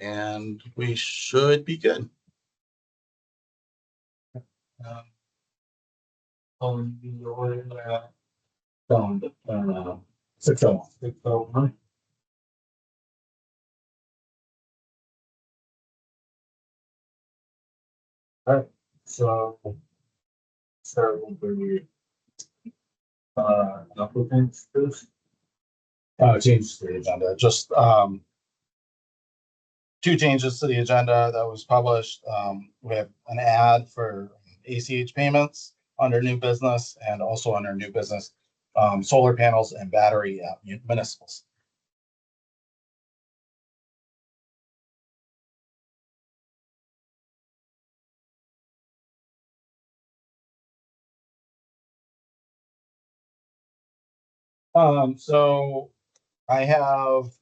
and we should be good. On your phone, 601. 601. All right, so start with the applicants first. Changes to the agenda, just two changes to the agenda that was published. We have an ad for ACH payments under new business and also under new business, solar panels and battery municipals. So I have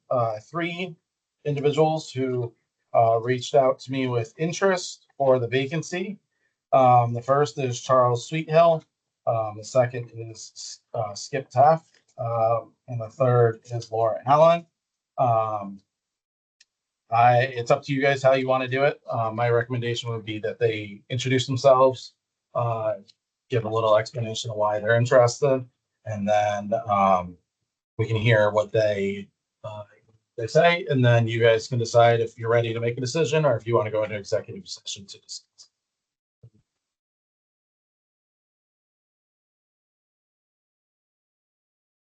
three individuals who reached out to me with interest for the vacancy. The first is Charles Sweethill. The second is Skip Taft. And the third is Laura Allen. It's up to you guys how you want to do it. My recommendation would be that they introduce themselves, give a little explanation of why they're interested, and then we can hear what they say, and then you guys can decide if you're ready to make a decision or if you want to go into executive session to discuss.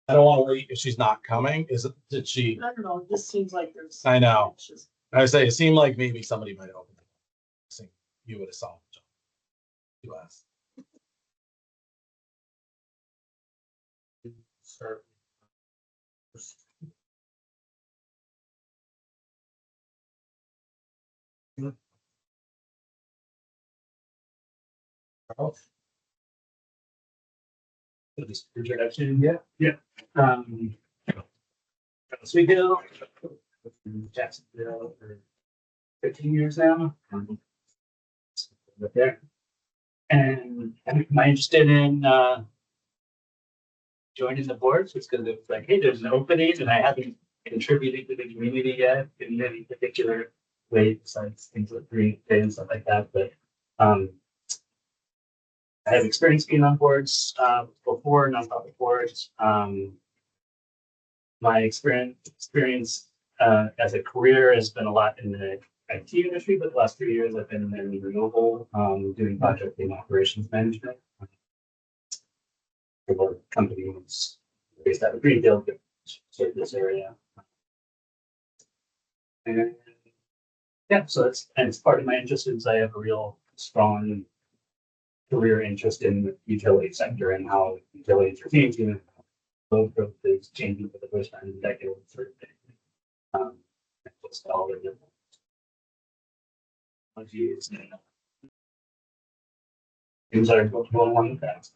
I don't want to wait if she's not coming. Did she? I don't know, it just seems like there's. I know. It's just- I would say it seemed like maybe somebody might open it. I think you would have solved the job. You asked. Start. This introduction, yeah. Sweethill, Jacksonville for 15 years now. There. And am I interested in joining the board? Just because it's like, hey, there's an opening and I haven't contributed to the community yet in any particular way besides things like green day and stuff like that. But I have experience being on boards before, nonprofit boards. My experience as a career has been a lot in the IT industry, but the last 3 years I've been in renewable, doing project and operations management for companies based out of Greenfield, serve this area. And yeah, so it's part of my interest is I have a real strong career interest in the utility sector and how utilities are changing. Load growth is changing for the first time in decades, sort of thing. Just all the different technologies and things that are going on fast.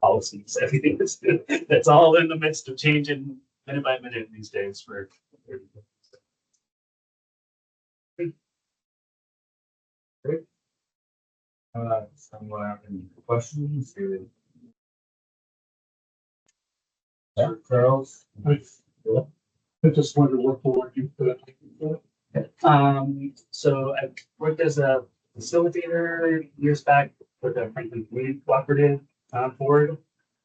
Policies, everything that's all in the midst of changing minute by minute these days for great. Someone have any questions? Charles? I just wondered what board you put. So I worked as a facilitator years back with the Franklin Community Cooperative board.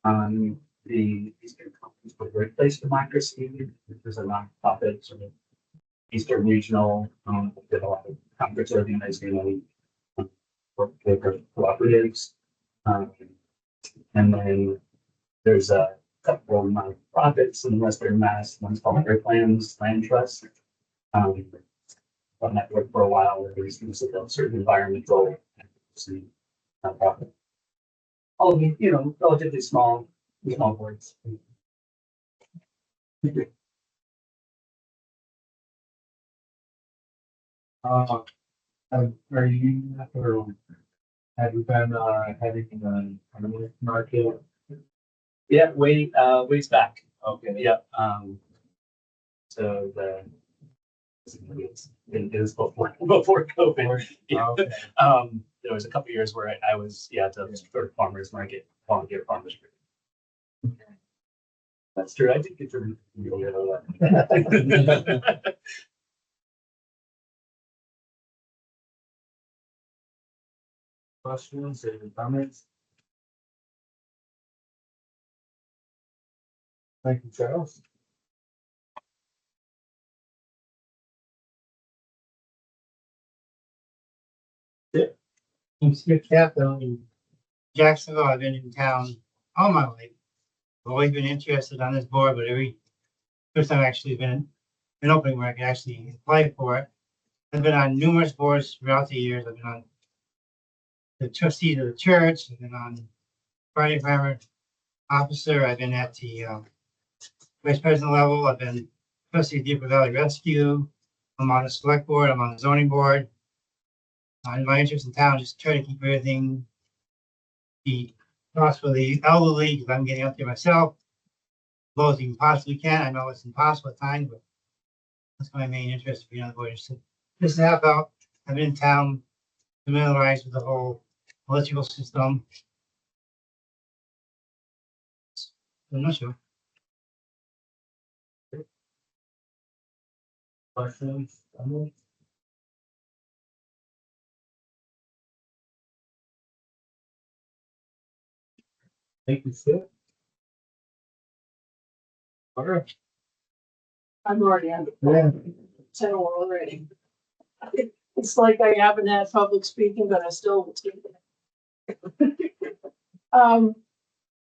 The Eastern Conference for Workplace Democracy, which is a nonprofit sort of Eastern regional, did a lot of conference organizing and work with cooperatives. And then there's a couple of nonprofits in Western Mass, one's called Earthlands Land Trust. On that work for a while, where there's certain environmental nonprofit. All of them, relatively small boards. Are you or have you been heading the market? Yeah, ways back. Okay. Yeah. So it was before COVID. Yeah. Okay. There was a couple of years where I was the sort of farmers market, volunteer farmers market. Okay. That's true. I did get to Questions or comments? Thank you, Charles. I'm Skip Capital in Jacksonville. I've been in town all my life. I've always been interested on this board, but first time I've actually been an opening where I could actually apply for it. I've been on numerous boards throughout the years. I've been on the trustees of the church. I've been on fire department officer. I've been at the vice president level. I've been trustee of Deeper Valley Rescue. I'm on the select board. I'm on the zoning board. In my interest in town, just try to keep everything the cost for the elderly, because I'm getting up there myself, as low as you possibly can. I know it's impossible at times, but that's my main interest to be on the board. Just to help out. I've been in town, familiarized with the whole electrical system. I'm not sure. Questions? Comments? Thank you, Skip. All right. I'm already on Yeah. the channel already. It's like I haven't had public speaking, but I still.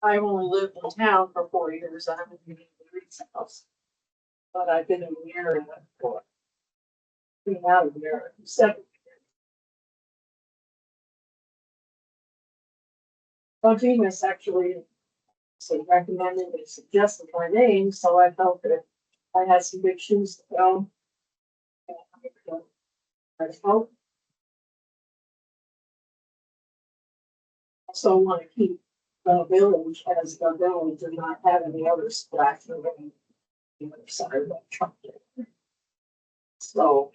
I've only lived in town for 4 years. I haven't been in the Reed's house. But I've been in the area for. Been out of there 7 years. Budgemus actually recommended and suggested my name, so I felt that I had some big shoes to fill. I hope. Also want to keep the village as the village and not have any other splash or any other side of that truck. So.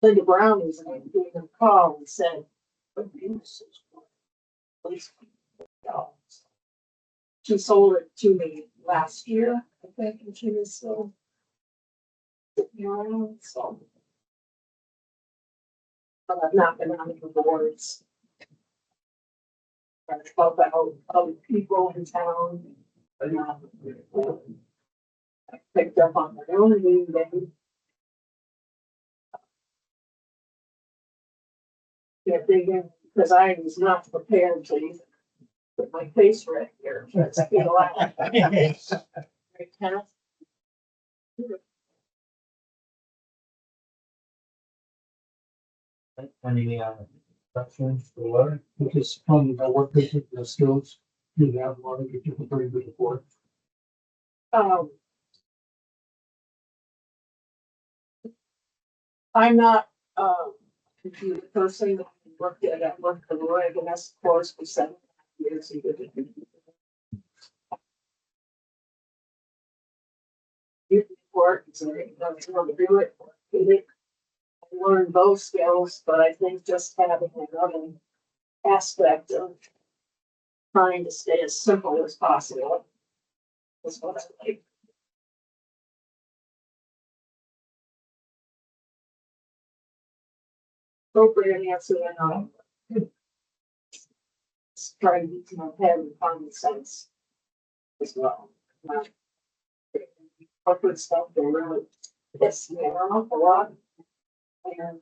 Linda Brown was doing a call and said, "What use is for police dogs?" She sold it to me last year, I think, and she was still sitting around, so. But I've not been on the boards. I help out other people in town. And, I picked up on my own meeting. They're digging, because I was not prepared to even put my face right here. That's, you know, right, Kenneth? Any, questions for Larry? Just from the work ethic, the skills, you have a lot of people very good report. I'm not computer person. I worked for Roy Vanessa course for 7 years. He did it. You can work, so you don't want to do it. I learned those skills, but I think just having another aspect of trying to stay as simple as possible is what I like. Appropriate answer and try to get to my head and common sense as well. Corporate stuff, they really piss me off a lot. And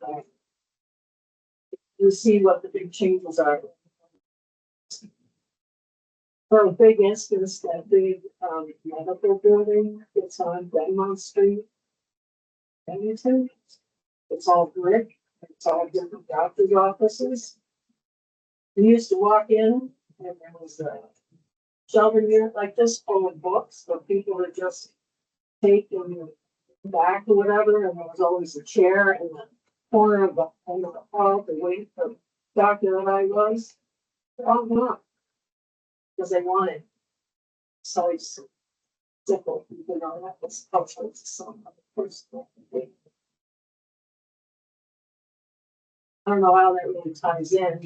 you see what the big changes are. For a big instance, that big medical building, it's on Denmark Street. Bennington. It's all brick, it's all different doctor's offices. We used to walk in and there was a shelving unit like this full of books, but people would just take them back or whatever, and there was always a chair in the corner of the end of the hall to wait for the doctor that I was. They're all gone. Because they wanted size simple, you know, that was helpful to some of the personal thing. I don't know how that really ties in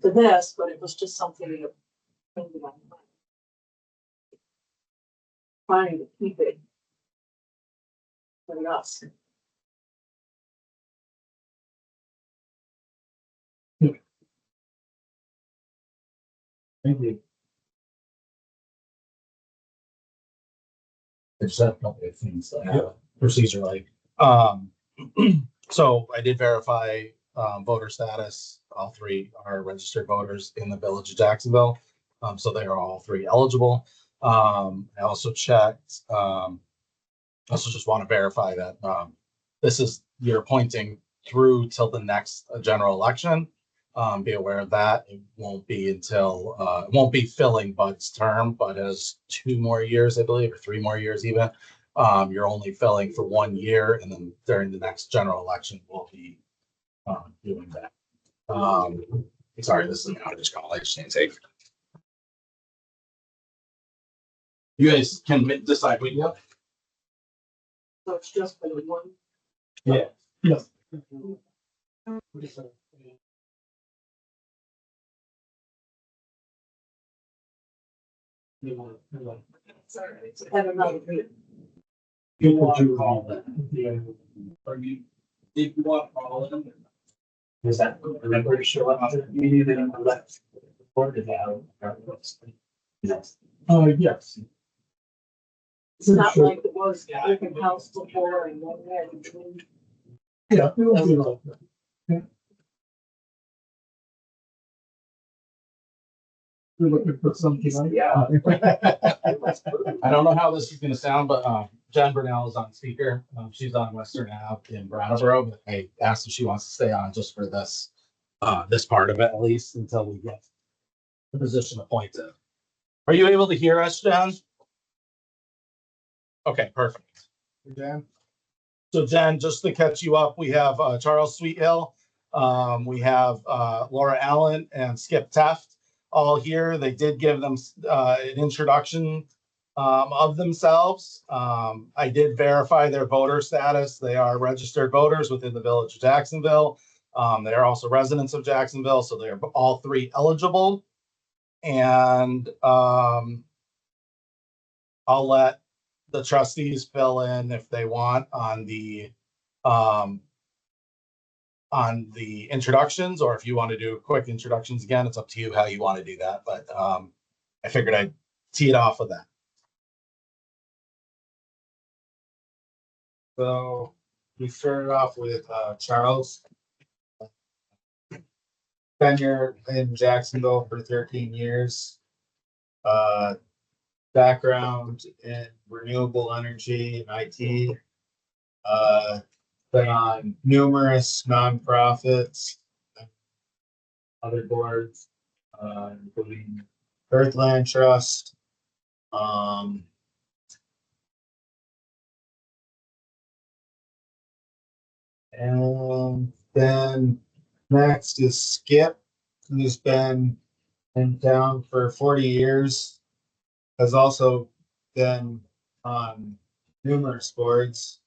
to this, but it was just something to think about. Trying to keep it for us. Thank you. There's a couple of things that have procedure like, um, so I did verify, voter status. All three are registered voters in the village of Jacksonville. So they are all three eligible. I also checked, also just want to verify that, this is, you're appointing through till the next general election. Be aware of that. It won't be until, it won't be filling Bud's term, but as 2 more years, I believe, or 3 more years even. You're only filling for 1 year, and then during the next general election, we'll be doing that. Sorry, this is an outage call. I just can't take. You guys can decide what you want. So it's just for the one. Yeah. Yes. Sorry. I don't know. You want to call that? Yeah. Or you, if you want all of them. Is that, I'm pretty sure what you need to elect the board to have. Yes. Yes. It's not like it was open house before and then we had between. Yeah. It will be like that. We're looking for something like. Yeah. I don't know how this is gonna sound, but Jen Burnell is on speaker. She's on Western Ave in Brattleboro, but I asked if she wants to stay on just for this, this part of it at least until we get the position appointed. Are you able to hear us, Jen? Okay, perfect. Jen? So Jen, just to catch you up, we have Charles Sweethill, we have Laura Allen and Skip Teft all here. They did give them an introduction of themselves. I did verify their voter status. They are registered voters within the village of Jacksonville. They are also residents of Jacksonville, so they're all three eligible. And I'll let the trustees fill in if they want on the introductions, or if you want to do quick introductions again, it's up to you how you want to do that. But I figured I'd tee it off with that. So we started off with Charles. Been here in Jacksonville for 13 years. Background in renewable energy and IT. Been on numerous nonprofits, other boards, including Earthland Trust. And then next is Skip, who's been in town for 40 years. Has also been on numerous boards.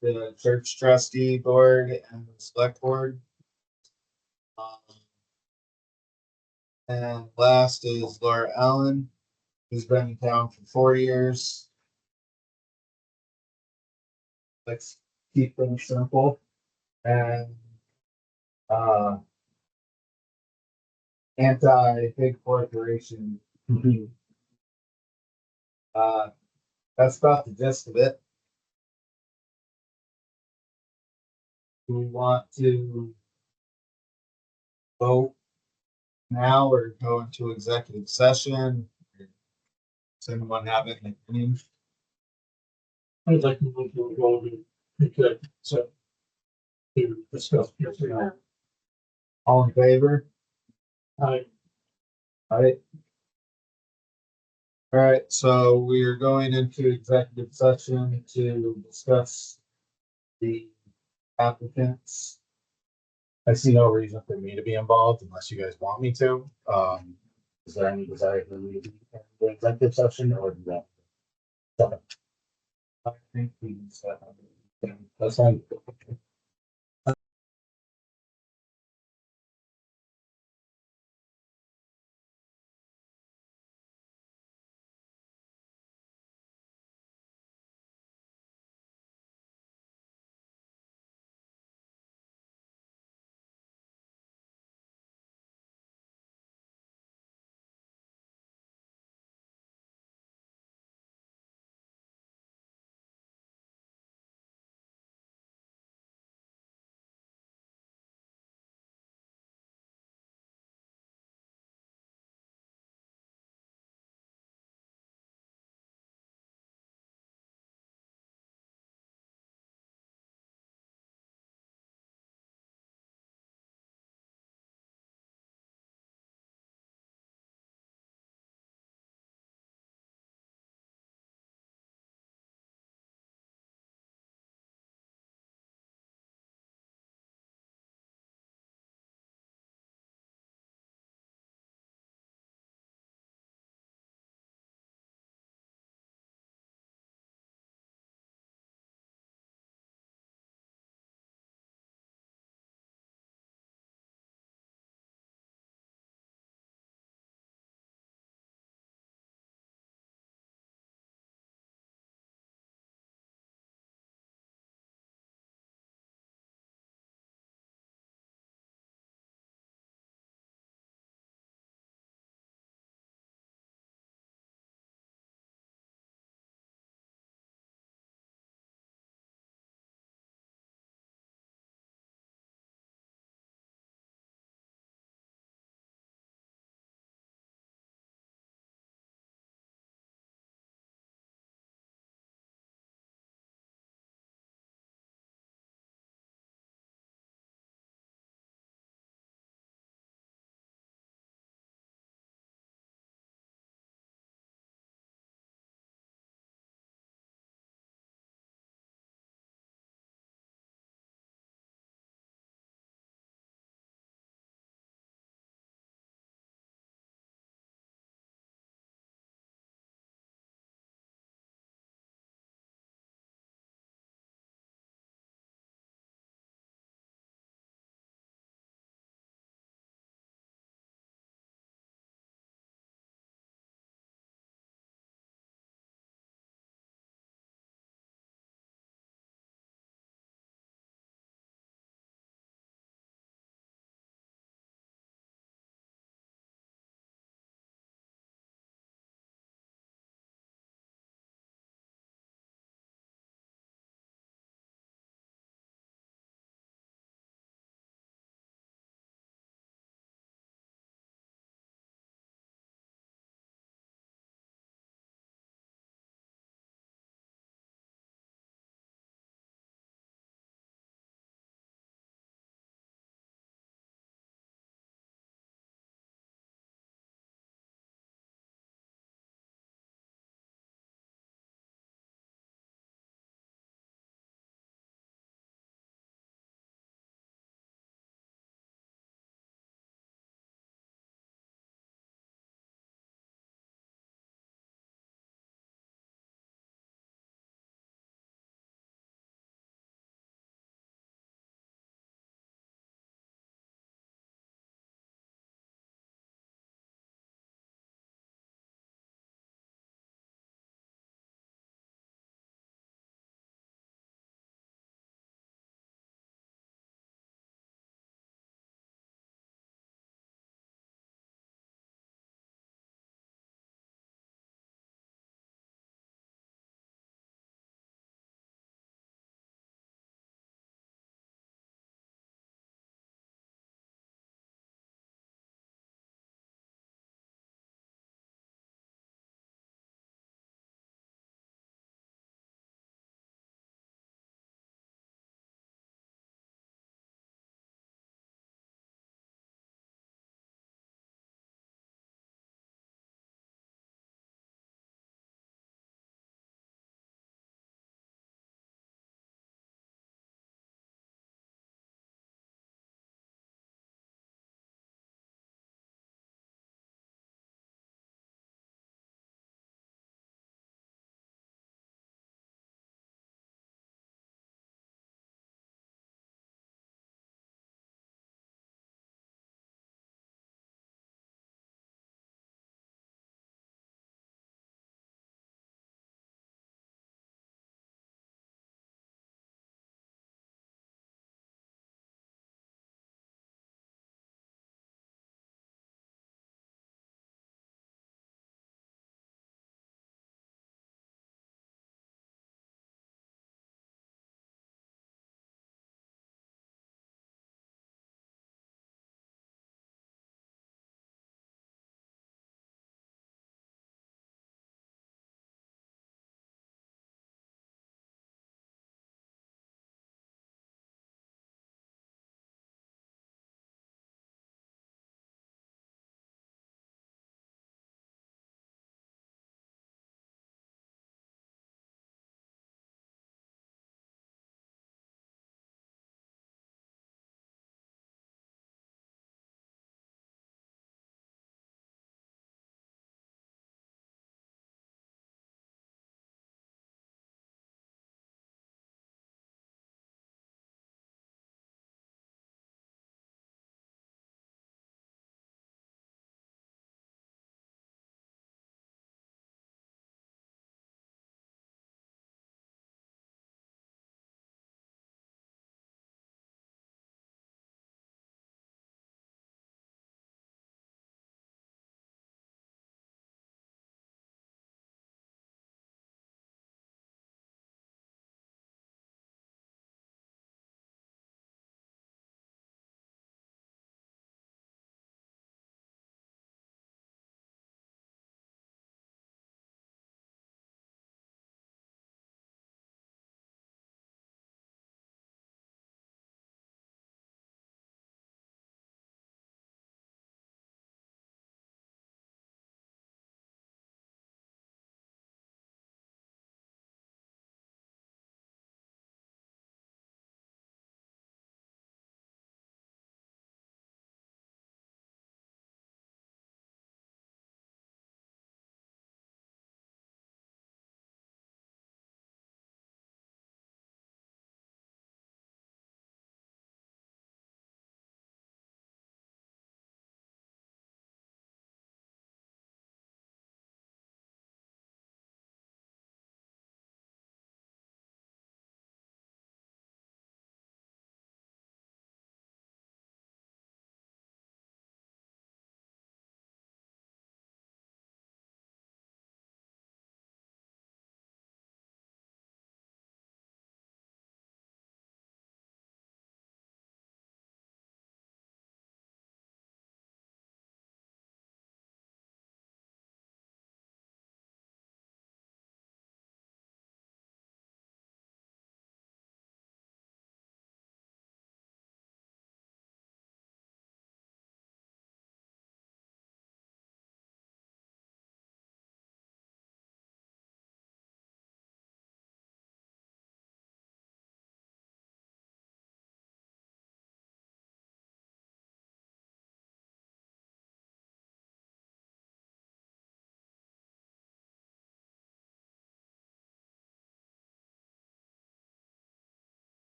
The church trustee board and the select board. And last is Laura Allen, who's been in town for 4 years. Let's keep things simple. And anti-big corporation. That's about the gist of it. Do we want to vote now or go into executive session? Does anyone have any opinion? I'd like to move to a vote so to discuss. Yes, we are. All in favor? I, Alright. Alright, so we are going into executive session to discuss the applicants. I see no reason for me to be involved unless you guys want me to. Is there any desire for me to be in the executive session or do that? I think we, That's fine.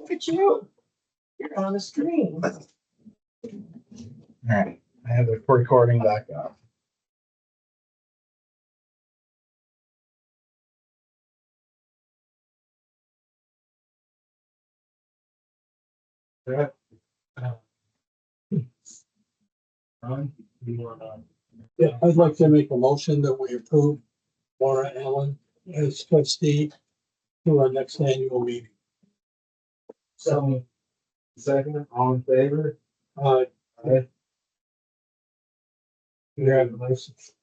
Look at you. You're on the screen. All right, I have the recording back up. Ron, you wanna- Yeah, I'd like to make a motion that we approve Laura Allen as trustee to our next annual meeting. So, second, all in favor? Uh, Aye. congratulations.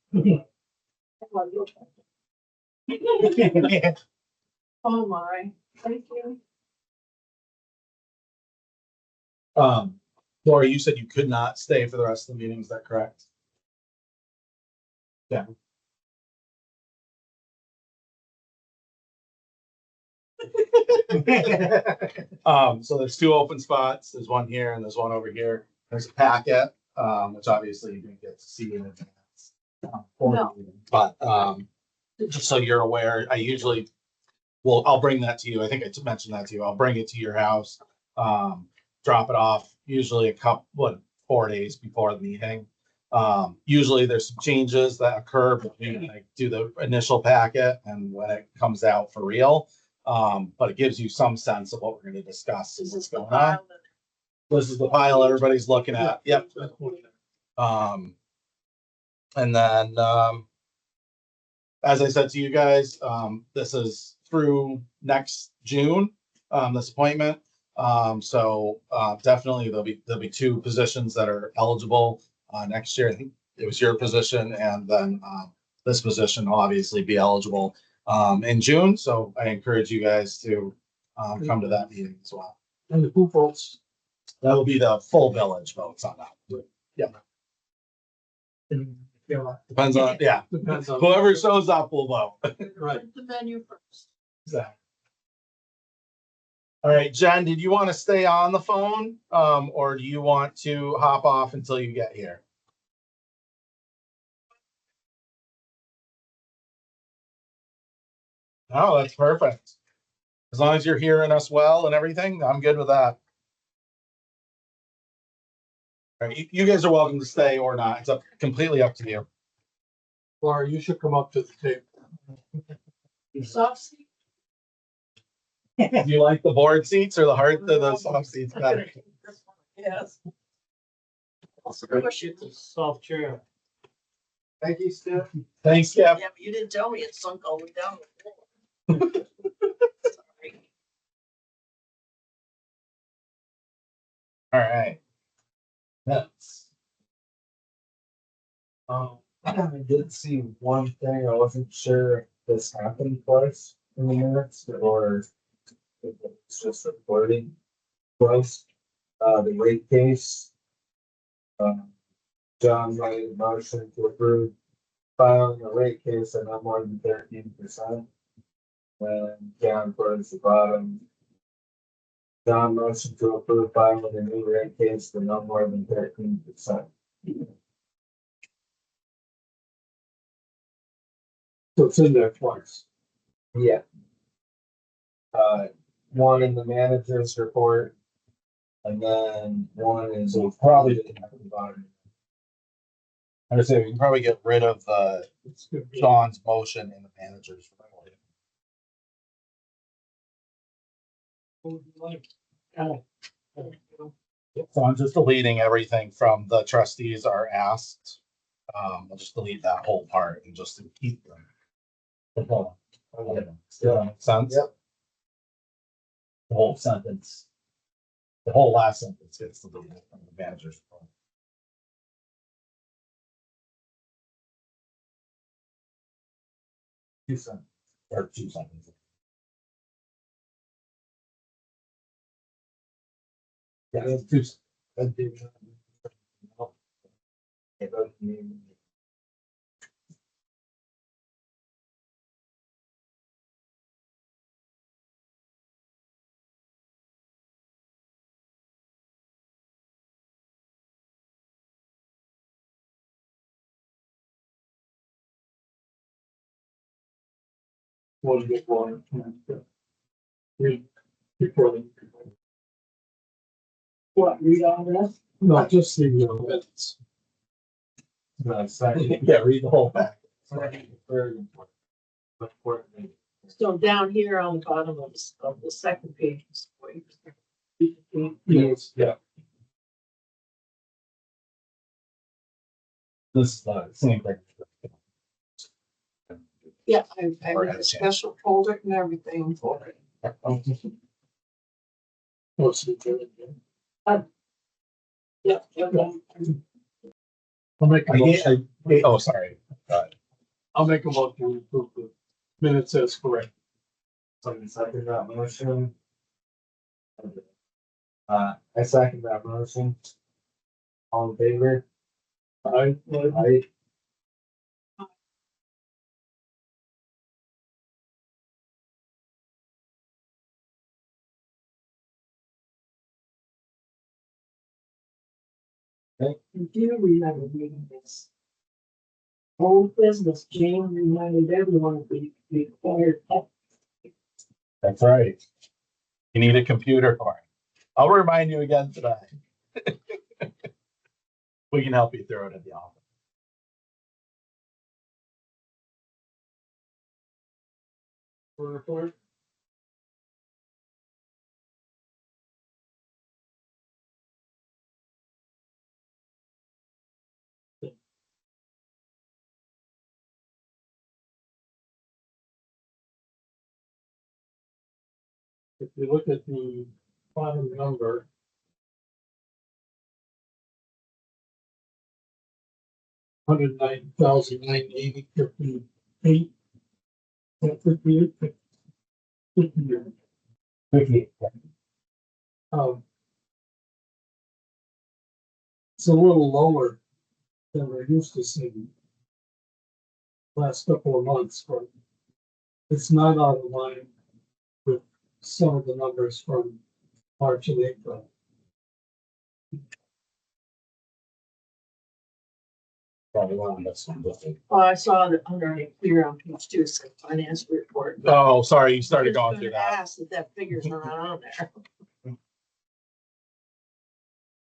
Oh my, thank you. Laura, you said you could not stay for the rest of the meeting, is that correct? Yeah. So there's two open spots. There's one here and there's one over here. There's a packet, which obviously you didn't get to see in advance. For the No. meeting. But, just so you're aware, I'll bring that to you. I think I mentioned that to you. I'll bring it to your house. Drop it off usually 4 days before the meeting. Usually there's some changes that occur between I do the initial packet and when it comes out for real. But it gives you some sense of what we're gonna discuss and This what's is the going on. file that- This is the pile everybody's looking at. Yep. And then, as I said to you guys, this is through next June, this appointment. So, definitely there'll be two positions that are eligible, next year. I think it was your position and then, this position will obviously be eligible, in June. So I encourage you guys to, come to that meeting as well. And the who votes? That will be the full village votes on that. Depends on, yeah, Depends on. whoever shows up will vote. Right. The menu first. Exactly. All right, Jen, did you want to stay on the phone? Or do you want to hop off until you get here? Oh, that's perfect. As long as you're hearing us well and everything, I'm good with that. All right, you guys are welcome to stay or not. It's completely up to you. Laura, you should come up to the table. Soft seat. Do you like the board seats or the soft seats better? Yes. Push it to soft chair. Thank you, Steph. Thanks, Skip. Yeah, but you didn't tell me it sunk all the way down the floor. Sorry. All right. That's. I did see one thing, I wasn't sure if this happened twice in the minutes or if it's just recording. Was, the rate case. John made a motion to approve filing a rate case at no more than 13%. And down towards the bottom. John motion to approve filing a new rate case for no more than 13%. So it's in there twice. Yeah. One in the manager's report. And then one is probably at the bottom. I would say we can probably get rid of It's good. John's motion in the manager's report. So I'm just deleting everything from the trustees are asked. I'll just delete that whole part and just keep them. Does that make sense? Yep. The whole sentence. The whole last sentence gets deleted from the manager's report. Two sentences, or two sentences. Yeah, it's two. One good one. Read before the. What, read all this? No, just the minutes. No, second. Yeah, read the whole back. Second, third, and fourth. The fourth meeting. So down here on the bottom of the second page. is where you- Yes. Yeah. This is the same thing. Yeah, I Or made had a a chance. special folder and everything for it. What's the third? Yeah. I'll make a motion. Oh, sorry. I'll make a motion to approve the minutes as correct. Somebody second that motion. I second that motion. All in favor? I, Aye. You do remember reading this. Old business, Jane reminded everyone to be required. That's right. You need a computer for it. I'll remind you again today. We can help you through it at the office. report. If you look at the bottom number. $109,980.58. 58. It's a little lower than we're used to seeing last couple of months, but it's not out of line with some of the numbers from March and April. Probably one of us. Oh, I saw that underneath here on page 2, it said finance report. Oh, sorry, you started Just going gonna through that. ask if that figure's not on there.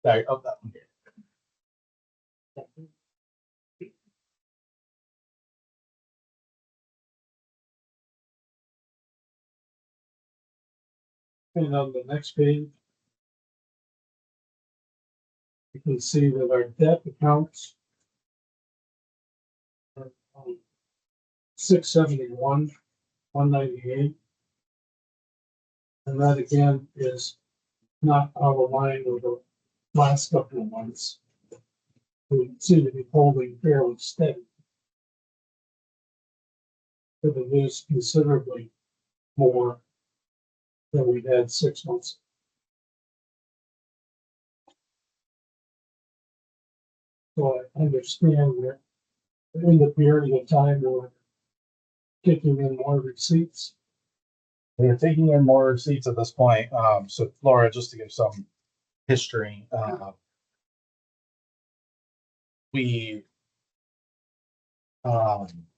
Sorry, oh, that one. And on the next page, you can see that our debt accounts are 671, 198. And that again is not out of line with the last couple of months. We seem to be holding fairly steady. But it is considerably more than we had 6 months. So I understand that in the period of time we're taking in more receipts. We're taking in more receipts at this point. So Laura, just to give some history, we,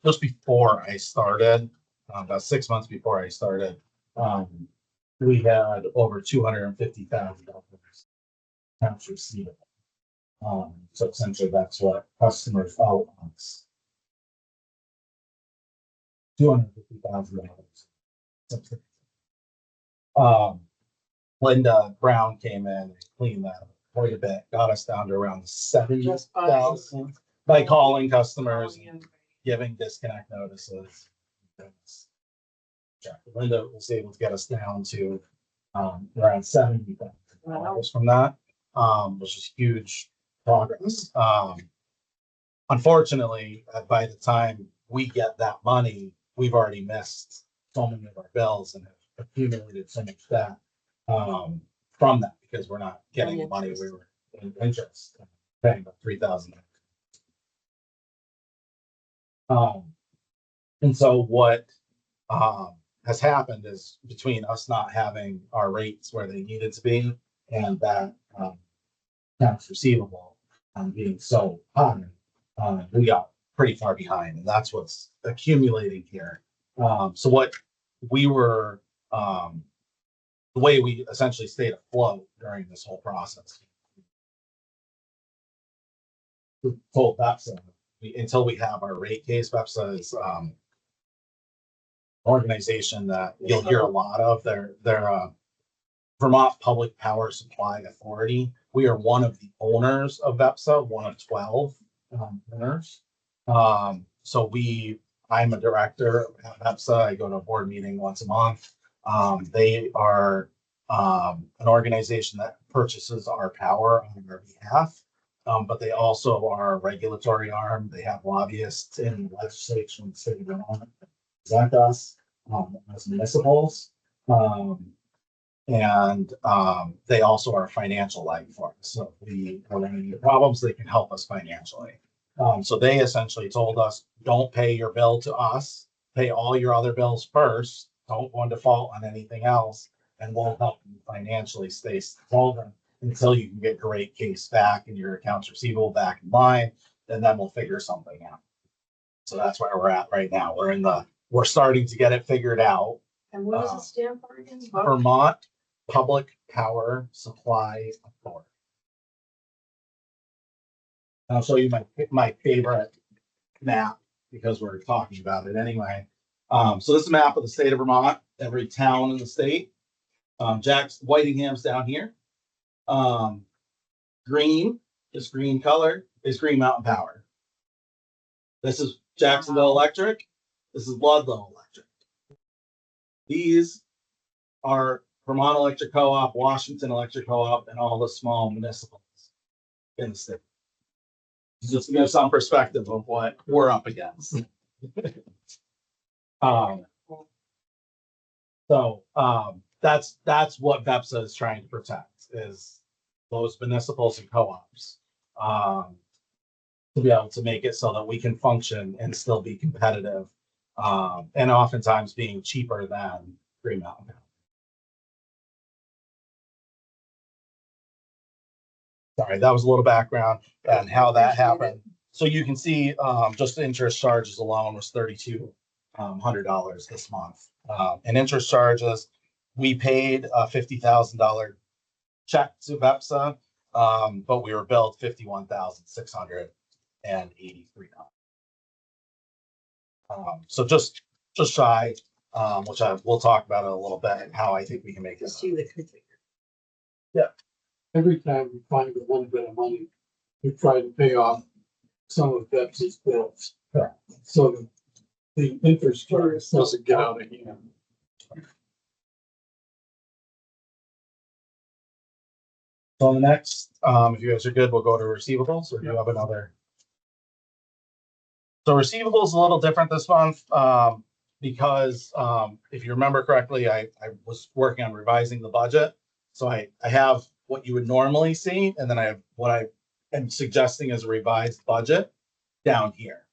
just before I started, about 6 months before I started, we had over $250,000 accounts receivable. So essentially that's what customers owe us. $250,000. Linda Brown came in and cleaned that up quite a bit, got us down to around 70,000 by calling customers, and giving disconnect notices. Linda was able to get us down to around $70,000 from that, which is huge progress. Unfortunately, by the time we get that money, we've already missed so many of our bills and have accumulated so much debt from that because we're not getting the money we were in interest, paying about $3,000. And so what has happened is between us not having our rates where they needed to be and that accounts receivable being so high, we got pretty far behind, and that's what's accumulating here. So what we were the way we essentially stayed afloat during this whole process. We told BEPSA, until we have our rate case, BEPSA is, organization that you'll hear a lot of. They're Vermont Public Power Supply Authority. We are one of the owners of BEPSA, one of 12 owners. I'm a director at BEPSA. I go to a board meeting once a month. They are an organization that purchases our power on our behalf, but they also are a regulatory arm. They have lobbyists in the legislature in the state of Vermont represent us as municipals. They also are a financial leg for us. So if we have any problems, they can help us financially. So they essentially told us, don't pay your bill to us, pay all your other bills first, don't go in default on anything else, and we'll help you financially stay solvent until you can get your rate case back and your accounts receivable back in line, and then we'll figure something out. So that's where we're at right now. We're starting to get it figured out. And what does it stand for again? Vermont Public Power Supply Authority. I'll show you my favorite map because we're talking about it anyway. So this is a map of the state of Vermont, every town in the state. Whitingham's down here. Green, this green color is Green Mountain Power. This is Jacksonville Electric. This is Ludlow Electric. These are Vermont Electric Co-op, Washington Electric Co-op, and all the small municipals in the state. Just to give some perspective of what we're up against. That's what BEPSA is trying to protect, is those municipals and co-ops, to be able to make it so that we can function and still be competitive, and oftentimes being cheaper than Green Mountain. Sorry, that was a little background and how that happened. So you can see, just the interest charges alone was $3,200 this month. And interest charges, we paid a $50,000 check to BEPSA, but we were billed $51,683. So just shy, which we'll talk about it a little bit and how I think we can make this. Every time we find a little bit of money, we try to pay off some of Bets's bills. Yeah. So that the interest charge doesn't get out of hand. So the next, if you guys are good, we'll go to receivables, or do you have another? So receivables a little different this month, because if you remember correctly, I was working on revising the budget. So I have what you would normally see, and then I have what I am suggesting as a revised budget down here.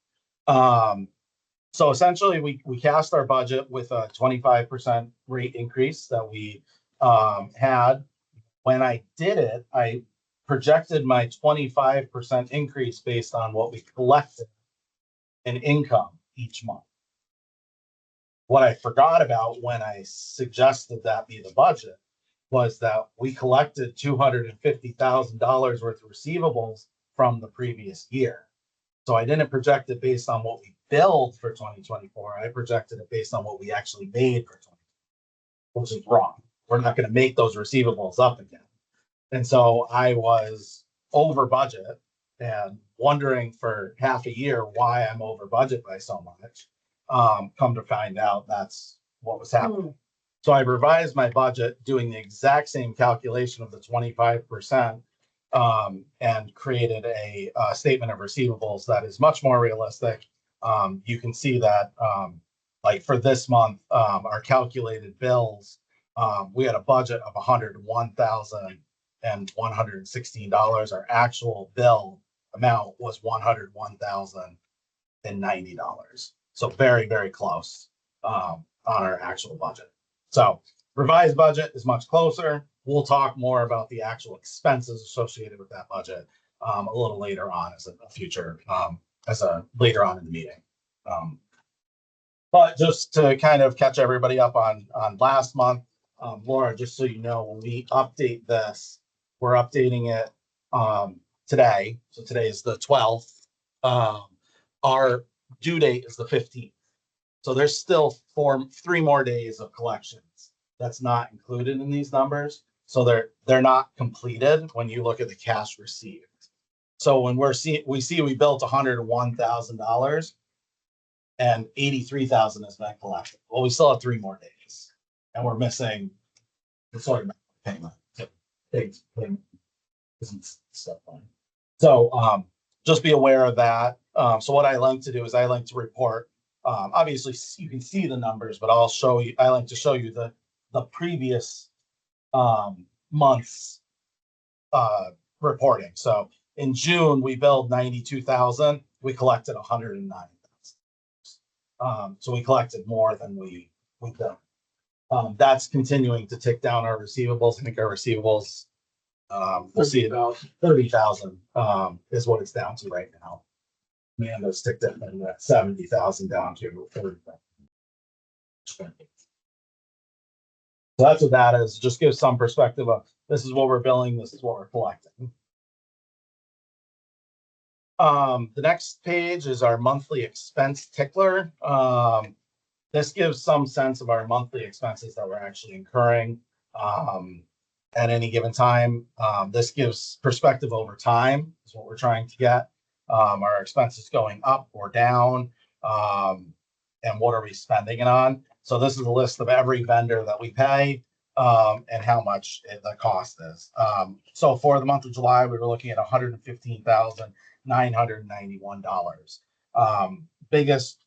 So essentially we cast our budget with a 25% rate increase that we had. When I did it, I projected my 25% increase based on what we collected in income each month. What I forgot about when I suggested that be the budget was that we collected $250,000 worth of receivables from the previous year. So I didn't project it based on what we billed for 2024. I projected it based on what we actually made for 2024, which is wrong. We're not going to make those receivables up again. And so I was over budget and wondering for half a year why I'm over budget by so much. Come to find out that's what was happening. So I revised my budget doing the exact same calculation of the 25%, and created a statement of receivables that is much more realistic. You can see that, like for this month, our calculated bills, we had a budget of $101,116. Our actual bill amount was $101,090. So very, very close on our actual budget. So revised budget is much closer. We'll talk more about the actual expenses associated with that budget a little later on as a future, later on in the meeting. But just to kind of catch everybody up on last month, Laura, just so you know, when we update this, we're updating it, today. So today is the 12th. Our due date is the 15th. So there's still 3 more days of collections. That's not included in these numbers. So they're not completed when you look at the cash received. So when we built $101,000 and 83,000 has been collected. Well, we still have 3 more days and we're missing the sort of payment. Big payment isn't stuff on. So just be aware of that. So what I like to do is I like to report, obviously you can see the numbers, but I like to show you the previous months reporting. So in June, we billed 92,000, we collected 109,000. So we collected more than we billed. That's continuing to tick down our receivables. I think our receivables, we'll see about 30,000 is what it's down to right now. Amanda's ticked it from that 70,000 down to 30,000. So that's what that is. Just give some perspective of this is what we're billing, this is what we're collecting. The next page is our monthly expense tickler. This gives some sense of our monthly expenses that we're actually incurring at any given time. This gives perspective over time is what we're trying to get. Our expenses going up or down, and what are we spending it on? So this is a list of every vendor that we pay and how much the cost is. So for the month of July, we were looking at $115,991. Biggest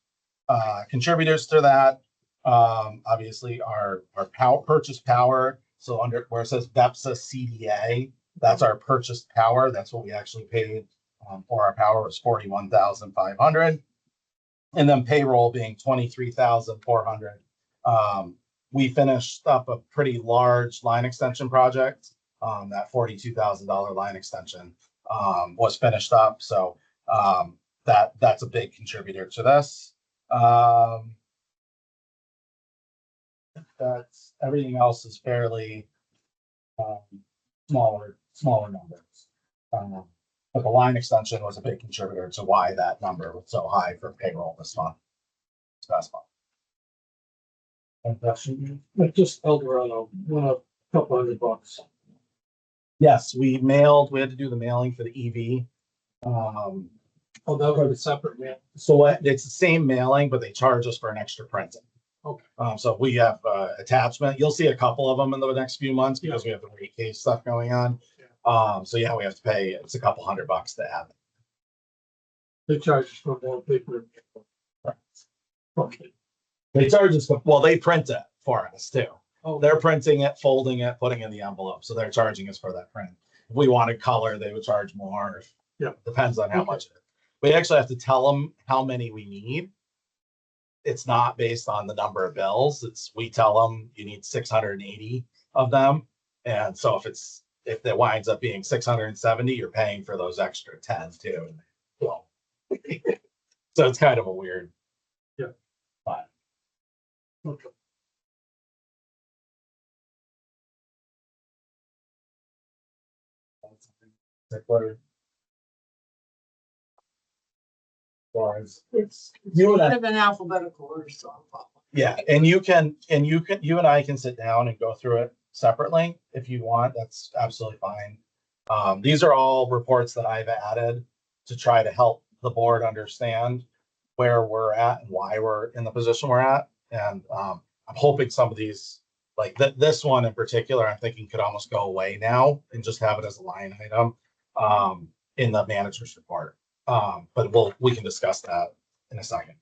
contributors to that, obviously, our power purchase power. So under where it says BEPSA CDA, that's our purchased power. That's what we actually paid for our power was 41,500, and then payroll being 23,400. We finished up a pretty large line extension project. That $42,000 line extension was finished up, so that's a big contributor to this. That's everything else is fairly smaller numbers. But the line extension was a big contributor to why that number was so high for payroll this month. This past month. And that should be, Like just Eldorado, went up a couple $100. yes, we had to do the mailing for the EV. Oh, that was a separate man. So it's the same mailing, but they charge us for an extra printing. Okay. So we have attachment. You'll see a couple of them in the next few months because we have the rate case stuff going on. So yeah, we have to pay. It's a couple $100 to add. They charge us for more paper. Okay. They charge us. Well, they print it for us too. Oh, They're printing it, folding it, putting it in the envelope. So they're charging us for that print. If we wanted color, they would charge more. Yeah. Depends on how Okay. much. We actually have to tell them how many we need. It's not based on the number of bills. We tell them you need 680 of them. And so if it winds up being 670, you're paying for those extra 10 too. Well, so it's kind of a weird. Yeah. But okay. It's You and I- kind of an alphabetical order, so I'll follow. yeah, and you and I can sit down and go through it separately if you want. That's absolutely fine. These are all reports that I've added to try to help the board understand where we're at and why we're in the position we're at. And I'm hoping some of these, like this one in particular, I'm thinking could almost go away now and just have it as a line item in the manager's report. But we can discuss that in a second.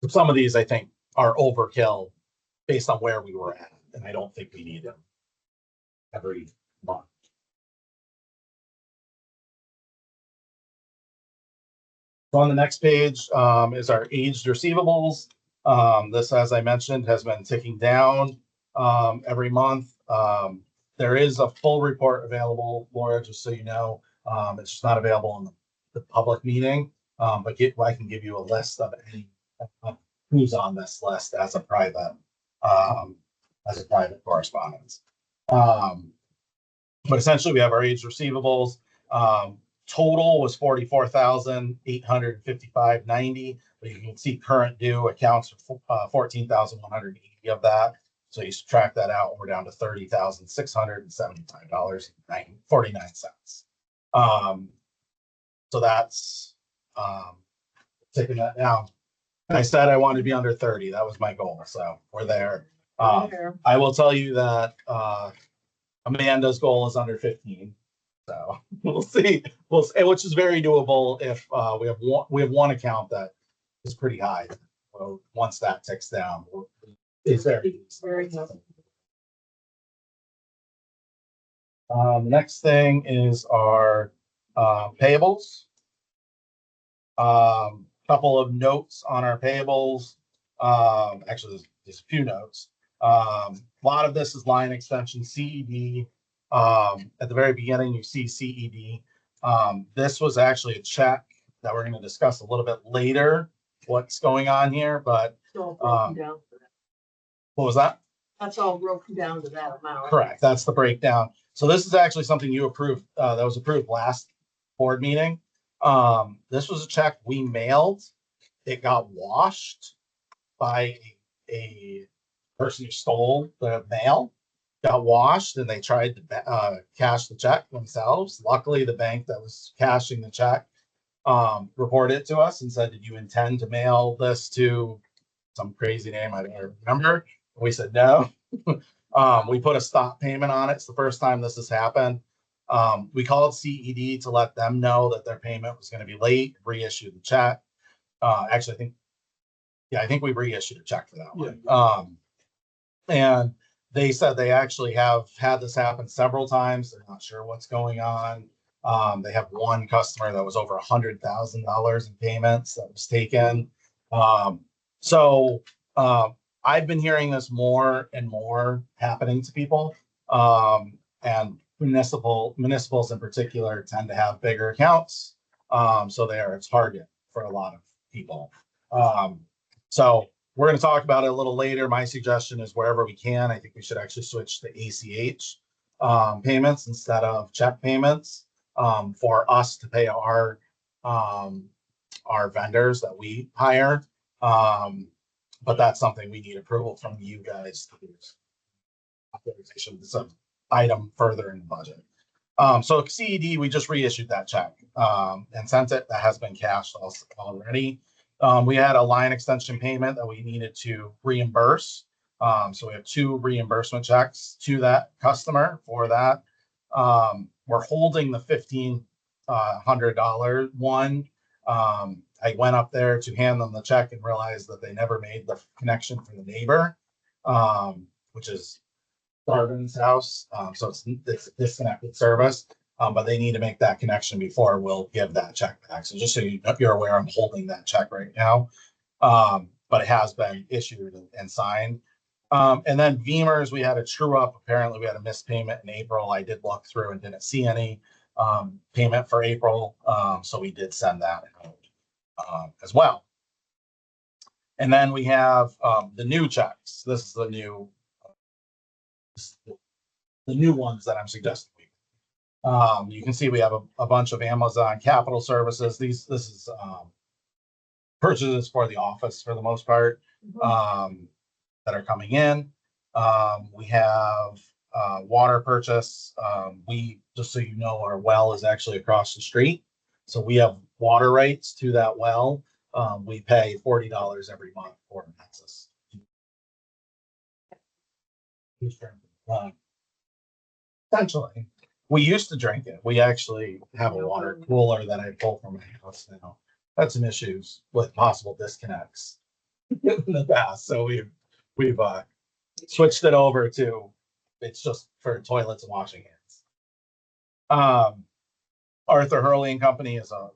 Some of these I think are overkill based on where we were at, and I don't think we need them every month. So on the next page is our aged receivables. This, as I mentioned, has been ticking down every month. There is a full report available, Laura, just so you know. It's just not available in the public meeting, but I can give you a list of any who's on this list as a private as a private correspondence. But essentially we have our aged receivables. Total was 44,855.90, but you can see current due accounts for 14,180 of that. So you subtract that out, we're down to $30,675.49. So that's taking that down. I said I wanted to be under 30. That was my goal. So we're there. I will tell you that Amanda's goal is under 15. So we'll see. We'll see, which is very doable if we have one account that is pretty high. Well, once that ticks down, it's very good. next thing is our payables. Couple of notes on our payables. Actually, there's a few notes. A lot of this is line extension CED. At the very beginning, you see CED. This was actually a check that we're going to discuss a little bit later what's going on here, but It's all broken down for that. what was that? That's all broken down to that amount. Correct. That's the breakdown. So this is actually something you approved, that was approved last board meeting. This was a check we mailed. It got washed by a person who stole the mail, got washed, and they tried to cash the check themselves. Luckily, the bank that was cashing the check reported it to us and said, "Did you intend to mail this to some crazy name? I don't remember." We said no. We put a stop payment on it. It's the first time this has happened. We called CED to let them know that their payment was going to be late, reissued the check. Actually, I think we reissued a check for that one. And they said they actually have had this happen several times. They're not sure what's going on. They have one customer that was over $100,000 in payments that was taken. I've been hearing this more and more happening to people. And municipals in particular tend to have bigger accounts. So they are a target for a lot of people. So we're going to talk about it a little later. My suggestion is wherever we can, I think we should actually switch to ACH payments instead of check payments for us to pay our vendors that we hire. But that's something we need approval from you guys to do. Authorization, it's an item further in the budget. So CED, we just reissued that check and sent it. That has been cashed already. We had a line extension payment that we needed to reimburse. So we have 2 reimbursement checks to that customer for that. We're holding the $1,500 one. I went up there to hand them the check and realized that they never made the connection for the neighbor, which is Garvin's house. So it's a disconnected service, but they need to make that connection before we'll give that check back. So just so you're aware, I'm holding that check right now, but it has been issued and signed. And then Beamers, we had a true up. Apparently, we had a missed payment in April. I did look through and didn't see any payment for April, so we did send that out as well. And then we have the new checks. This is the new ones that I'm suggesting. You can see we have a bunch of Amazon Capital Services. This is purchases for the office for the most part that are coming in. We have water purchase. We, just so you know, our well is actually across the street. So we have water rights to that well. We pay $40 every month for access. Essentially, we used to drink it. We actually have a water cooler that I pull from my house now. Had some issues with possible disconnects in the past, so we've switched it over to it's just for toilets and washing hands. Arthur Hurley and Company is a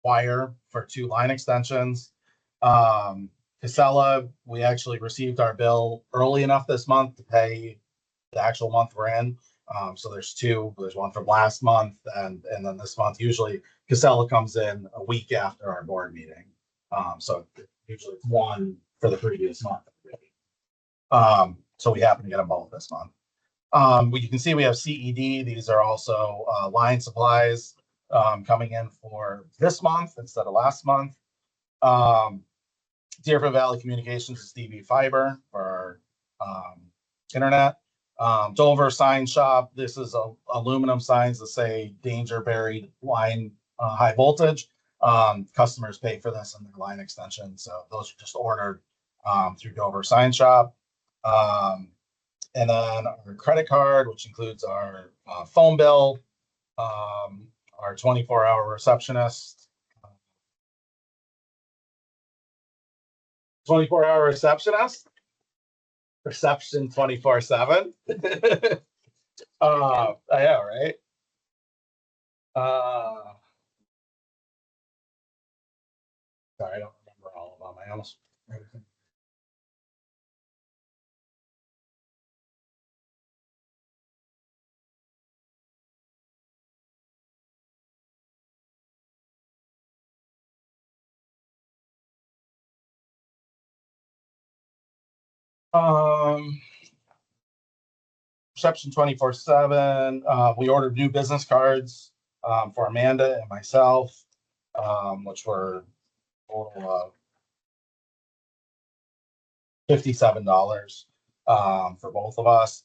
wire for 2 line extensions. Casella, we actually received our bill early enough this month to pay the actual month we're in. So there's 2. There's one from last month and then this month. Usually Casella comes in a week after our board meeting. So usually it's 1 for the previous month. So we happen to get them both this month. You can see we have CED. These are also line supplies coming in for this month instead of last month. Deerfield Valley Communications is DV Fiber for our internet. Dover Sign Shop. This is aluminum signs that say danger buried line high voltage. Customers pay for this in their line extension. So those are just ordered through Dover Sign Shop. And then our credit card, which includes our phone bill, our 24-hour receptionist, 24-hour receptionist, reception 24/7. I know, right? Sorry, I don't remember all of them. I almost. Reception 24/7. We ordered new business cards for Amanda and myself, which were $57 for both of us.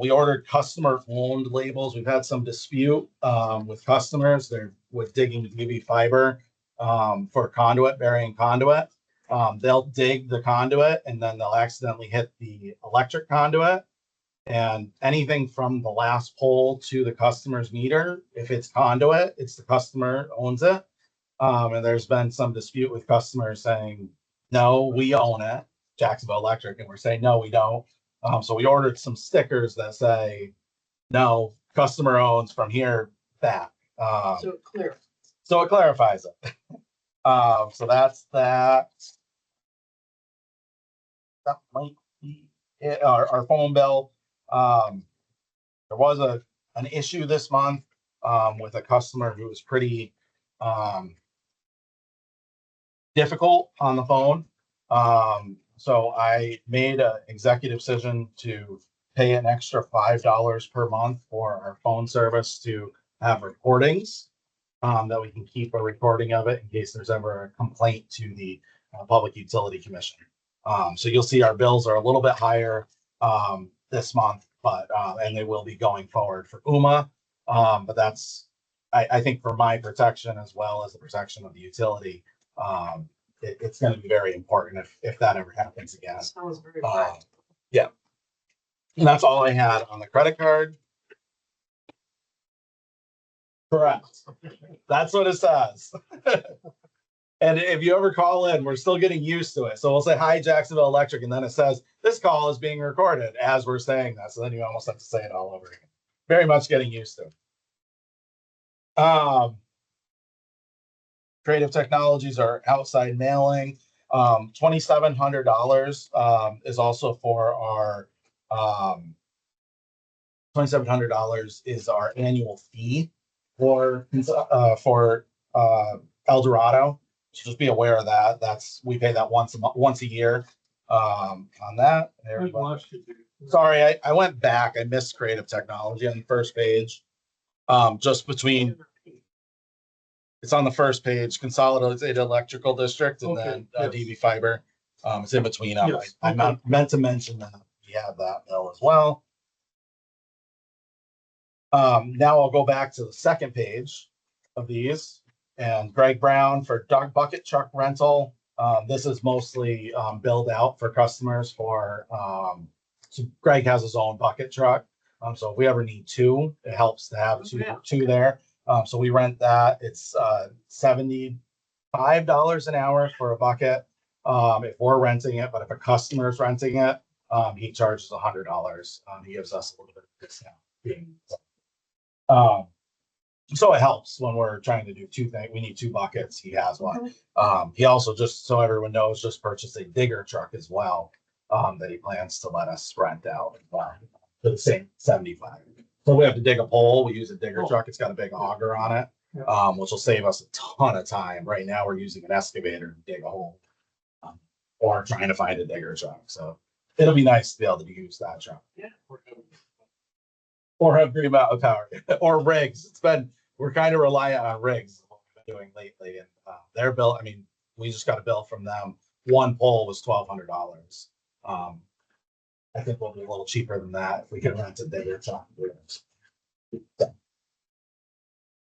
We ordered customer owned labels. We've had some dispute with customers. They're with digging DV fiber for conduit, burying conduit. They'll dig the conduit and then they'll accidentally hit the electric conduit. And anything from the last pole to the customer's meter, if it's conduit, it's the customer owns it. And there's been some dispute with customers saying, no, we own it, Jacksonville Electric, and we're saying, no, we don't. So we ordered some stickers that say, no, customer owns from here back. So clear. So it clarifies it. So that's that. That might be it. Our phone bill. There was an issue this month with a customer who was pretty difficult on the phone. So I made an executive decision to pay an extra $5 per month for our phone service to have recordings that we can keep a recording of it in case there's ever a complaint to the Public Utility Commission. So you'll see our bills are a little bit higher this month, but and they will be going forward for UMA. But that's, I think, for my protection as well as the protection of the utility. It's going to be very important if that ever happens again. Sounds very Yeah. And that's all I had on the credit card. Correct. That's what it says. And if you ever call in, we're still getting used to it. So we'll say, hi, Jacksonville Electric. And then it says, this call is being recorded as we're saying that. So then you almost have to say it all over again. Very much getting used to it. Creative Technologies are outside mailing. $2,700 is also for our $2,700 is our annual fee for El Dorado. So just be aware of that. We pay that once a year on that. Sorry, I went back. I missed Creative Technology on the first page. Just between. It's on the first page, Consolidated Electrical District, and then DV Fiber. It's in between them. Yes, I meant to mention that we have that bill as well. Now I'll go back to the second page of these, and Greg Brown for dog bucket truck rental. This is mostly billed out for customers for. So Greg has his own bucket truck. So if we ever need two, it helps to have two there. So we rent that. It's $75 an hour for a bucket if we're renting it. But if a customer's renting it, he charges $100. He gives us a little bit of discount. So it helps when we're trying to do two things. We need two buckets. He has one. He also, just so everyone knows, just purchased a digger truck as well that he plans to let us rent out for the same 75. So we have to dig a pole. We use a digger truck. It's got a big auger on it, which will save us a ton of time. Right now, we're using an excavator to dig a hole or trying to find a digger truck. So it'll be nice to be able to use that truck. Yeah. Or have Green Mountain Power or rigs. We're kind of reliant on rigs, what we've been doing lately. And their bill, I mean, we just got a bill from them. One pole was $1,200. I think we'll be a little cheaper than that if we can rent a bigger truck.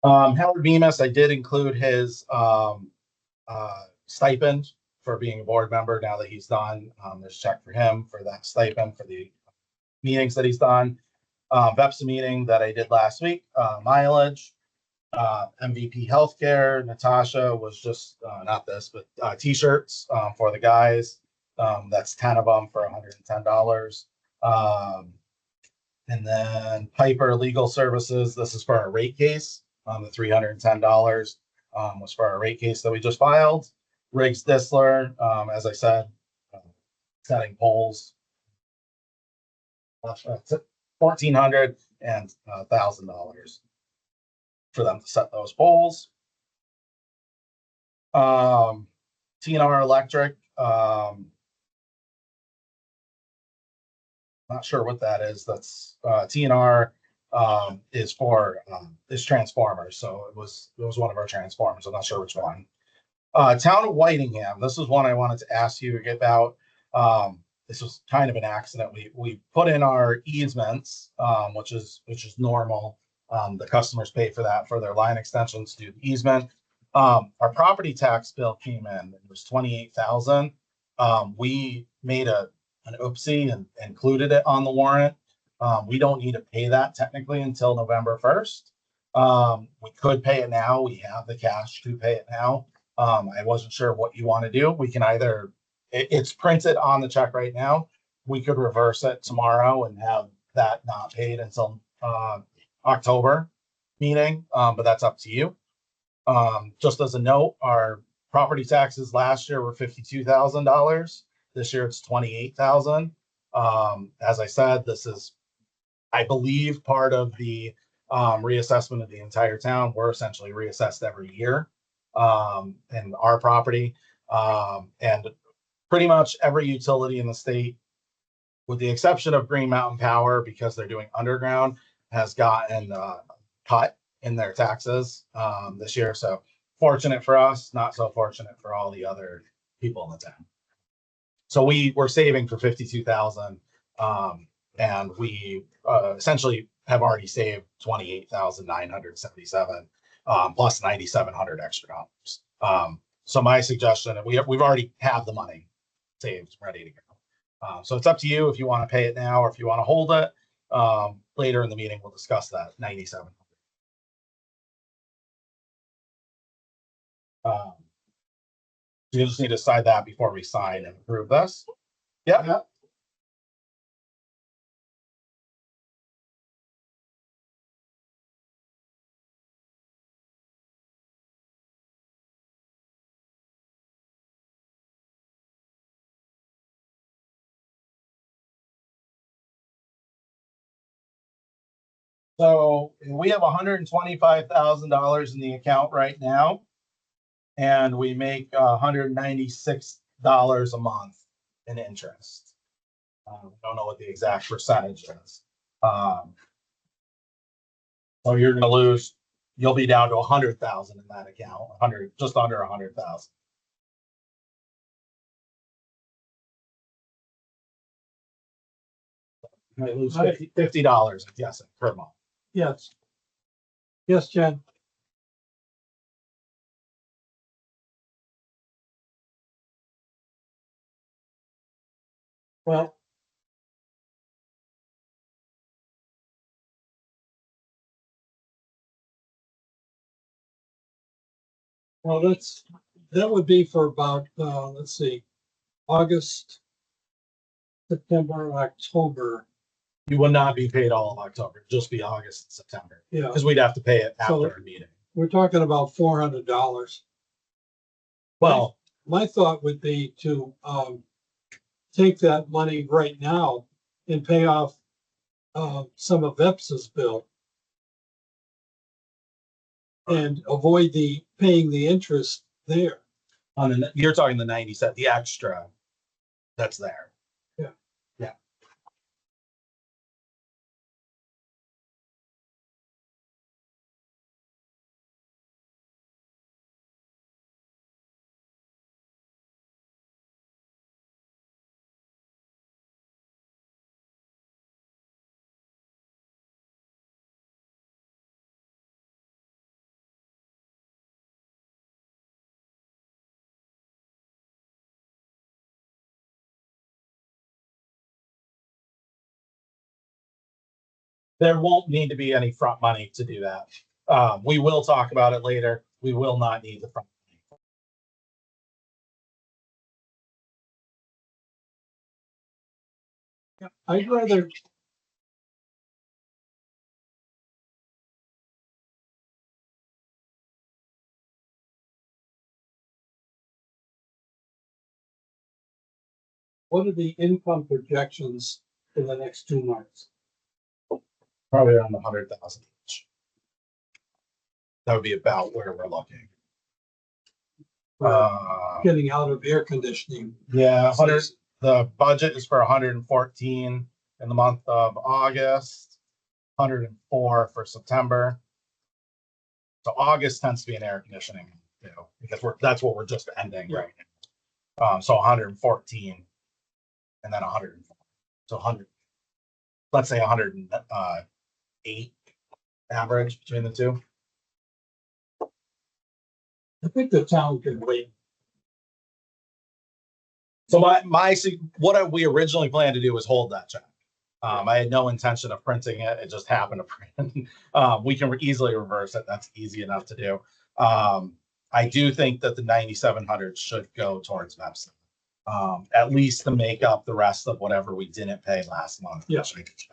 Howard Bemis, I did include his stipend for being a board member now that he's done. There's a check for him for that stipend for the meetings that he's done. VEPSA meeting that I did last week, mileage, MVP Healthcare. Natasha was just, not this, but t-shirts for the guys. That's 10 of them for $110. And then Piper Legal Services, this is for our rate case. The $310 was for our rate case that we just filed. Riggs Disler, as I said, setting poles. $1,400 and $1,000 for them to set those poles. TNR Electric, not sure what that is. That's TNR is for is transformers. So it was one of our transformers. I'm not sure which one. Town of Whitingham. This is one I wanted to ask you about. This was kind of an accident. We put in our easements, which is normal. The customers pay for that for their line extensions to do the easement. Our property tax bill came in. It was $28,000. We made an oopsie and included it on the warrant. We don't need to pay that technically until November 1st. We could pay it now. We have the cash to pay it now. I wasn't sure what you want to do. We can either, it's printed on the check right now. We could reverse it tomorrow and have that not paid until October meeting, but that's up to you. Just as a note, our property taxes last year were $52,000. This year it's $28,000. As I said, this is, I believe, part of the reassessment of the entire town. We're essentially reassessed every year in our property, and pretty much every utility in the state, with the exception of Green Mountain Power, because they're doing underground, has gotten cut in their taxes this year. So fortunate for us, not so fortunate for all the other people in the town. So we're saving for $52,000, and we essentially have already saved $28,977 plus $9,700 extra dollars. So my suggestion, and we've already have the money saved, ready to go. So it's up to you if you want to pay it now or if you want to hold it. Later in the meeting, we'll discuss that $9,700. You just need to decide that before we sign and approve this. Yeah. So we have $125,000 in the account right now, and we make $196 a month in interest. Don't know what the exact percentage is. So you're going to lose. You'll be down to 100,000 in that account. Just under 100,000. You might lose $50, I'm guessing, per month. Yes. Yes, Jen. Well, that would be for about, let's see, August, September, October. You will not be paid all of October, just be August and September, Yeah, because we'd have to pay it after So- our meeting. we're talking about $400. Well, My thought would be to take that money right now and pay off some of EPSA's bill and avoid paying the interest there. you're talking the 90 cent, the extra that's there. Yeah. Yeah. There won't need to be any front money to do that. We will talk about it later. We will not need the front money. I'd rather. What are the income projections for the next 2 months? Probably around 100,000 each. That would be about where we're looking. Getting out of air conditioning. Yeah, 100. The budget is for 114 in the month of August, 104 for September. So August tends to be an air conditioning, because that's what we're just ending right now. So 114 and then 104. So 100, let's say 108 average between the two. I think the town can wait. So what we originally planned to do was hold that check. I had no intention of printing it. It just happened to print. We can easily reverse it. That's easy enough to do. I do think that the 9,700 should go towards VEPSA. At least to make up the rest of whatever we didn't pay last month. Yeah.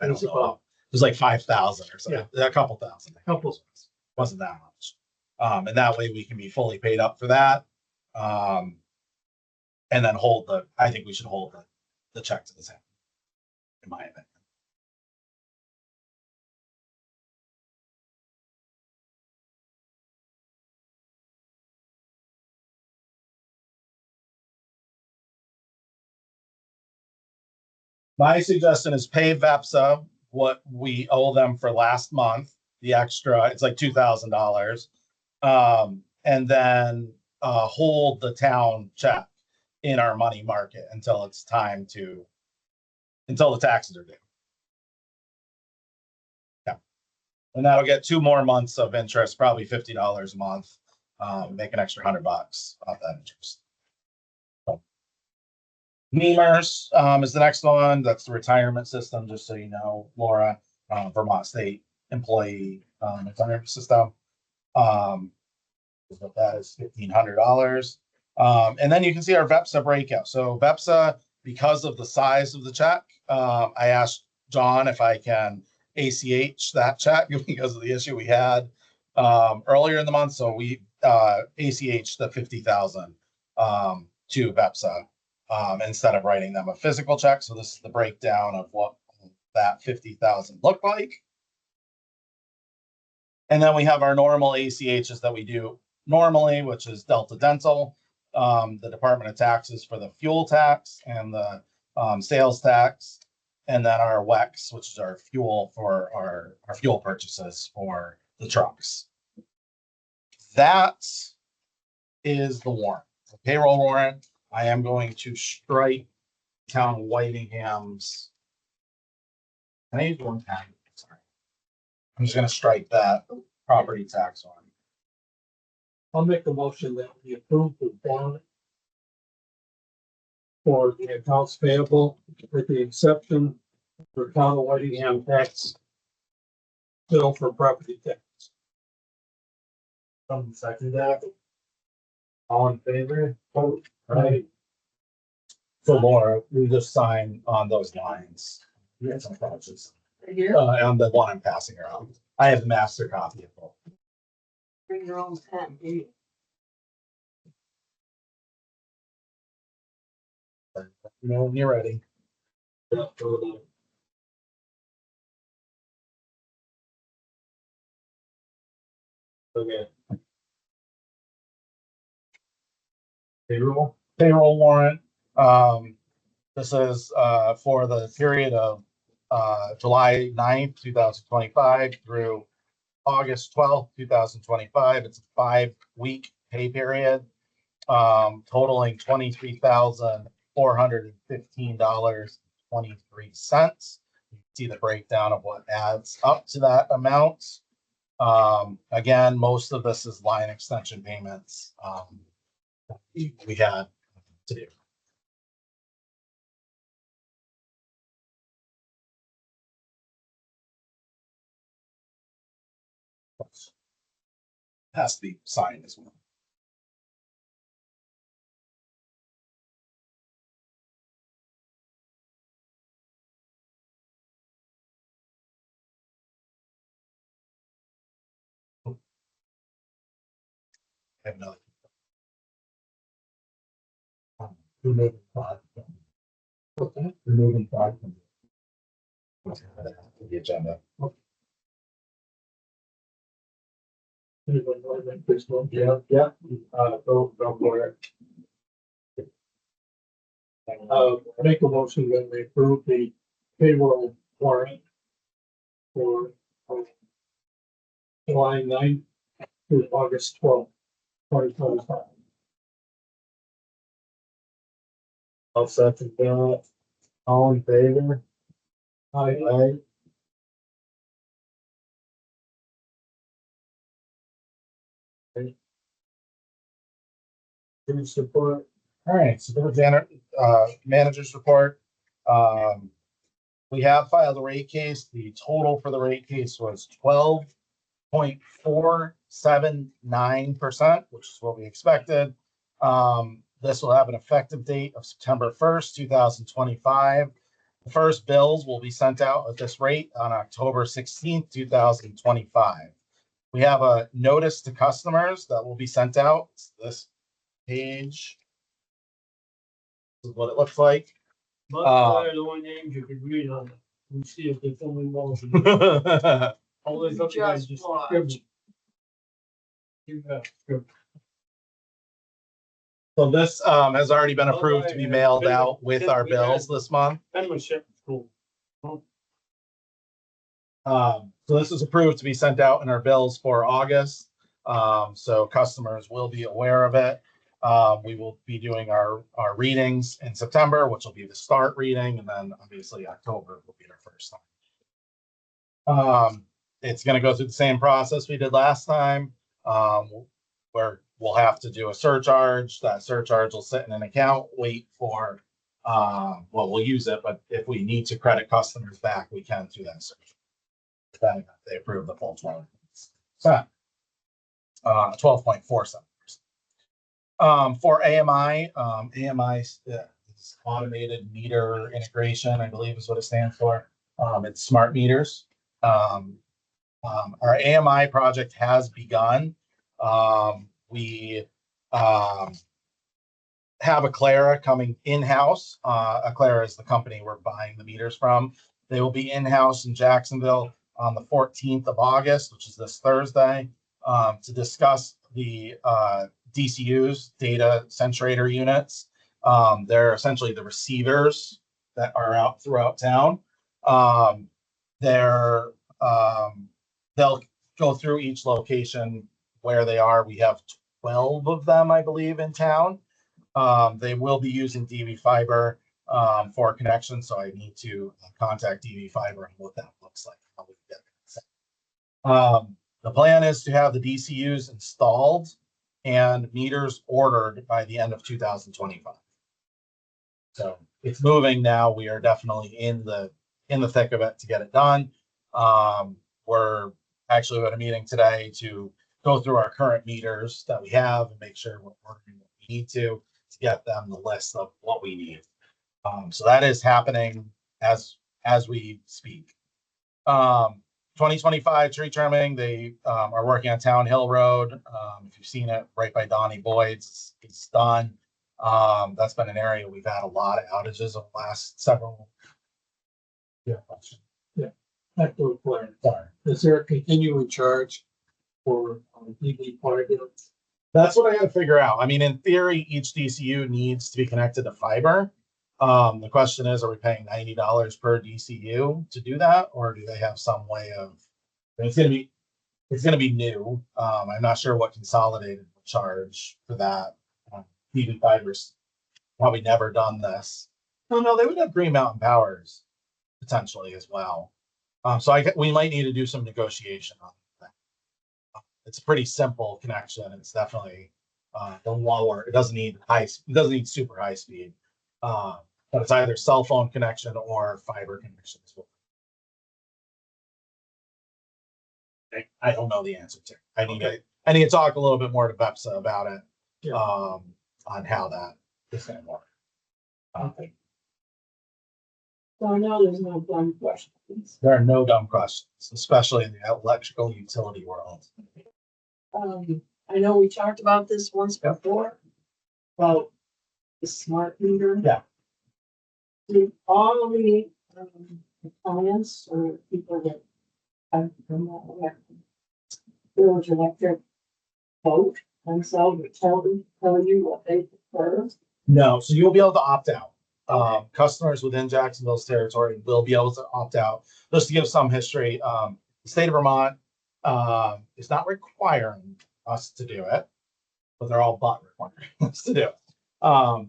I don't know. It was like 5,000 or something. Yeah. A couple thousand. Couple. Wasn't that much. And that way we can be fully paid up for that. And then I think we should hold the check to the same, in my opinion. My suggestion is pay VEPSA what we owe them for last month, the extra, it's like $2,000. And then hold the town check in our money market until it's time until the taxes are due. Yeah. And that'll get 2 more months of interest, probably $50 a month, make an extra $100 off that interest. NEMRS is the next one. That's the retirement system, just so you know, Laura, Vermont State Employee Retirement System. What that is, $1,500. And then you can see our VEPSA breakout. So VEPSA, because of the size of the check, I asked John if I can ACH that check because of the issue we had earlier in the month. So we ACH the 50,000 to VEPSA. Instead of writing them a physical check. So this is the breakdown of what that 50,000 looked like. And then we have our normal ACHs that we do normally, which is Delta Dental, the Department of Taxes for the fuel tax and the sales tax, and then our WEX, which is our fuel for our fuel purchases for the trucks. That is the warrant, the payroll warrant. I am going to strike town of Whitingham's. Can I use one pen? Sorry. I'm just going to strike that property tax one. I'll make the motion that we approve the warrant for the accounts payable, with the exception for town of Whitingham tax bill for property tax. Some second that. All in favor? Right. So Laura, we just sign on those lines. We had some projects. Here, On the one I'm passing around. I have the master copy of both. bring your own pen. You know, when you're ready. Okay. Payroll warrant. This is for the period of July 9th, 2025 through August 12th, 2025. It's a 5-week pay period, totaling $23,415.23. You can see the breakdown of what adds up to that amount. Again, most of this is line extension payments we had to do. has to be signed as well. I have another. Removing five. Okay. Removing five. The agenda. Anybody want to make this one? Yeah, go for it. Make a motion that we approve the payroll warrant for July 9th through August 12th, 2025. I'll second that. All in favor? I, Aye. Who support? All right, so the manager's report. We have filed a rate case. The total for the rate case was 12.479%, which is what we expected. This will have an effective date of September 1st, 2025. The first bills will be sent out at this rate on October 16th, 2025. We have a notice to customers that will be sent out. It's this page. This is what it looks like. But the only names you could read on it, and see if they're filming motion. All these other guys just scribble. So this has already been approved to be mailed out with our bills this month. Penmanship is cool. So this is approved to be sent out in our bills for August. So customers will be aware of it. We will be doing our readings in September, which will be the start reading, and then obviously October will be our first time. It's going to go through the same process we did last time, where we'll have to do a surcharge. That surcharge will sit in an account, wait for, well, we'll use it, but if we need to credit customers back, we can through that surcharge. Depending on if they approve the full 12%. 12.47%. For AMI, AMI is automated meter integration, I believe is what it stands for. It's smart meters. Our AMI project has begun. We have Aclara coming in-house. Aclara is the company we're buying the meters from. They will be in-house in Jacksonville on the 14th of August, which is this Thursday, to discuss the DCUs, data centrator units. They're essentially the receivers that are out throughout town. They'll go through each location where they are. We have 12 of them, I believe, in town. They will be using DV fiber for connection, so I need to contact DV fiber and what that looks like. The plan is to have the DCUs installed and meters ordered by the end of 2025. So it's moving now. We are definitely in the thick of it to get it done. We're actually at a meeting today to go through our current meters that we have and make sure we're ordering what we need to get them the list of what we need. So that is happening as we speak. 2025 tree trimming, they are working on Town Hill Road. If you've seen it, right by Donnie Boyd's, it's done. That's been an area we've had a lot of outages of the last several. Yeah. Back to the plan. Sorry. Is there a continuing charge for DV fiber? That's what I got to figure out. I mean, in theory, each DCU needs to be connected to fiber. The question is, are we paying $90 per DCU to do that, or do they have some way of? It's going to be new. I'm not sure what Consolidated will charge for that. DV Fiber's probably never done this. No, they would have Green Mountain Powers potentially as well. So we might need to do some negotiation on that. It's a pretty simple connection. It's definitely the lower. It doesn't need super high speed. But it's either cell phone connection or fiber connection as well. I don't know the answer to. I And you talk a little bit more to Bepsa about it, Yeah. on how that is gonna work. Okay. So I know there's no dumb questions. There are no dumb questions, especially in the electrical utility world. I know we talked about this once Yep. before, about the smart meter. Yeah. Do all the, clients or people that have from that electric, village electric vote themselves or tell you what they prefer? No, so you'll be able to opt out. Customers within Jacksonville's territory will be able to opt out. Just to give some history, the state of Vermont is not requiring us to do it, but they're all but requiring us to do it.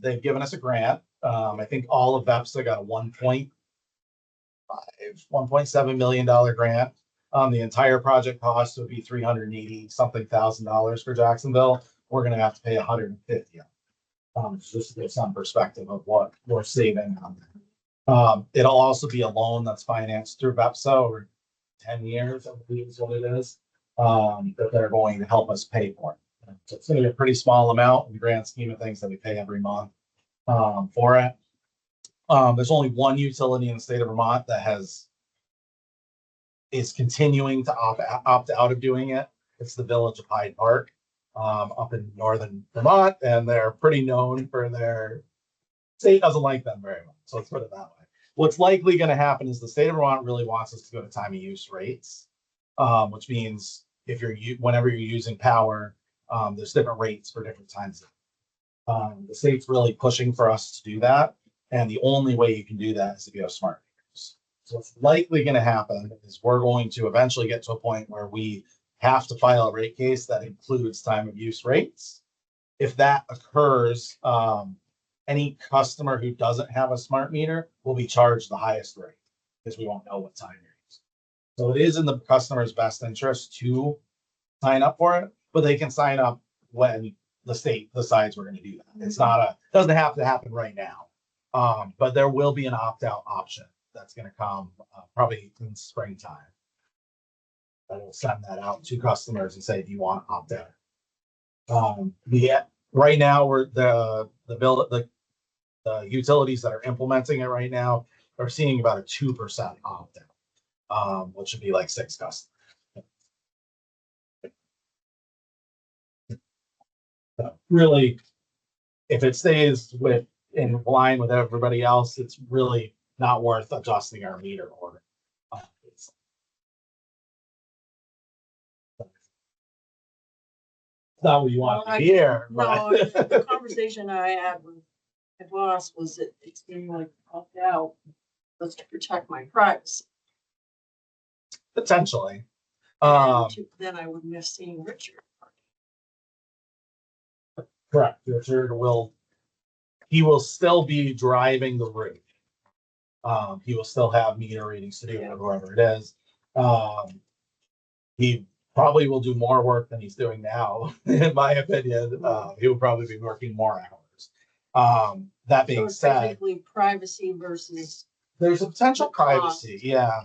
They've given us a grant. I think all of VEPSA got a $1.7 million grant. The entire project cost would be 380 something thousand dollars for Jacksonville. We're gonna have to pay 150. Just to give some perspective of what we're saving on that. It'll also be a loan that's financed through VEPSA over 10 years, I believe is what it is, that they're going to help us pay for it. So it's gonna be a pretty small amount in the grand scheme of things that we pay every month, for it. There's only one utility in the state of Vermont that is continuing to opt out of doing it. It's the Village of Hyde Park, up in northern Vermont, and they're pretty known for their state doesn't like them very much. So let's put it that way. What's likely going to happen is the state of Vermont really wants us to go to time of use rates, which means whenever you're using power, there's different rates for different times. The state's really pushing for us to do that, and the only way you can do that is if you have smart meters. So what's likely going to happen is we're going to eventually get to a point where we have to file a rate case that includes time of use rates. If that occurs, any customer who doesn't have a smart meter will be charged the highest rate because we won't know what time you're using. So it is in the customer's best interest to sign up for it, but they can sign up when the state decides we're going to do that. It's not doesn't have to happen right now. But there will be an opt-out option that's going to come probably in springtime. I will send that out to customers and say, do you want opt-out? Right now the utilities that are implementing it right now are seeing about a 2% opt-out, which would be like 6 customers. So really, if it stays in line with everybody else, it's really not worth adjusting our meter order. It's not what you want to hear. No, But the conversation I had with my boss was that it seemed like opt out was to protect my privacy. potentially. Then I would miss seeing Richard. Correct. Richard he will still be driving the route. He will still have meter readings to do, whoever it is. He probably will do more work than he's doing now, in my opinion. He will probably be working more hours. That being said, Technically privacy versus there's a potential the cost. privacy. Yeah.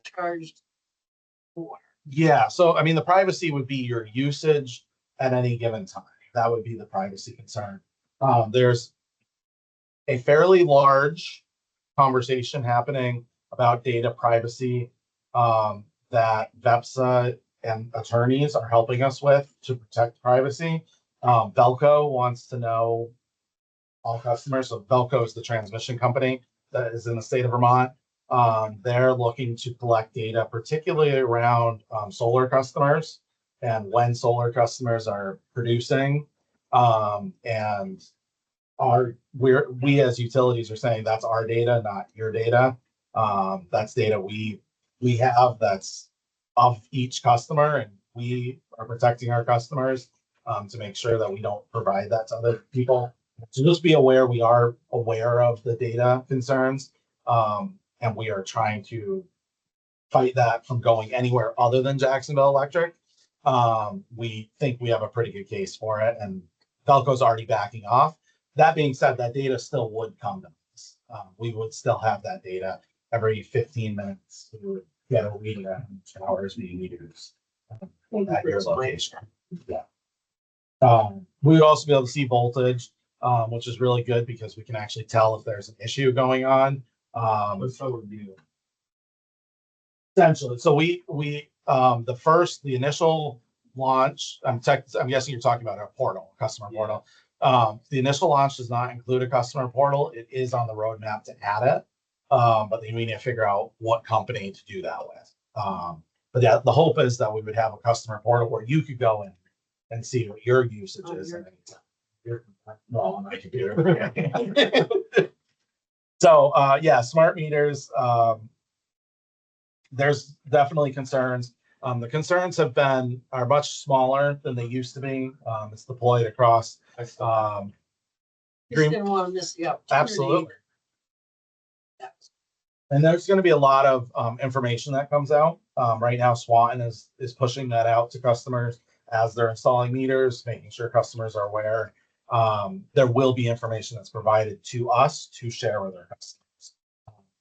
Charged for. Yeah. So, I mean, the privacy would be your usage at any given time. That would be the privacy concern. There's a fairly large conversation happening about data privacy that VEPSA and attorneys are helping us with to protect privacy. Velco wants to know all customers. So Velco is the transmission company that is in the state of Vermont. They're looking to collect data, particularly around solar customers and when solar customers are producing. And we as utilities are saying that's our data, not your data. That's data we have that's of each customer, and we are protecting our customers to make sure that we don't provide that to other people. So just be aware, we are aware of the data concerns, and we are trying to fight that from going anywhere other than Jacksonville Electric. We think we have a pretty good case for it, and Velco's already backing off. That being said, that data still would come to us. We would still have that data every 15 minutes. We would get a reading on how much power is being used. Thank you at for your explaining. location. Yeah. We would also be able to see voltage, which is really good because we can actually tell if there's an issue going on. What's up with you? Essentially, so the initial launch, I'm guessing you're talking about a portal, customer portal. The initial launch does not include a customer portal. It is on the roadmap to add it. But then we need to figure out what company to do that with. But yeah, the hope is that we would have a customer portal where you could go in and see what your usage is. at any time. Well, on my computer. So, yeah, smart meters, there's definitely concerns. The concerns are much smaller than they used to be. It's deployed across, Just Green- didn't want to miss the opportunity. absolutely. And there's going to be a lot of information that comes out. Right now, Swanton is pushing that out to customers as they're installing meters, making sure customers are aware. There will be information that's provided to us to share with our customers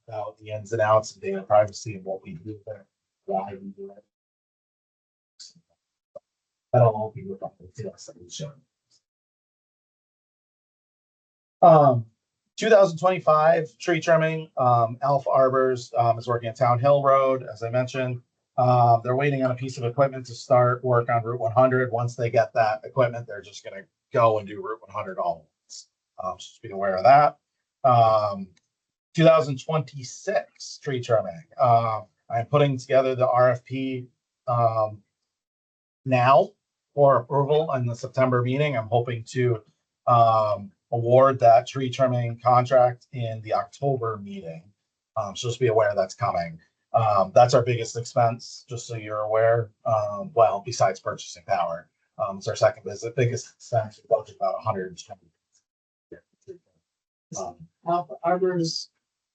about the ins and outs of data privacy and what we do there, why we do it. That'll all be reflected to us that we show. 2025 tree trimming, Alpha Arbors is working on Town Hill Road, as I mentioned. They're waiting on a piece of equipment to start work on Route 100. Once they get that equipment, they're just going to go and do Route 100 all at once. Just be aware of that. 2026 tree trimming. I'm putting together the RFP now for approval in the September meeting. I'm hoping to award that tree trimming contract in the October meeting. So just be aware that's coming. That's our biggest expense, just so you're aware. Well, besides purchasing power, it's our second biggest expense. We budget about 120.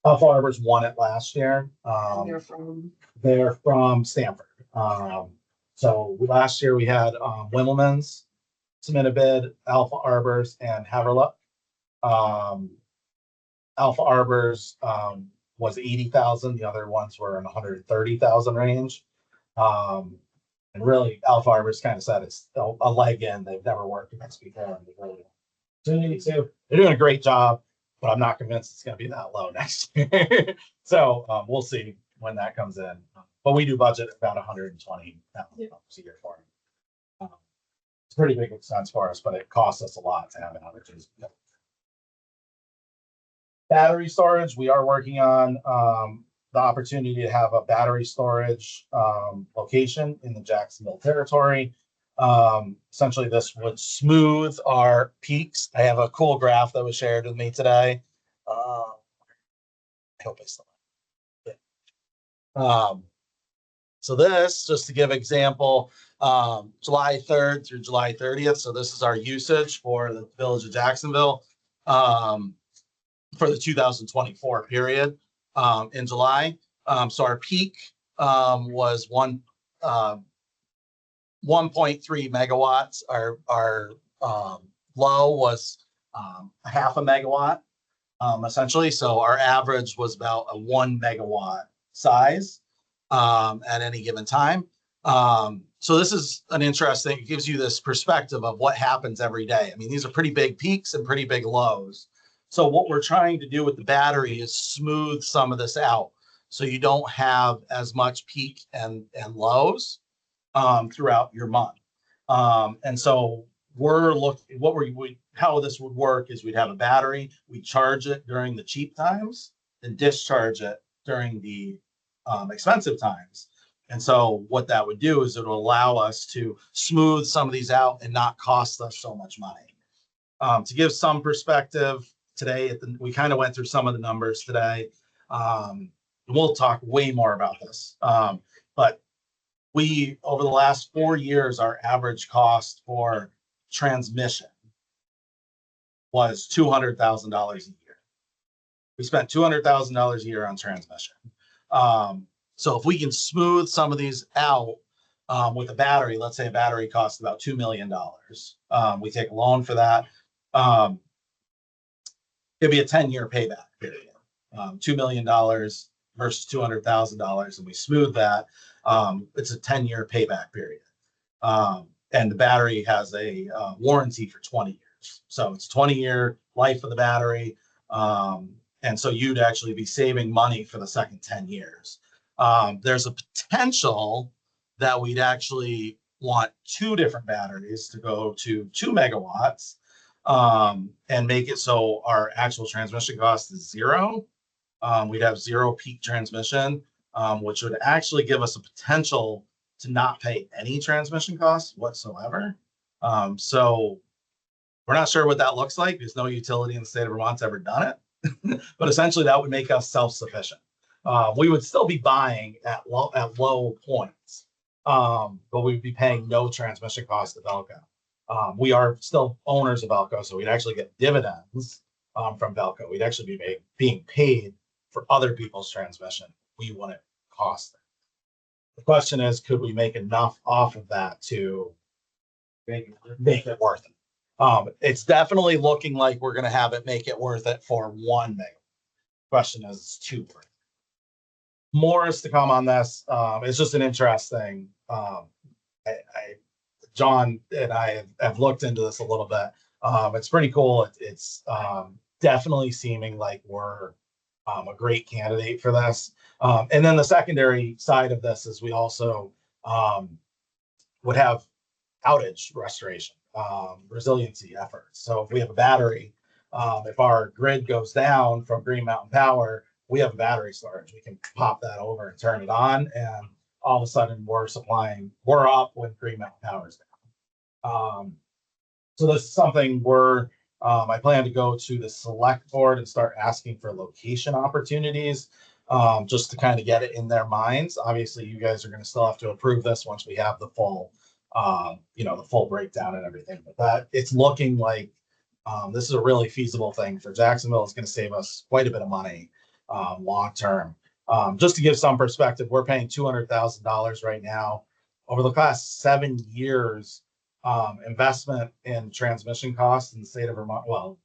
Alpha Arbors won it last year. They're from Stanford. So last year we had Wimelman's submit a bid, Alpha Arbors, and Haverluck. Alpha Arbors was 80,000. The other ones were in 130,000 range. And really, Alpha Arbors kind of said it's a leg in. They've never worked against before. They're doing a great job, but I'm not convinced it's going to be that low next year. So we'll see when that comes in. But we do budget about 120,000 a year for it. It's a pretty big expense for us, but it costs us a lot to have outages. Battery storage, we are working on the opportunity to have a battery storage location in the Jacksonville territory. Essentially, this would smooth our peaks. I have a cool graph that was shared with me today. I hope I still have it. So this, just to give example, July 3rd through July 30th. So this is our usage for the village of Jacksonville for the 2024 period in July. So our peak was 1.3 megawatts. Our low was a half a megawatt, essentially. So our average was about a 1 megawatt size at any given time. So this is an interesting, it gives you this perspective of what happens every day. I mean, these are pretty big peaks and pretty big lows. So what we're trying to do with the battery is smooth some of this out. So you don't have as much peak and lows throughout your month. And so we're looking, how this would work is we'd have a battery, we charge it during the cheap times and discharge it during the expensive times. And so what that would do is it will allow us to smooth some of these out and not cost us so much money. To give some perspective, today we kind of went through some of the numbers today. We'll talk way more about this. But we, over the last 4 years, our average cost for transmission was $200,000 a year. We spent $200,000 a year on transmission. So if we can smooth some of these out with a battery, let's say a battery costs about $2 million. We take a loan for that. It'd be a 10-year payback period. $2 million versus $200,000, and we smooth that. It's a 10-year payback period. And the battery has a warranty for 20 years. So it's 20-year life of the battery. And so you'd actually be saving money for the second 10 years. There's a potential that we'd actually want 2 different batteries to go to 2 megawatts, and make it so our actual transmission cost is 0. We'd have 0 peak transmission, which would actually give us a potential to not pay any transmission costs whatsoever. So we're not sure what that looks like because no utility in the state of Vermont's ever done it. But essentially, that would make us self-sufficient. We would still be buying at low points, but we'd be paying no transmission costs to Velco. We are still owners of Velco, so we'd actually get dividends from Velco. We'd actually be being paid for other people's transmission. We wouldn't cost them. The question is, could we make enough off of that to make it worth it? It's definitely looking like we're going to have it make it worth it for 1 megawatt. Question is, it's 2 worth it. More is to come on this. It's just an interesting. John and I have looked into this a little bit. It's pretty cool. It's definitely seeming like we're a great candidate for this. And then the secondary side of this is we also would have outage restoration, resiliency efforts. So if we have a battery, if our grid goes down from Green Mountain Power, we have a battery storage. We can pop that over and turn it on, and all of a sudden we're up when Green Mountain Power is down. So this is something I plan to go to the select board and start asking for location opportunities, just to kind of get it in their minds. Obviously, you guys are going to still have to approve this once we have the full, the full breakdown and everything. But that it's looking like this is a really feasible thing for Jacksonville. It's going to save us quite a bit of money long term. Just to give some perspective, we're paying $200,000 right now. Over the past 7 years, investment in transmission costs in the state of Vermont, well,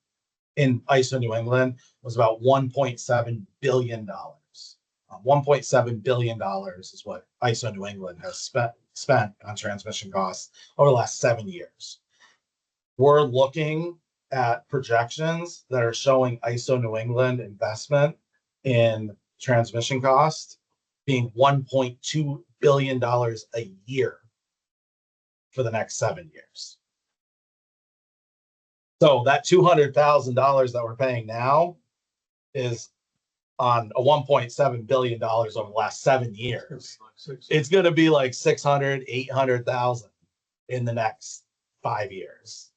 in ISO New England, was about $1.7 billion. $1.7 billion is what ISO New England has spent on transmission costs over the last 7 years. We're looking at projections that are showing ISO New England investment in transmission costs being $1.2 billion a year for the next 7 years. So that $200,000 that we're paying now is on a $1.7 billion over the last 7 years. It's going to be like 600, 800,000 in the next 5 years.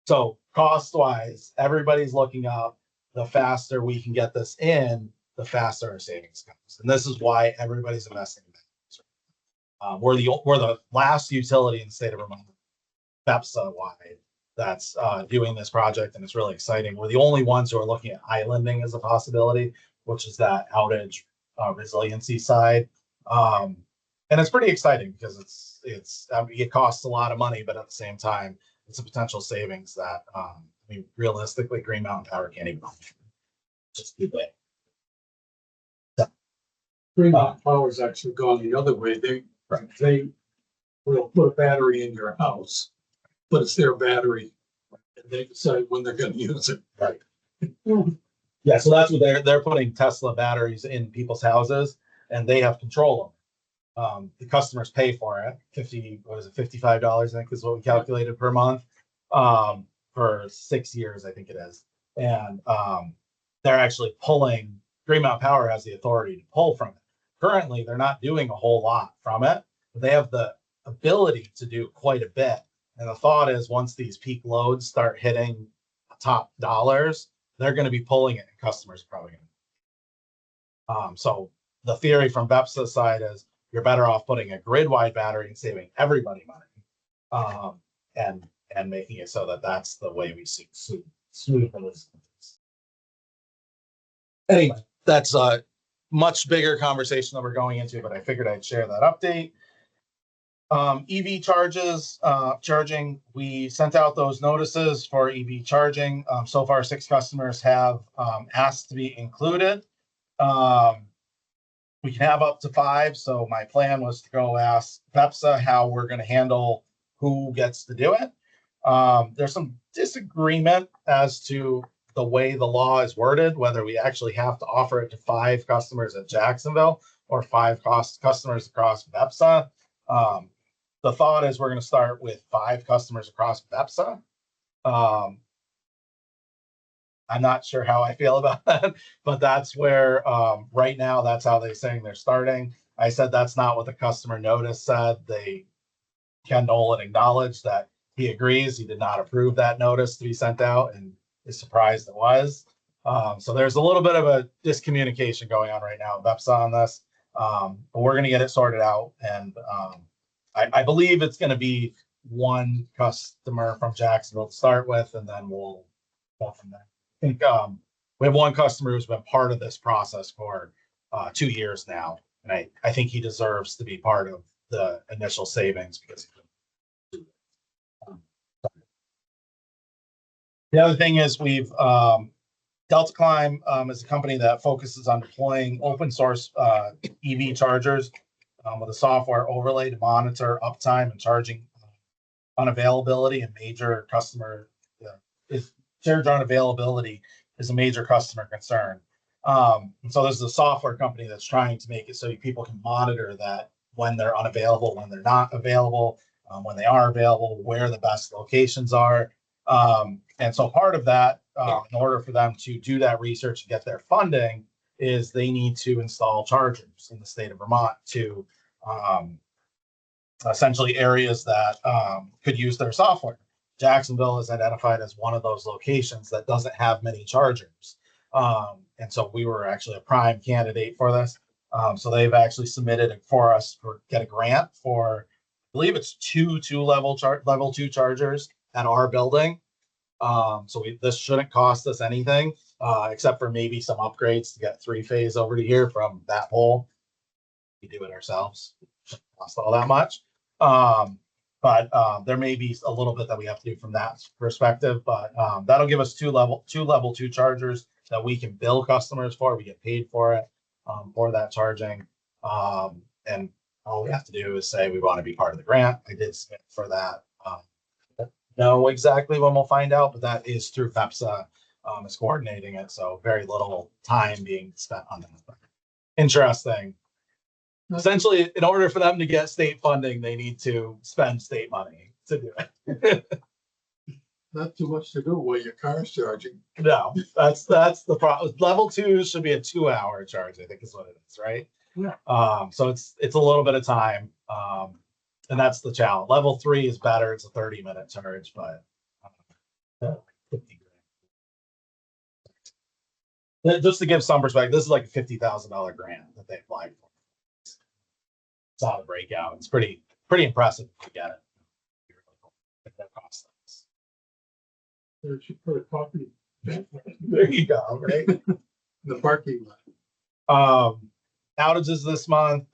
So cost wise, everybody's looking up. The faster we can get this in, the faster our savings comes. And this is why everybody's investing in that. We're the last utility in the state of Vermont, BEPSA wide, that's doing this project, and it's really exciting. We're the only ones who are looking at islanding as a possibility, which is that outage resiliency side. And it's pretty exciting because it costs a lot of money, but at the same time, it's a potential savings that realistically, Green Mountain Power can't even just do that. Green Mountain Power's actually gone the other way. They will put a battery in your house, but it's their battery, and they decide when they're going to use it. Right. Yeah, so that's what they're putting Tesla batteries in people's houses, and they have control of it. The customers pay for it. $55, I think is what we calculated per month, for 6 years, I think it is. And they're actually pulling. Green Mountain Power has the authority to pull from it. Currently, they're not doing a whole lot from it, but they have the ability to do quite a bit. And the thought is, once these peak loads start hitting top dollars, they're going to be pulling it, and customers are probably going to. So the theory from BEPSA's side is you're better off putting a grid-wide battery and saving everybody money, and making it so that that's the way we see smooth for this. Anyway, that's a much bigger conversation that we're going into, but I figured I'd share that update. EV charging, we sent out those notices for EV charging. So far, 6 customers have asked to be included. we can have up to 5. So my plan was to go ask PEPSA how we're going to handle who gets to do it. There's some disagreement as to the way the law is worded, whether we actually have to offer it to 5 customers at Jacksonville or 5 customers across PEPSA. The thought is we're going to start with 5 customers across PEPSA. I'm not sure how I feel about that, but that's where right now, that's how they're saying they're starting. I said that's not what the customer notice said. Ken Nolan acknowledged that he agrees. He did not approve that notice to be sent out and is surprised it was. So there's a little bit of a discommunication going on right now, BEPSA on this, but we're going to get it sorted out. And I believe it's going to be 1 customer from Jacksonville to start with, and then we'll go from there. I think we have 1 customer who's been part of this process for 2 years now, and I think he deserves to be part of the initial savings because the other thing is we've Delta Climb is a company that focuses on deploying open source EV chargers with a software overlay to monitor uptime and charging unavailability and major customer charge unavailability is a major customer concern. And so there's a software company that's trying to make it so people can monitor that when they're unavailable, when they're not available, when they are available, where the best locations are. And so part of that, in order for them to do that research and get their funding, is they need to install chargers in the state of Vermont to essentially areas that could use their software. Jacksonville is identified as one of those locations that doesn't have many chargers. And so we were actually a prime candidate for this. So they've actually submitted it for us to get a grant for, I believe it's two level 2 chargers at our building. So this shouldn't cost us anything, except for maybe some upgrades to get 3-phase over to here from that pole. We do it ourselves. Shouldn't cost all that much. But there may be a little bit that we have to do from that perspective, but that'll give us 2 level 2 chargers that we can bill customers for. We get paid for it, for that charging. And all we have to do is say we want to be part of the grant. I did submit for that. Know exactly when we'll find out, but that is through PEPSA is coordinating it. So very little time being spent on that. Interesting. Essentially, in order for them to get state funding, they need to spend state money to do it. Not too much to do while your car's charging. No, that's the problem. Level 2 should be a 2-hour charge, I think is what it is, right? Yeah. So it's a little bit of time. And that's the challenge. Level 3 is better. It's a 30-minute charge, but 50 grand. Just to give some perspective, this is like a $50,000 grant that they applied for. Solid breakout. It's pretty impressive to get it. That costs us. There should put a coffee. There you go, right? The parking lot. Outages this month.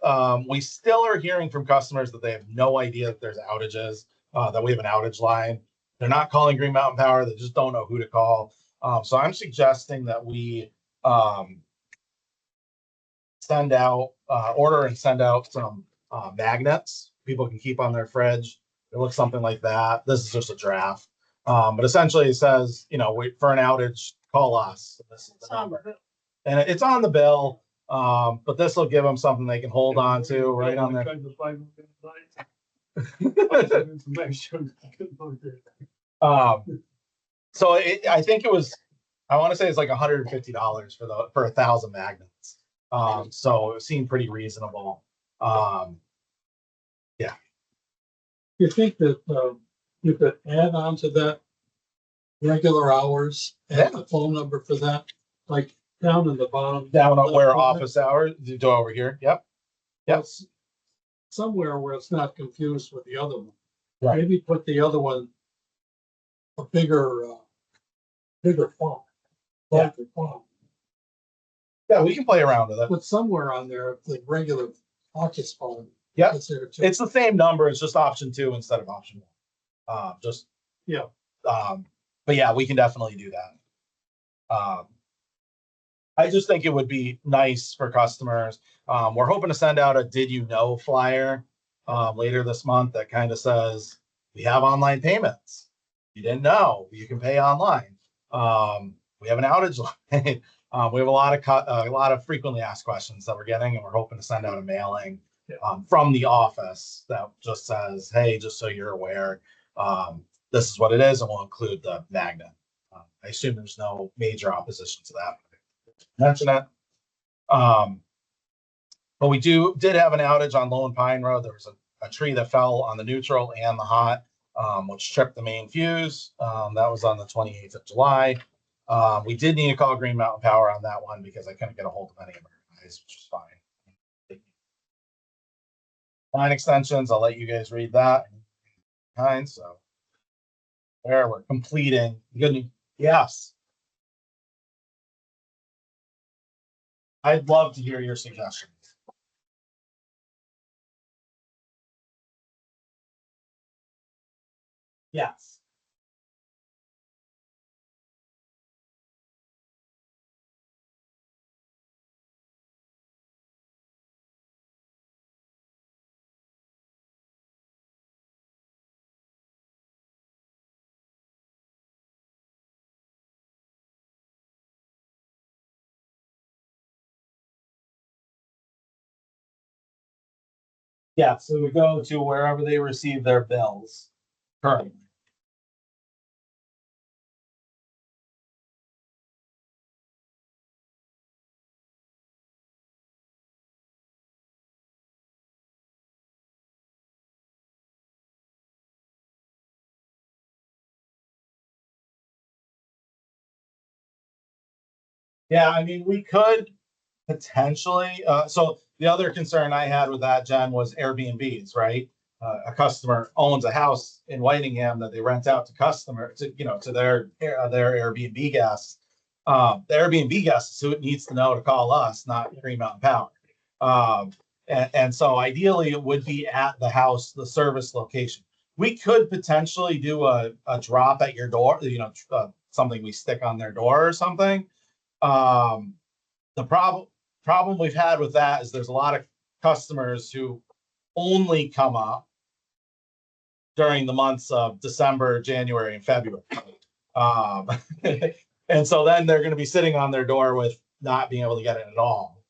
We still are hearing from customers that they have no idea that there's outages, that we have an outage line. They're not calling Green Mountain Power. They just don't know who to call. So I'm suggesting that we order and send out some magnets people can keep on their fridge. It looks something like that. This is just a draft. But essentially it says, wait for an outage, call us. This is the number. And it's on the bill. But this will give them something they can hold on to right on there. So I think it was, I want to say it's like $150 for 1,000 magnets. So it seemed pretty reasonable. Yeah. You think that you could add on to that regular hours and the phone number for that, like down in the bottom? Down on where office hours, do over here. Yep. Yes. Somewhere where it's not confused with the other one. Right. Maybe put the other one a bigger font. Yeah. Larger font. Yeah, we can play around with it. Put somewhere on there the regular office phone. Yeah, Is there too. it's the same number. It's just option 2 instead of option 1. Yeah. But yeah, we can definitely do that. I just think it would be nice for customers. We're hoping to send out a "Did you know" flyer later this month that kind of says we have online payments. You didn't know you can pay online. We have an outage line. We have a lot of frequently asked questions that we're getting, and we're hoping to send out a mailing from the office that just says, "Hey, just so you're aware, this is what it is," and we'll include the magnet. I assume there's no major opposition to that. Mention it. But we did have an outage on Lone Pine Road. There was a tree that fell on the neutral and the hot, which tripped the main fuse. That was on the 28th of July. We did need to call Green Mountain Power on that one because I couldn't get a hold of any of our guys, which was fine. Line extensions, I'll let you guys read that. So there, we're completing. Good. Yes. I'd love to hear your suggestions. Yes. Yeah, so we go to wherever they receive their bills currently. Yeah, I mean, we could potentially, so the other concern I had with that, Jen, was Airbnbs, right? A customer owns a house in Whitingham that they rent out to to their Airbnb guests. The Airbnb guests who it needs to know to call us, not Green Mountain Power. And so ideally it would be at the house, the service location. We could potentially do a drop at your door, something we stick on their door or something. The problem we've had with that is there's a lot of customers who only come up during the months of December, January, and February. And so then they're going to be sitting on their door with not being able to get it at all.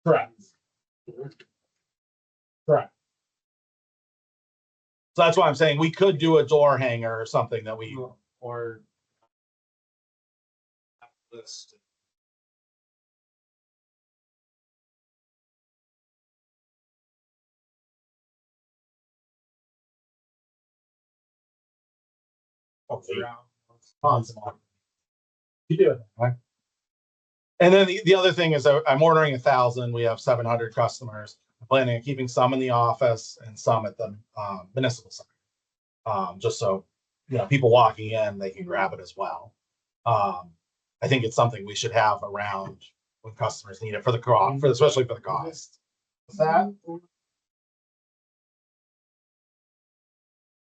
Correct. Correct. So that's why I'm saying we could do a door hanger or something that we or list. Okay. You do it. Right? And then the other thing is I'm ordering 1,000. We have 700 customers. I'm planning on keeping some in the office and some at the municipal center. Just so people walking in, they can grab it as well. I think it's something we should have around when customers need it for the cost, especially for the cost. Is that?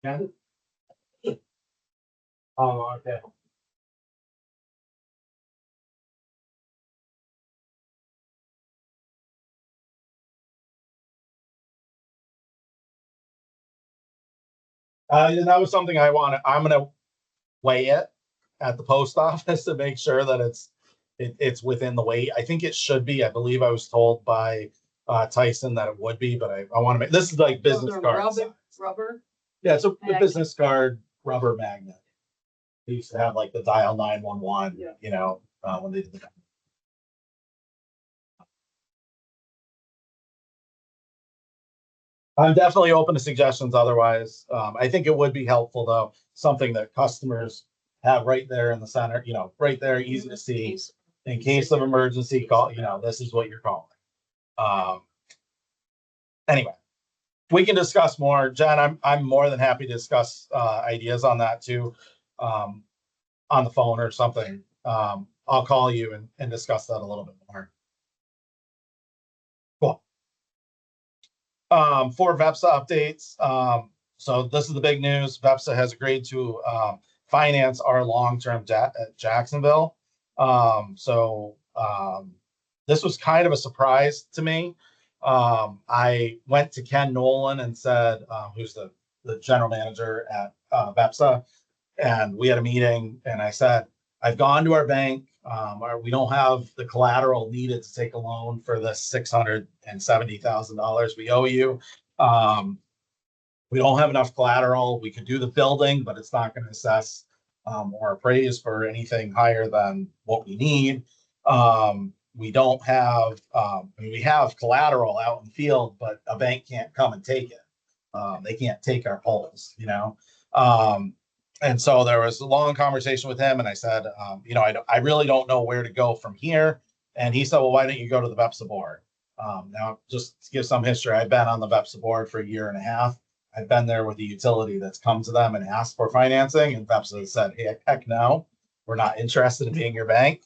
Yeah. Oh, okay. And that was something I'm going to weigh it at the post office to make sure that it's within the weight. I think it should be. I believe I was told by Tyson that it would be, but I want to make this is like business card. Rubber. Yeah, it's a business card rubber magnet. They used to have like the dial 911. Yeah. When they did the. I'm definitely open to suggestions. Otherwise, I think it would be helpful though. Something that customers have right there in the center. Right there, easy to see. In case of emergency, call. This is what you're calling. Anyway, we can discuss more. Jen, I'm more than happy to discuss ideas on that too, on the phone or something. I'll call you and discuss that a little bit more. Cool. For VEPSA updates, so this is the big news. VEPSA has agreed to finance our long-term debt at Jacksonville. This was kind of a surprise to me. I went to Ken Nolan and said, who's the general manager at VEPSA, and we had a meeting, and I said, I've gone to our bank. We don't have the collateral needed to take a loan for the $670,000 we owe you. We don't have enough collateral. We could do the building, but it's not going to assess or appraise for anything higher than what we need. We don't have, we have collateral out in the field, but a bank can't come and take it. They can't take our polls, you know? And so there was a long conversation with him, and I said, I really don't know where to go from here. And he said, well, why don't you go to the VEPSA board? Now, just to give some history, I've been on the VEPSA board for a year and a half. I've been there with the utility that's come to them and asked for financing, and VEPSA said, hey, heck no, we're not interested in being your bank.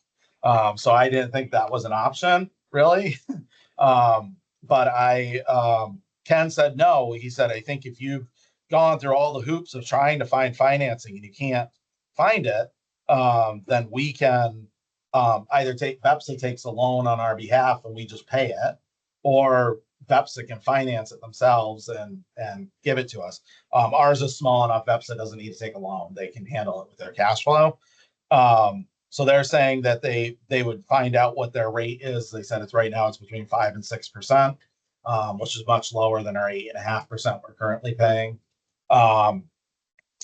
So I didn't think that was an option, really. Ken said no. He said, I think if you've gone through all the hoops of trying to find financing and you can't find it, then we can either VEPSA takes a loan on our behalf and we just pay it, or VEPSA can finance it themselves and give it to us. Ours is small enough. VEPSA doesn't need to take a loan. They can handle it with their cash flow. So they're saying that they would find out what their rate is. They said it's right now it's between 5% and 6%, which is much lower than our 8.5% we're currently paying,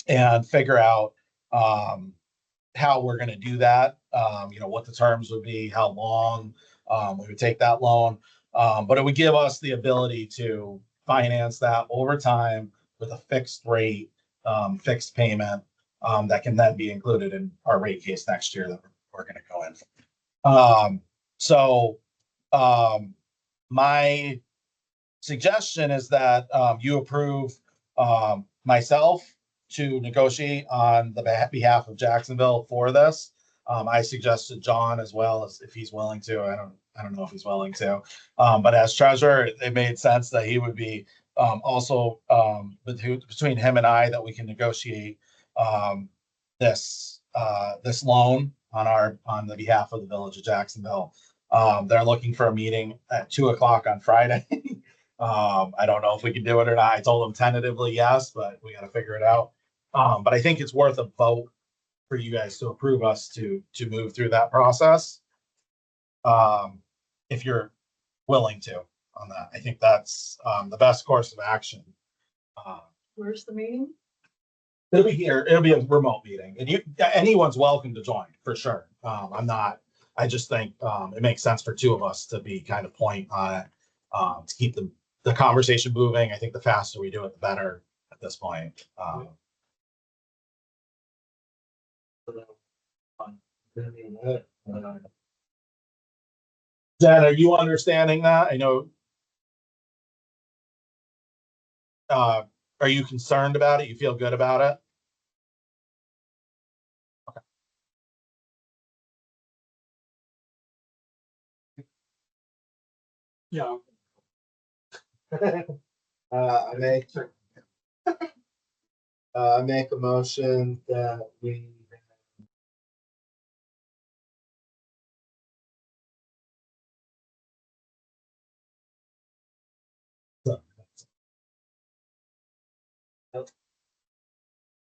and figure out how we're going to do that. What the terms would be, how long we would take that loan. But it would give us the ability to finance that over time with a fixed rate, fixed payment that can then be included in our rate case next year that we're going to go in. My suggestion is that you approve myself to negotiate on the behalf of Jacksonville for this. I suggested John as well, as if he's willing to. I don't know if he's willing to, but as treasurer, it made sense that he would be also between him and I, that we can negotiate this loan on the behalf of the village of Jacksonville. They're looking for a meeting at 2:00 on Friday. I don't know if we can do it or not. I told them tentatively yes, but we got to figure it out. But I think it's worth a vote for you guys to approve us to move through that process. If you're willing to on that, I think that's the best course of action. Where's the meeting? It'll be here. It'll be a remote meeting, and anyone's welcome to join for sure. I just think it makes sense for two of us to be kind of point on it, to keep the conversation moving. I think the faster we do it, the better at this point. Jen, are you understanding that? I know. Are you concerned about it? You feel good about it? Yeah, I make a motion that we.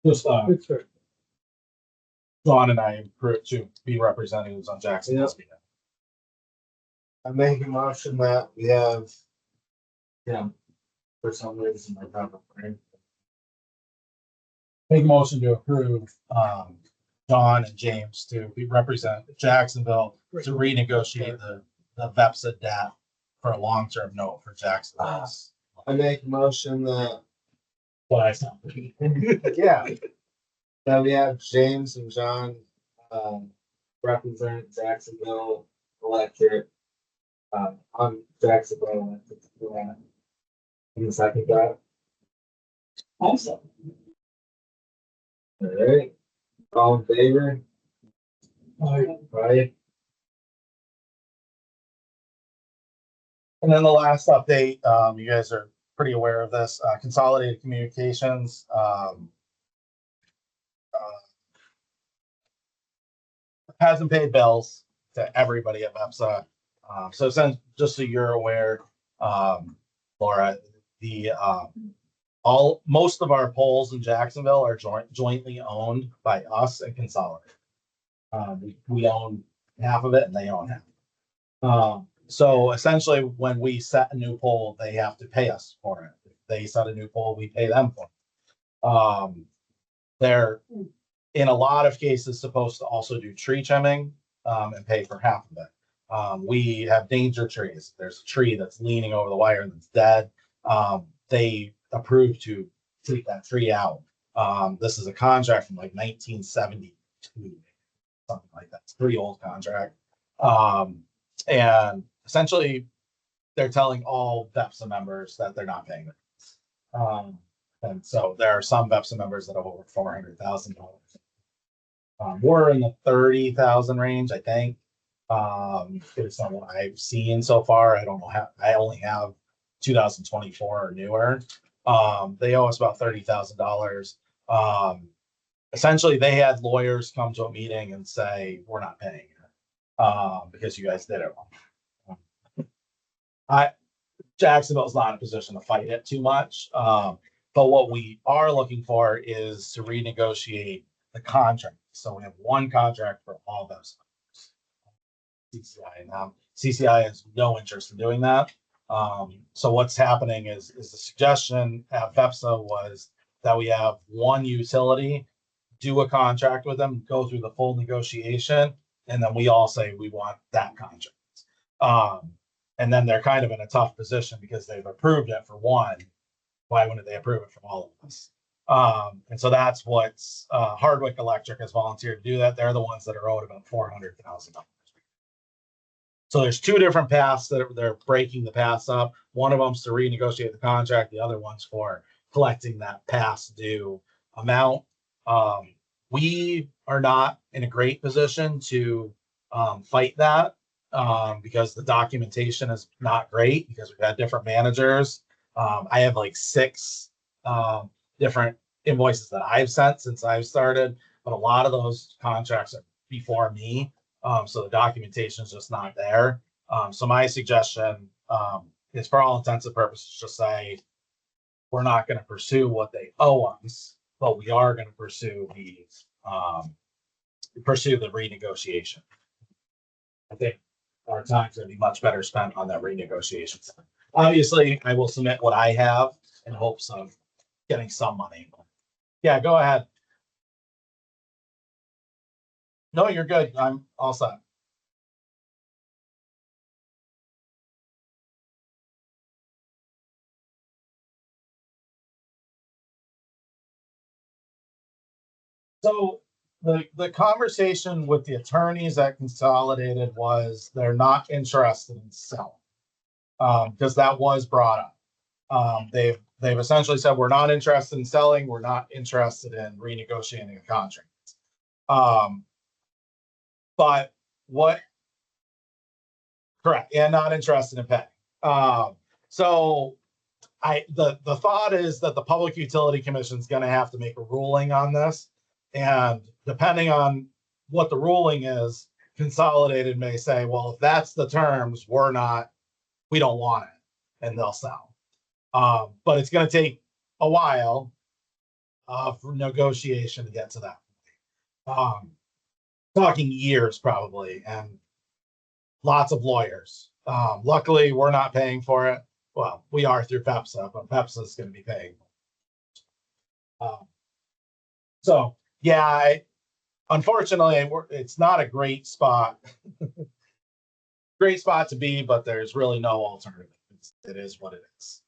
Just it's fair. John and I approved to be representatives on Jacksonville's behalf. I make a motion that we have. Yeah, for some reason I have a brain. Make a motion to approve John and James to represent Jacksonville to renegotiate the VEPSA debt for a long-term note for Jacksonville. I make a motion that. What I said. Yeah. That we have James and John represent Jacksonville Electric on Jacksonville Electric. In the second that. Also, All right. All in favor? Right. And then the last update, you guys are pretty aware of this. Consolidated Communications, hasn't paid bills to everybody at VEPSA. So since, just so you're aware, Laura, the, most of our polls in Jacksonville are jointly owned by us and Consolidated. We own half of it and they own half. So essentially, when we set a new poll, they have to pay us for it. If they set a new poll, we pay them for it. They're in a lot of cases supposed to also do tree trimming and pay for half of it. We have danger trees. There's a tree that's leaning over the wire and that's dead. They approved to take that tree out. This is a contract from like 1972, something like that. It's a pretty old contract. And essentially, they're telling all VEPSA members that they're not paying them. And so there are some VEPSA members that have over $400,000. We're in the 30,000 range, I think. Based on what I've seen so far, I don't know how. I only have 2024 or newer. They owe us about $30,000. Essentially, they had lawyers come to a meeting and say, "We're not paying it because you guys did it wrong." Jacksonville's not in a position to fight it too much. But what we are looking for is to renegotiate the contract. So we have one contract for all those CCI. Now, CCI has no interest in doing that. So what's happening is the suggestion at VEPSA was that we have one utility, do a contract with them, go through the full negotiation, and then we all say we want that contract. And then they're kind of in a tough position because they've approved it for one. Why wouldn't they approve it from all of us? And so that's what's Hardwick Electric has volunteered to do that. They're the ones that are owed about $400,000. So there's two different paths that they're breaking the paths up. One of them's to renegotiate the contract. The other one's for collecting that past due amount. We are not in a great position to fight that because the documentation is not great because we've had different managers. I have like 6 different invoices that I've sent since I've started, but a lot of those contracts are before me. So the documentation is just not there. So my suggestion is for all intents and purposes, just say, we're not going to pursue what they owe us, but we are going to pursue the renegotiation. I think our time's going to be much better spent on that renegotiation. Obviously, I will submit what I have in hopes of getting some money. Yeah, go ahead. No, you're good. I'm all set. So the conversation with the attorneys at Consolidated was they're not interested in selling because that was brought up. They've essentially said we're not interested in selling. We're not interested in renegotiating a contract. But what? Correct, and not interested in paying. So the thought is that the Public Utility Commission is going to have to make a ruling on this, and depending on what the ruling is, Consolidated may say, well, if that's the terms, we don't want it, and they'll sell. But it's going to take a while for negotiation to get to that point. Talking years probably, and lots of lawyers. Luckily, we're not paying for it. Well, we are through VEPSA, but VEPSA is going to be paying. So yeah, unfortunately, it's not a great spot. Great spot to be, but there's really no alternative. It is what it is.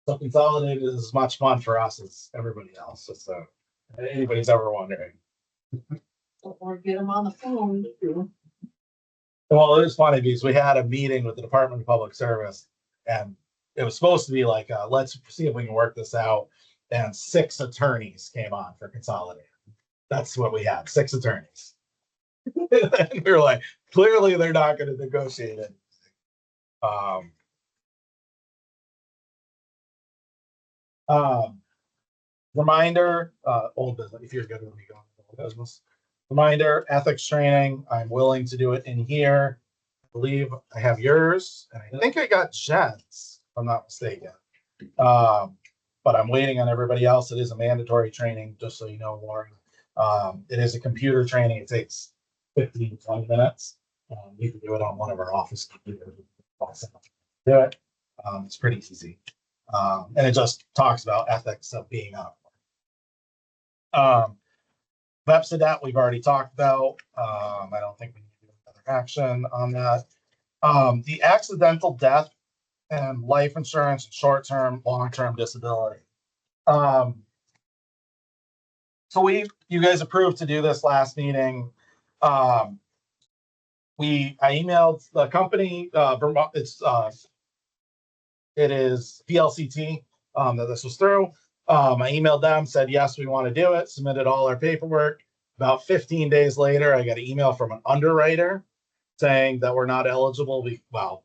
So Consolidated is as much fun for us as everybody else. So anybody's ever wondering. Or get them on the phone. Well, it was funny because we had a meeting with the Department of Public Service, and it was supposed to be like, let's see if we can work this out. And 6 attorneys came on for Consolidated. That's what we had, 6 attorneys. And we were like, clearly they're not going to negotiate it. Reminder, old business, if you're good with me going to old business. Reminder, ethics training, I'm willing to do it in here. I believe I have yours, and I think I got Jen's, if I'm not mistaken. But I'm waiting on everybody else. It is a mandatory training, just so you know, Lauren. It is a computer training. It takes 15 to 20 minutes. You can do it on one of our office computers. Do it. It's pretty easy. And it just talks about ethics of being on. Vepsidet, we've already talked about. I don't think we need to do another action on that. The accidental death and life insurance, short-term, long-term disability. So you guys approved to do this last meeting. I emailed the company, Vermont, it is PLCT, that this was through. I emailed them, said, yes, we want to do it, submitted all our paperwork. About 15 days later, I got an email from an underwriter saying that we're not eligible. Well,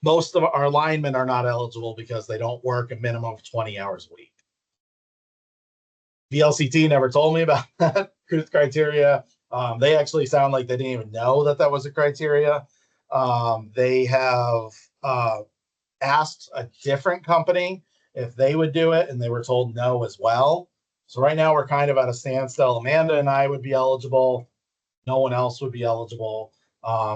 most of our linemen are not eligible because they don't work a minimum of 20 hours a week. VLCT never told me about that criteria. They actually sound like they didn't even know that that was a criteria. They have asked a different company if they would do it, and they were told no as well. So right now we're kind of at a standstill. Amanda and I would be eligible. No one else would be eligible,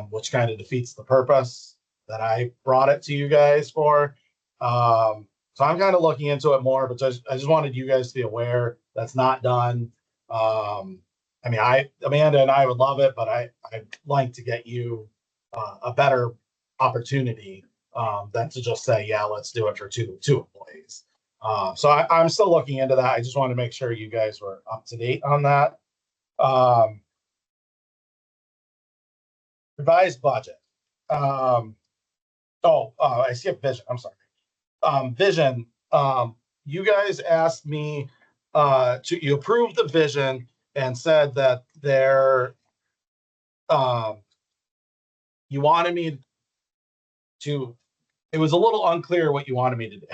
which kind of defeats the purpose that I brought it to you guys for. So I'm kind of looking into it more, but I just wanted you guys to be aware that's not done. I mean, Amanda and I would love it, but I'd like to get you a better opportunity than to just say, yeah, let's do it for two employees. So I'm still looking into that. I just want to make sure you guys were up to date on that. Revised budget. I skipped vision. I'm sorry. Vision. You guys asked me you approved the vision and said that you wanted me to. It was a little unclear what you wanted me to do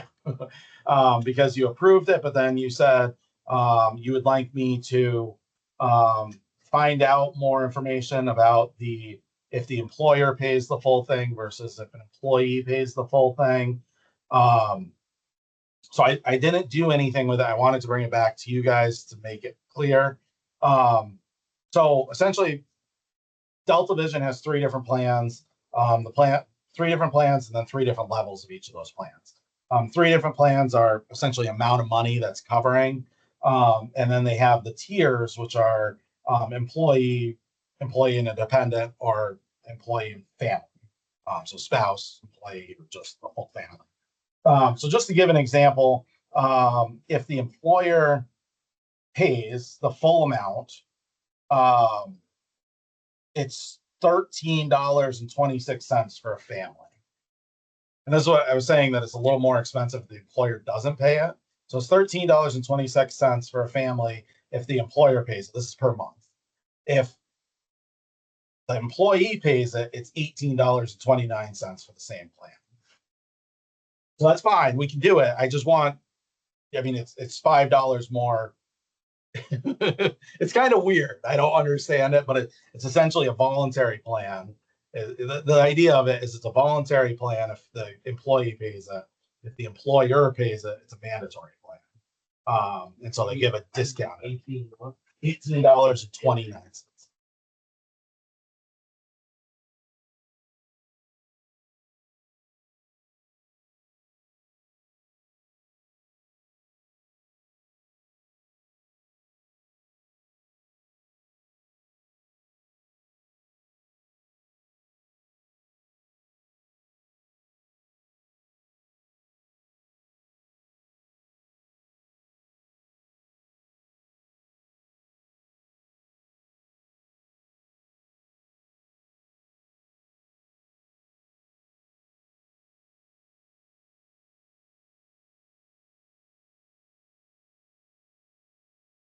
because you approved it, but then you said you would like me to find out more information about if the employer pays the full thing versus if an employee pays the full thing. So I didn't do anything with it. I wanted to bring it back to you guys to make it clear. So essentially, Delta Vision has three different plans. Three different plans, and then three different levels of each of those plans. Three different plans are essentially amount of money that's covering, and then they have the tiers, which are employee and a dependent, or employee and family. So spouse, employee, or just the whole family. So just to give an example, if the employer pays the full amount, it's $13.26 for a family. And this is what I was saying, that it's a little more expensive if the employer doesn't pay it. So it's $13.26 for a family if the employer pays it. This is per month. If the employee pays it, it's $18.29 for the same plan. So that's fine. We can do it. I just want, I mean, it's $5 more. It's kind of weird. I don't understand it, but it's essentially a voluntary plan. The idea of it is it's a voluntary plan if the employee pays it. If the employer pays it, it's a mandatory plan. And so they give a discount. $18.29.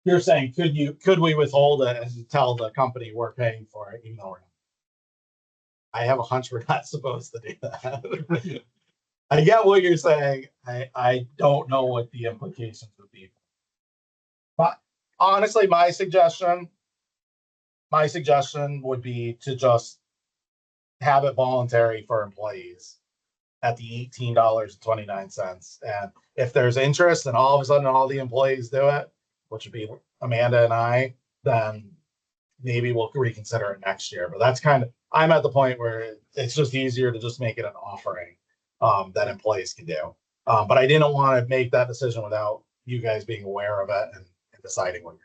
You're saying, could we withhold it and tell the company we're paying for it, even though I have a hunch we're not supposed to do that. I get what you're saying. I don't know what the implications would be. But honestly, my suggestion would be to just have it voluntary for employees at the $18.29. And if there's interest and all of a sudden all the employees do it, which would be Amanda and I, then maybe we'll reconsider it next year. But that's kind of, I'm at the point where it's just easier to just make it an offering that employees can do. But I didn't want to make that decision without you guys being aware of it and deciding what you're.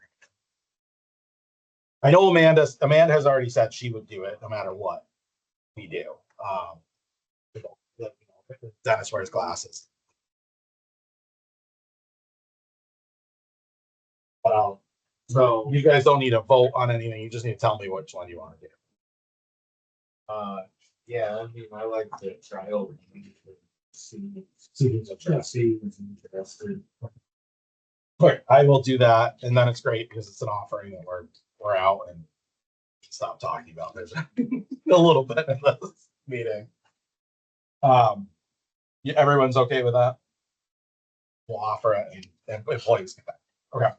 I know Amanda has already said she would do it no matter what we do. Dennis wears glasses. So you guys don't need a vote on anything. You just need to tell me which one you want to do. Yeah, I mean, I like the trial. See, Who's see who's interested. Quick, I will do that, and then it's great because it's an offering and we're out and stop talking about this a little bit in this meeting. Yeah, everyone's okay with that? We'll offer it and employees get that. Okay.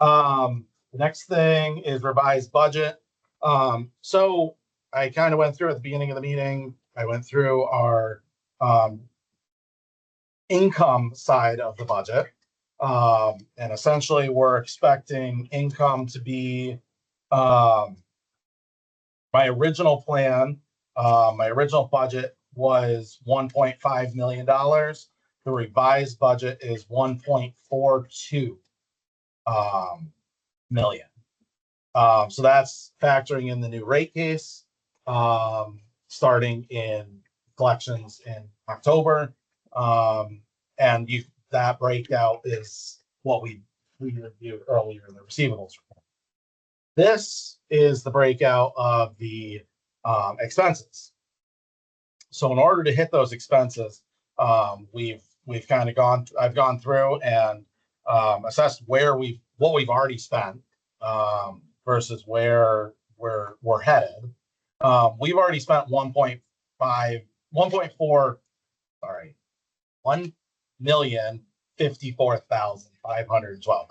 The next thing is revised budget. So I kind of went through at the beginning of the meeting. I went through our income side of the budget. And essentially we're expecting income to be my original plan. My original budget was $1.5 million. The revised budget is 1.42 million. So that's factoring in the new rate case, starting in collections in October. And that breakout is what we reviewed earlier in the receivables report. This is the breakout of the expenses. So in order to hit those expenses, we've kind of I've gone through and assessed what we've already spent versus where we're headed. We've already spent 1.4, sorry, $1,054,512.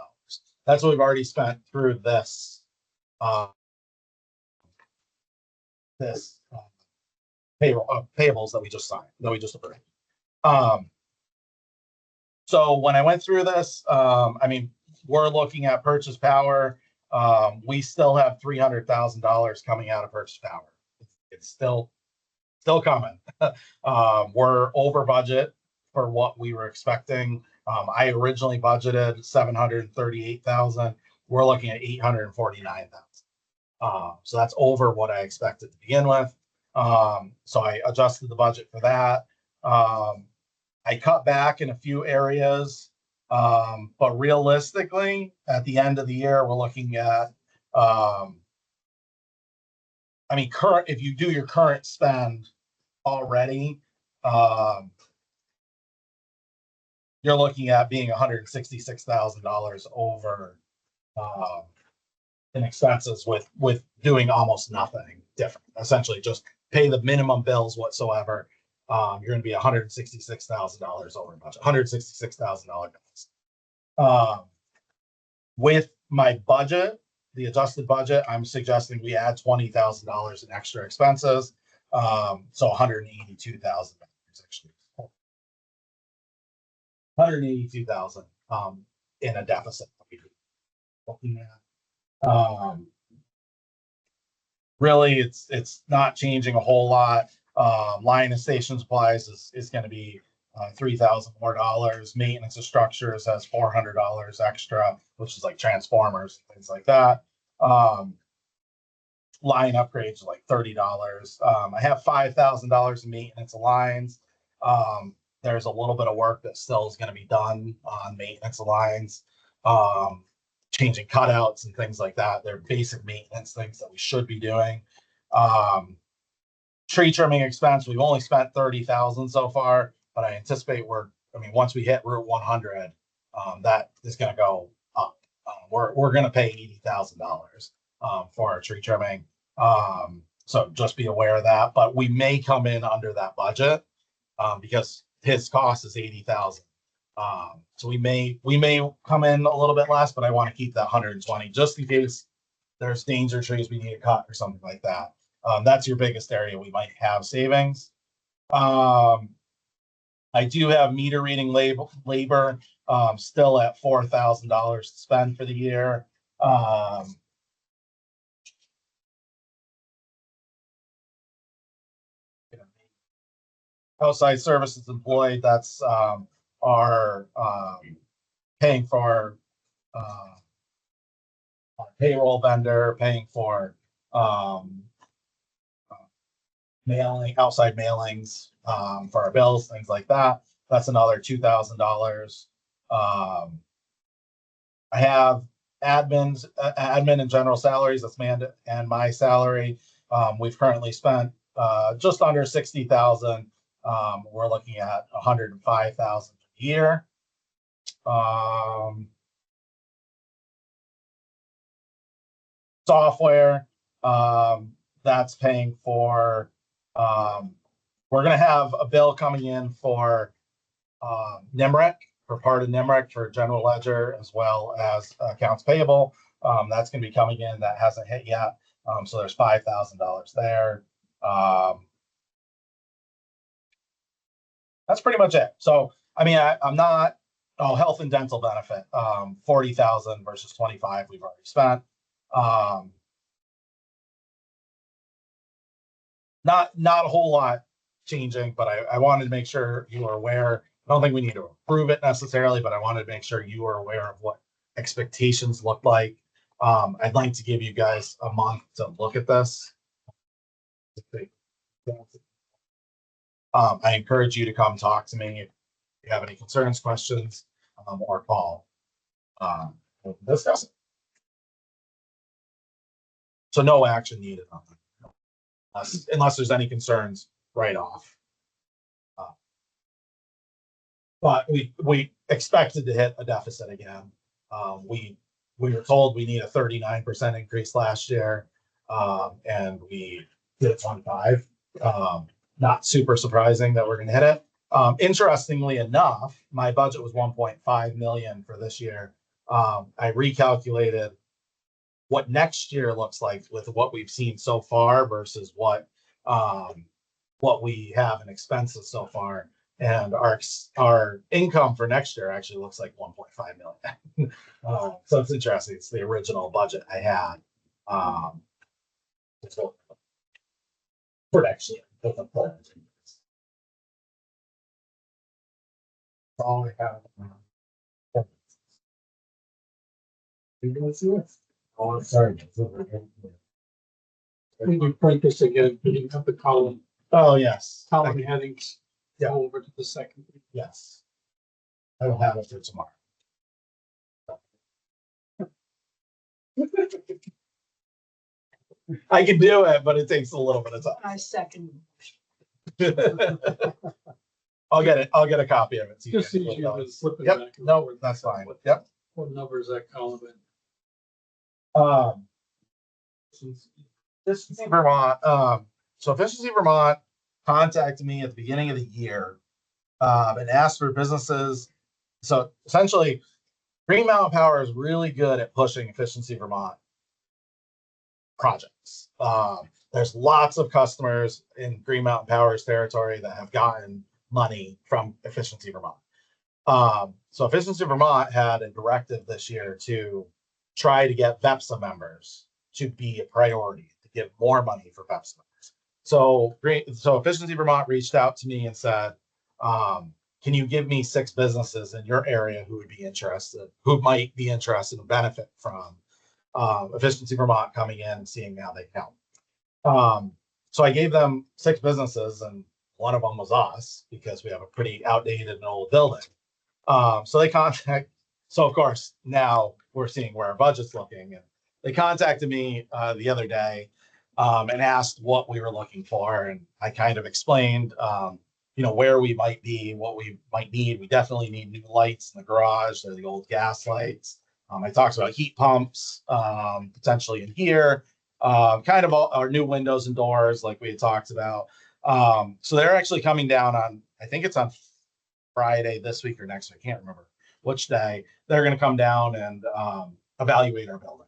That's what we've already spent through this payables that we just signed, that we just approved. So when I went through this, I mean, we're looking at purchase power. We still have $300,000 coming out of purchase power. It's still coming. We're over budget for what we were expecting. I originally budgeted 738,000. We're looking at 849,000. So that's over what I expected to begin with. So I adjusted the budget for that. I cut back in a few areas, but realistically, at the end of the year, we're looking at, I mean, if you do your current spend already, you're looking at being $166,000 over in expenses with doing almost nothing different. Essentially, just pay the minimum bills whatsoever. You're going to be $166,000 over budget, $166,000. With my budget, the adjusted budget, I'm suggesting we add $20,000 in extra expenses. So $182,000 actually. 182,000 in a deficit. Looking at. Really, it's not changing a whole lot. Line of station supplies is going to be $3,000 more. Maintenance of structures has $400 extra, which is like transformers, things like that. Line upgrades like $30. I have $5,000 in maintenance of lines. There's a little bit of work that still is going to be done on maintenance of lines. Changing cutouts and things like that. They're basic maintenance things that we should be doing. Tree trimming expense, we've only spent 30,000 so far, but I anticipate once we hit Route 100, that is going to go up. We're going to pay $80,000 for our tree trimming. So just be aware of that, but we may come in under that budget. because his cost is 80,000. So we may come in a little bit less, but I want to keep that 120 just in case there's danger trees we need to cut or something like that. That's your biggest area we might have savings. I do have meter reading labor still at $4,000 to spend for the year. Outside services employed, that's our paying for our payroll vendor, paying for outside mailings for our bills, things like that. That's another $2,000. I have admin and general salaries. That's Amanda and my salary. We've currently spent just under 60,000. We're looking at 105,000 a year. Software, that's paying for. We're going to have a bill coming in for NIMRIC, for part of NIMRIC for general ledger as well as accounts payable. That's going to be coming in. That hasn't hit yet. So there's $5,000 there. That's pretty much it. So, I mean, I'm not, health and dental benefit, 40,000 versus 25 we've already spent. Not a whole lot changing, but I wanted to make sure you are aware. I don't think we need to approve it necessarily, but I wanted to make sure you are aware of what expectations look like. I'd like to give you guys a month to look at this. I encourage you to come talk to me if you have any concerns, questions, or call. We'll discuss it. So no action needed on that. Unless there's any concerns right off. But we expected to hit a deficit again. We were told we need a 39% increase last year, and we did it 25. Not super surprising that we're going to hit it. Interestingly enough, my budget was 1.5 million for this year. I recalculated what next year looks like with what we've seen so far versus what we have in expenses so far, and our income for next year actually looks like 1.5 million. So it's interesting. It's the original budget I had for next year. All I have. Oh, I'm sorry. We can print this again, putting up the column Oh, yes. headings. Yeah. Go over to the second. Yes. I will have it for tomorrow. I can do it, but it takes a little bit of time. I second. I'll get it. I'll get a copy of it. So you Just guys easier can look than flipping Yep. back. and No, forth. that's fine. Yep. What number is that column in? Efficiency Vermont. So Efficiency Vermont contacted me at the beginning of the year and asked for businesses. So essentially, Green Mountain Power is really good at pushing Efficiency Vermont projects. There's lots of customers in Green Mountain Power's territory that have gotten money from Efficiency Vermont. So Efficiency Vermont had a directive this year to try to get VEPSA members to be a priority, to give more money for VEPSA members. So Efficiency Vermont reached out to me and said, can you give me 6 businesses in your area who might be interested and benefit from Efficiency Vermont coming in and seeing how they help. So I gave them 6 businesses, and one of them was us because we have a pretty outdated and old building. So of course now we're seeing where our budget's looking, and they contacted me the other day and asked what we were looking for, and I kind of explained where we might be, what we might need. We definitely need new lights in the garage. They're the old gas lights. I talked about heat pumps potentially in here, all our new windows and doors like we had talked about. So they're actually coming down on I think it's on Friday this week or next week, I can't remember which day, they're gonna come down and evaluate our building.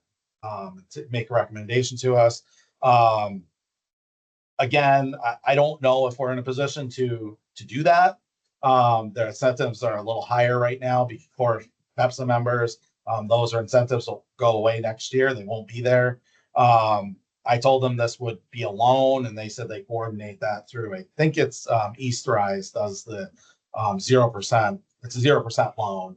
To make a recommendation to us. Again, I don't know if we're in a position to do that. Their incentives are a little higher right now for PEPSA members. Those are incentives will go away next year. They won't be there. I told them this would be a loan, and they said they coordinate that through. I think it's Easterize does the 0%. It's a 0% loan,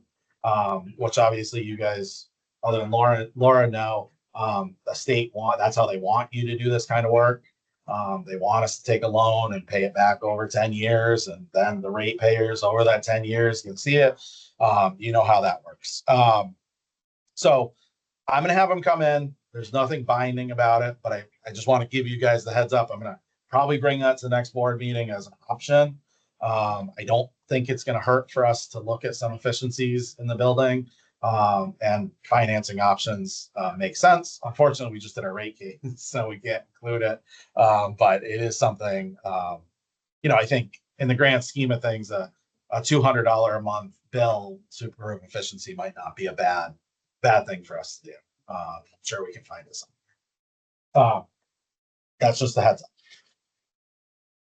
which obviously you guys, other than Laura know. The state that's how they want you to do this kind of work. They want us to take a loan and pay it back over 10 years, and then the ratepayers over that 10 years can see it. You know how that works. So I'm going to have them come in. There's nothing binding about it, but I just want to give you guys the heads up. I'm going to probably bring that to the next board meeting as an option. I don't think it's going to hurt for us to look at some efficiencies in the building. And financing options make sense. Unfortunately, we just did our rate case, so we can't include it. But it is something, I think in the grand scheme of things, a $200 a month bill to improve efficiency might not be a bad thing for us to do. I'm sure we can find it somewhere. That's just the heads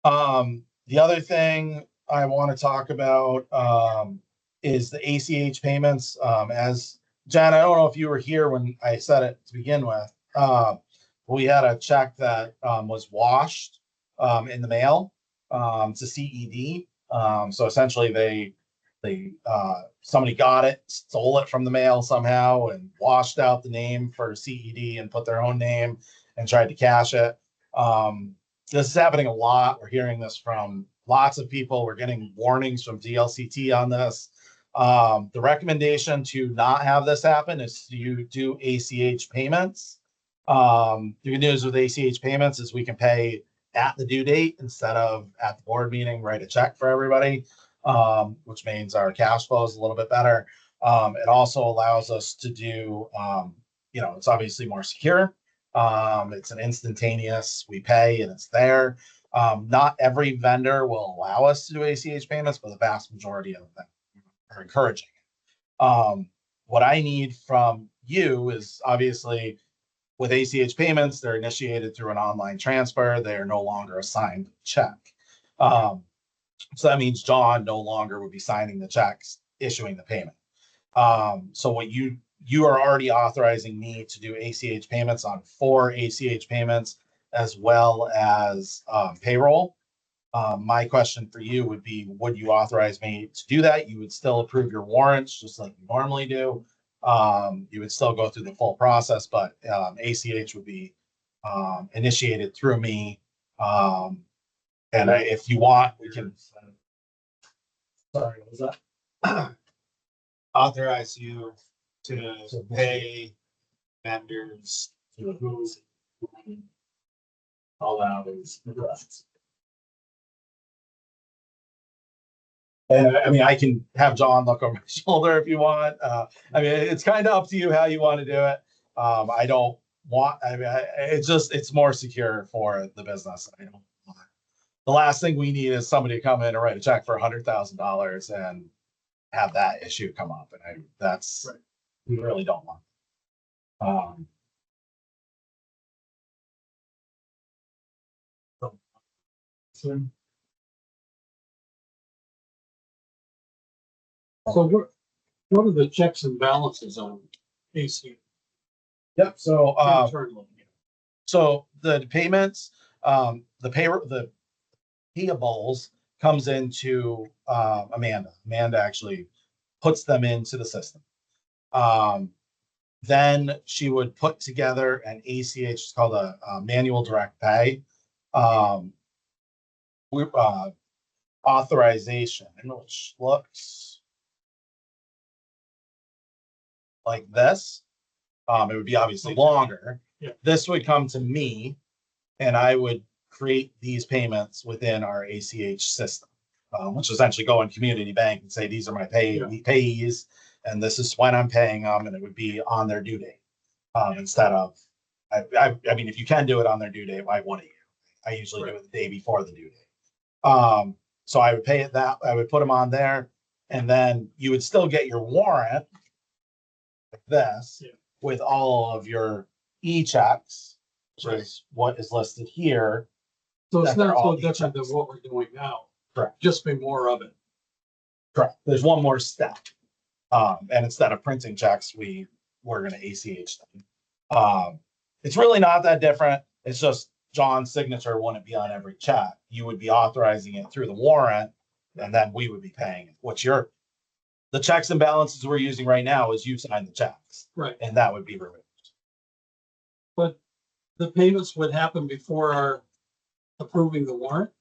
up. The other thing I want to talk about is the ACH payments. As Jen, I don't know if you were here when I said it to begin with. We had a check that was washed in the mail to CED. So essentially, somebody got it, stole it from the mail somehow, and washed out the name for CED and put their own name and tried to cash it. This is happening a lot. We're hearing this from lots of people. We're getting warnings from DLCT on this. The recommendation to not have this happen is to do ACH payments. The good news with ACH payments is we can pay at the due date instead of at the board meeting, write a check for everybody, which means our cash flow is a little bit better. It also allows us to do, it's obviously more secure. It's an instantaneous, we pay and it's there. Not every vendor will allow us to do ACH payments, but the vast majority of them are encouraging. What I need from you is obviously with ACH payments, they're initiated through an online transfer. They are no longer a signed check. So that means John no longer would be signing the checks, issuing the payment. So what you are already authorizing me to do ACH payments on 4 ACH payments as well as payroll. My question for you would be, would you authorize me to do that? You would still approve your warrants just like you normally do. You would still go through the full process, but ACH would be initiated through me. And if you want, we can. Sorry, what was that? Authorize you to pay vendors. All that is correct. And I mean, I can have John look over my shoulder if you want. I mean, it's kind of up to you how you want to do it. I don't want, it's more secure for the business. I don't want, the last thing we need is somebody to come in and write a check for $100,000 and have that issue come up. And that's, right. We really don't want. So what are the checks and balances on AC? Yep. So, Internally? so the payments, the payables comes into Amanda. Amanda actually puts them into the system. Then she would put together an ACH, it's called a manual direct pay. Authorization, which looks like this. It would be obviously longer. Yeah. This would come to me and I would create these payments within our ACH system, which essentially go in community bank and say, these are my payees, and this is when I'm paying them, and it would be on their due date. Instead of, I mean, if you can do it on their due date, why wouldn't you? I usually do it the day before the due date. So I would pay it that, I would put them on there, and then you would still get your warrant like this Yeah. with all of your e-checks, which is what is listed here. So it's That they're not so all different than e-checks. what we're doing now. Correct. Just be more of it. Correct. There's one more step. And instead of printing checks, we're gonna ACH them. It's really not that different. It's just John's signature wouldn't be on every check. You would be authorizing it through the warrant, and then we would be paying it. The checks and balances we're using right now is you sign the checks, Right. and that would be removed. But the payments would happen before our approving the warrant.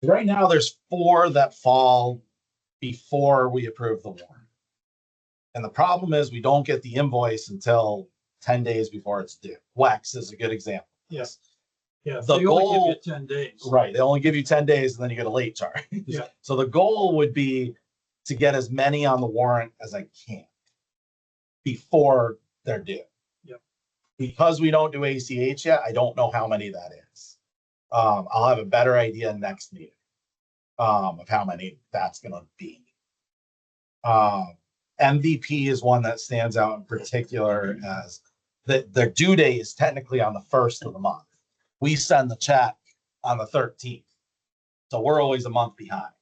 Right now, there's 4 that fall before we approve the warrant. And the problem is we don't get the invoice until 10 days before it's due. Wex is a good example. Yes. Yeah. The They only give goal- you 10 days. Right, they only give you 10 days and then you get a late charge. Yeah. So the goal would be to get as many on the warrant as I can before they're due. Yep. Because we don't do ACH yet, I don't know how many that is. I'll have a better idea next meeting of how many that's gonna be. MVP is one that stands out in particular as that their due date is technically on the 1st of the month. We send the check on the 13th. So we're always a month behind.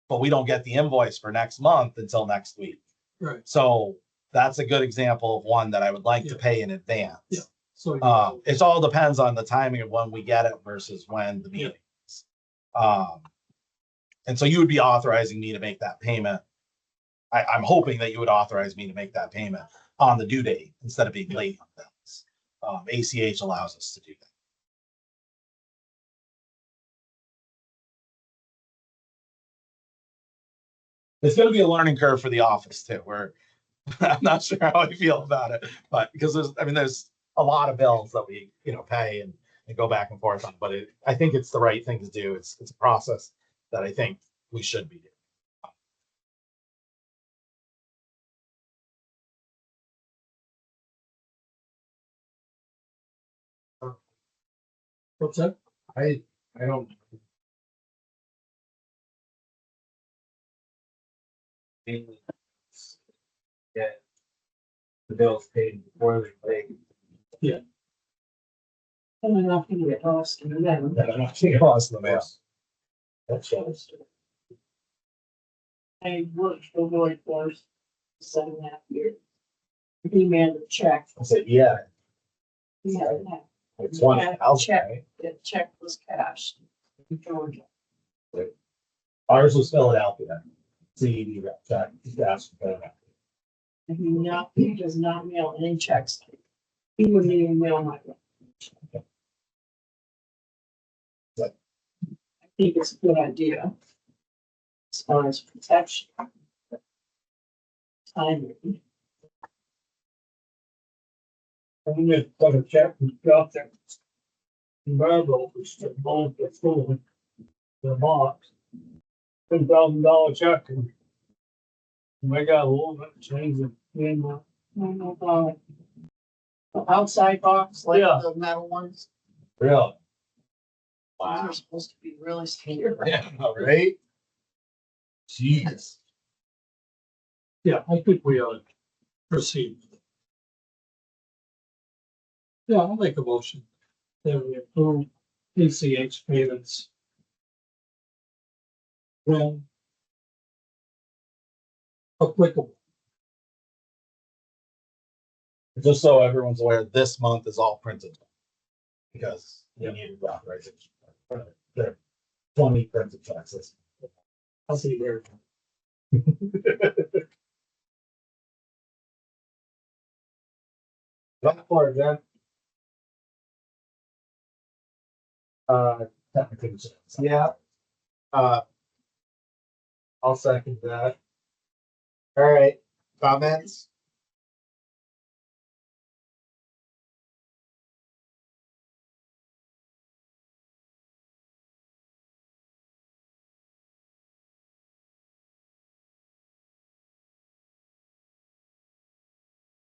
But we don't get the invoice for next month until next week. Right. So that's a good example of one that I would like to Yeah. pay in advance. Yeah. So It all depends on the timing of when we get it versus when the meeting is. And so you would be authorizing me to make that payment. I'm hoping that you would authorize me to make that payment on the due date instead of being late on things. ACH allows us to do that. It's gonna be a learning curve for the office too, where I'm not sure how I feel about it, but because there's a lot of bills that we, pay and go back and forth on, but I think it's the right thing to do. It's a process that I think we should be doing. what's that? I don't. Mainly, get the bills paid before they pay. And I'm not gonna get lost in them. And I'm not seeing lost in the mail. That's all. I worked for Lloyd for 7.5 years. He made a check. I said, yeah, He had that. like 20,000, right? The check was cashed in Georgia. Ours was Philadelphia. CED rep check, that's Philadelphia. And he does not mail any checks. He wouldn't even mail my. What? I think it's a good idea. As far as protection. Timing. I'm gonna put a check and drop there. Embargo, which the bond was full of the box. $10,000 check and we got a little bit of change in The outside box, like Yeah. the metal ones, Really? those Wow. are supposed to be really secure. Yeah, right? Jeez. Yeah, I think we ought to proceed. Yeah, I'll make a motion that we approve ACH payments. When applicable. Just so everyone's aware, this month is all printed. Because we needed authorization. There are 20 printed checks. I'll see where. That part, that. Technically, Yeah. I'll second that. All right, comments?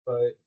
But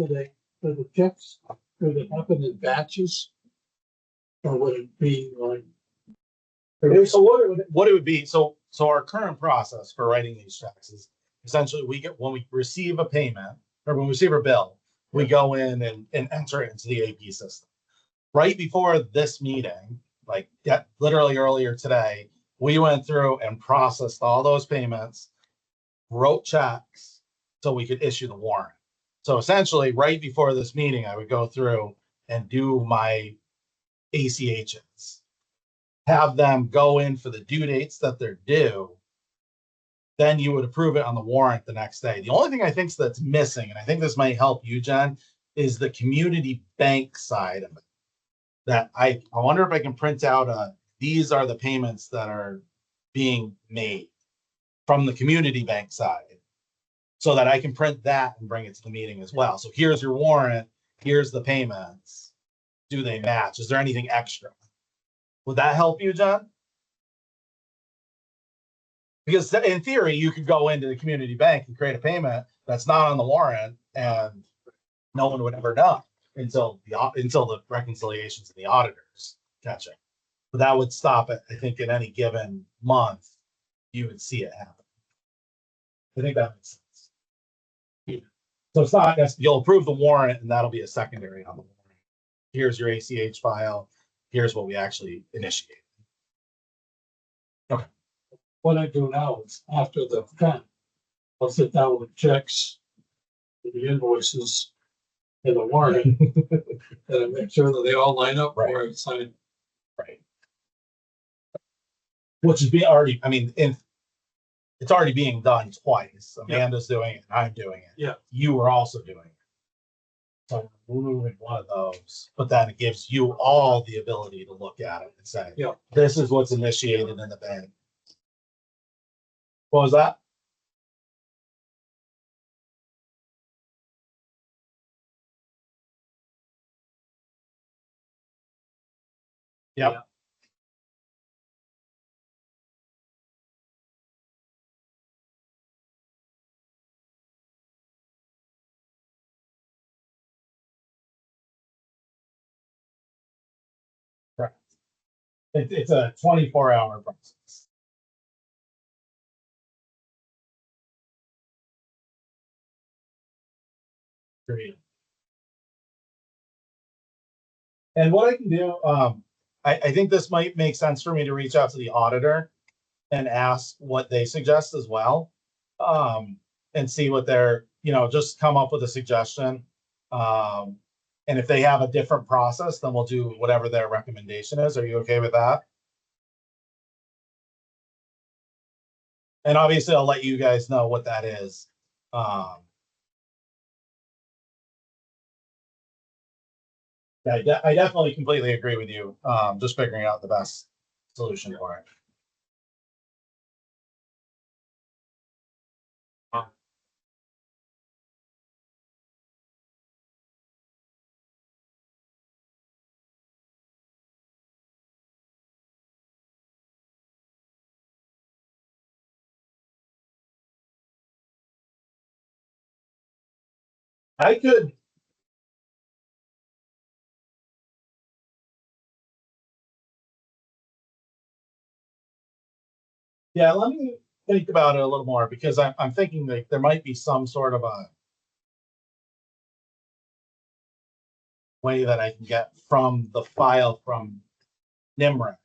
do the checks, could it happen in batches? Or would it be like, So what it would be, so our current process for writing these checks is essentially when we receive a payment or when we receive a bill, we go in and enter it into the AP system. Right before this meeting, like literally earlier today, we went through and processed all those payments, wrote checks so we could issue the warrant. So essentially, right before this meeting, I would go through and do my ACHs, have them go in for the due dates that they're due. Then you would approve it on the warrant the next day. The only thing I think that's missing, and I think this might help you, Jen, is the community bank side of it. That I wonder if I can print out these are the payments that are being made from the community bank side, so that I can print that and bring it to the meeting as well. So here's your warrant, here's the payments. Do they match? Is there anything extra? Would that help you, John? Because in theory, you could go into the community bank and create a payment that's not on the warrant, and no one would ever know until the reconciliations and the auditors catch it. But that would stop it. I think in any given month, you would see it happen. I think that makes sense. So it's not, you'll approve the warrant and that'll be a secondary on the warrant. Here's your ACH file. Here's what we actually initiated. what I do now is after the event, I'll sit down with checks, the invoices, and the warrant, and I make sure that they all line up where I sign. Right. Which is already, I mean, it's already being done twice. Amanda's doing it and I'm doing it. Yeah. You are also doing it. So we're moving one of those, but then it gives you all the ability to look at it and say, Yeah. this is what's initiated in the bank. What was that? Yep. Yeah. Right. It's a 24-hour process. Period. And what I can do, I think this might make sense for me to reach out to the auditor and ask what they suggest as well. And see what they're, just come up with a suggestion. And if they have a different process, then we'll do whatever their recommendation is. Are you okay with that? And obviously I'll let you guys know what that is. I definitely completely agree with you. Just figuring out the best solution for it. I could. Yeah, let me think about it a little more because I'm thinking that there might be some sort of a way that I can get from the file from NIMRIC,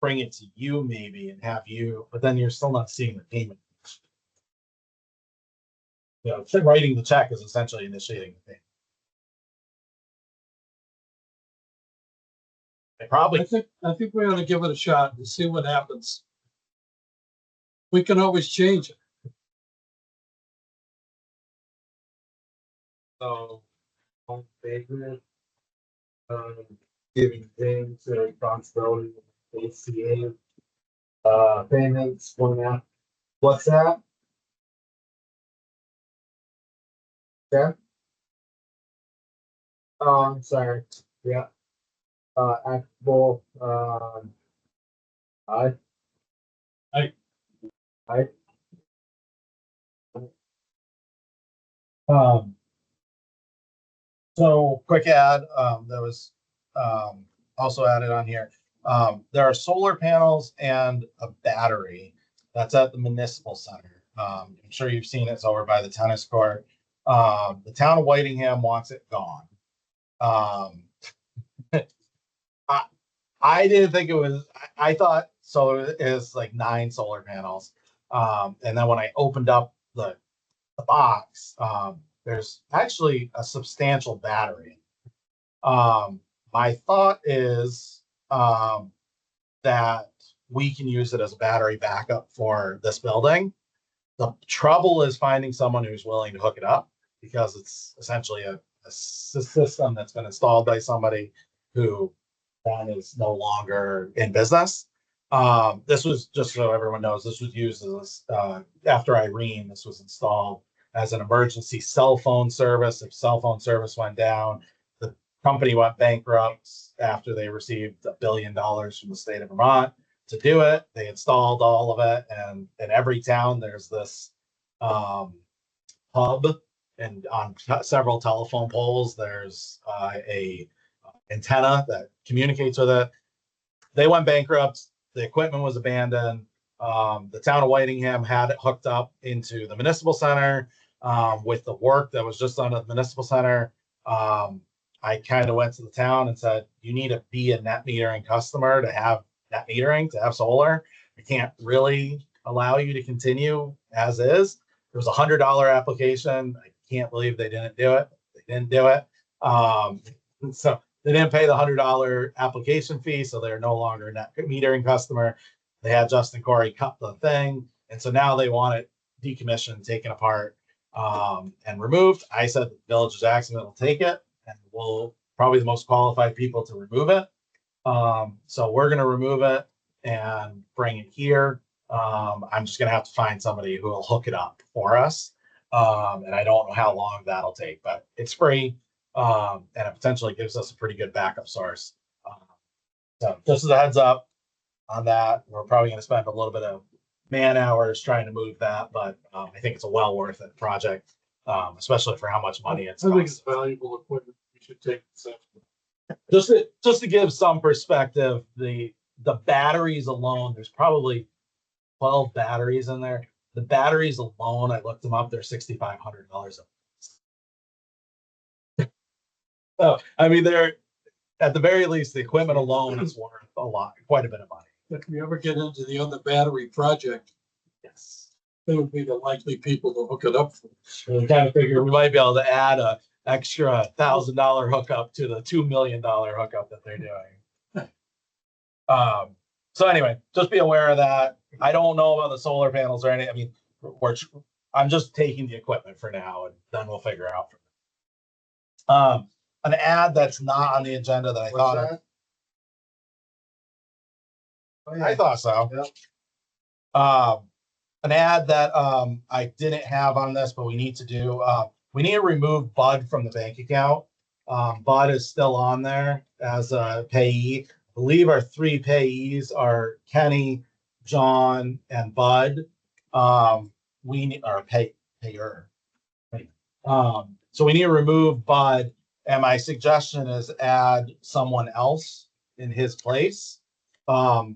bring it to you maybe and have you, but then you're still not seeing the payment. Writing the check is essentially initiating the payment. I think we ought to give it a shot and see what happens. We can always change it. So, on favor, giving James the responsibility of ACA, payments going out. What's that? Yeah. Oh, I'm sorry. Yeah. Actual, I. Aye. I. Um, So quick ad, that was, also added on here. There are solar panels and a battery that's at the municipal center. I'm sure you've seen it. It's over by the tennis court. The town of Whitingham wants it gone. Um, I, I didn't think it was, I thought solar is like 9 solar panels. And then when I opened up the box, there's actually a substantial battery. My thought is, that we can use it as a battery backup for this building. The trouble is finding someone who's willing to hook it up because it's essentially a system that's been installed by somebody who then is no longer in business. This was, just so everyone knows, this was used as, after Irene, this was installed as an emergency cell phone service. If cell phone service went down, the company went bankrupt after they received $1 billion from the state of Vermont to do it. They installed all of it, and in every town there's this hub, and on several telephone poles there's a antenna that communicates with it. They went bankrupt. The equipment was abandoned. The town of Whitingham had it hooked up into the municipal center. With the work that was just done at the municipal center, I kind of went to the town and said, you need to be a net metering customer to have net metering, to have solar. I can't really allow you to continue as is. There was $100 application. I can't believe they didn't do it. They didn't do it. So they didn't pay the $100 application fee, so they're no longer a net metering customer. They had Justin Corey cut the thing, and so now they want it decommissioned, taken apart, and removed. I said the Village of Jacksonville will take it, and we'll probably the most qualified people to remove it. So we're gonna remove it and bring it here. I'm just gonna have to find somebody who will hook it up for us. And I don't know how long that'll take, but it's free. And it potentially gives us a pretty good backup source. So just as a heads up on that, we're probably gonna spend a little bit of man hours trying to move that, but I think it's a well worth it project, especially for how much money it's I think it's cost. valuable equipment. We should take this up. Just to give some perspective, the batteries alone, there's probably 12 batteries in there. The batteries alone, I looked them up, they're $6,500. So, I mean, they're, at the very least, the equipment alone is worth a lot, quite a bit of money. If we ever get into the other battery project, Yes. they would be the likely people to hook it up for. So we kind of figure we might be able to add a extra $1,000 hookup to the $2 million hookup that they're doing. So anyway, just be aware of that. I don't know about the solar panels or anything. I mean, I'm just taking the equipment for now, and then we'll figure out. An ad that's not on the agenda that I thought of. Oh, yeah. I thought so. Yep. An ad that I didn't have on this, but we need to do. We need to remove Bud from the bank account. Bud is still on there as a payee. I believe our 3 payees are Kenny, John, and Bud. We need our payer. So we need to remove Bud, and my suggestion is add someone else in his place.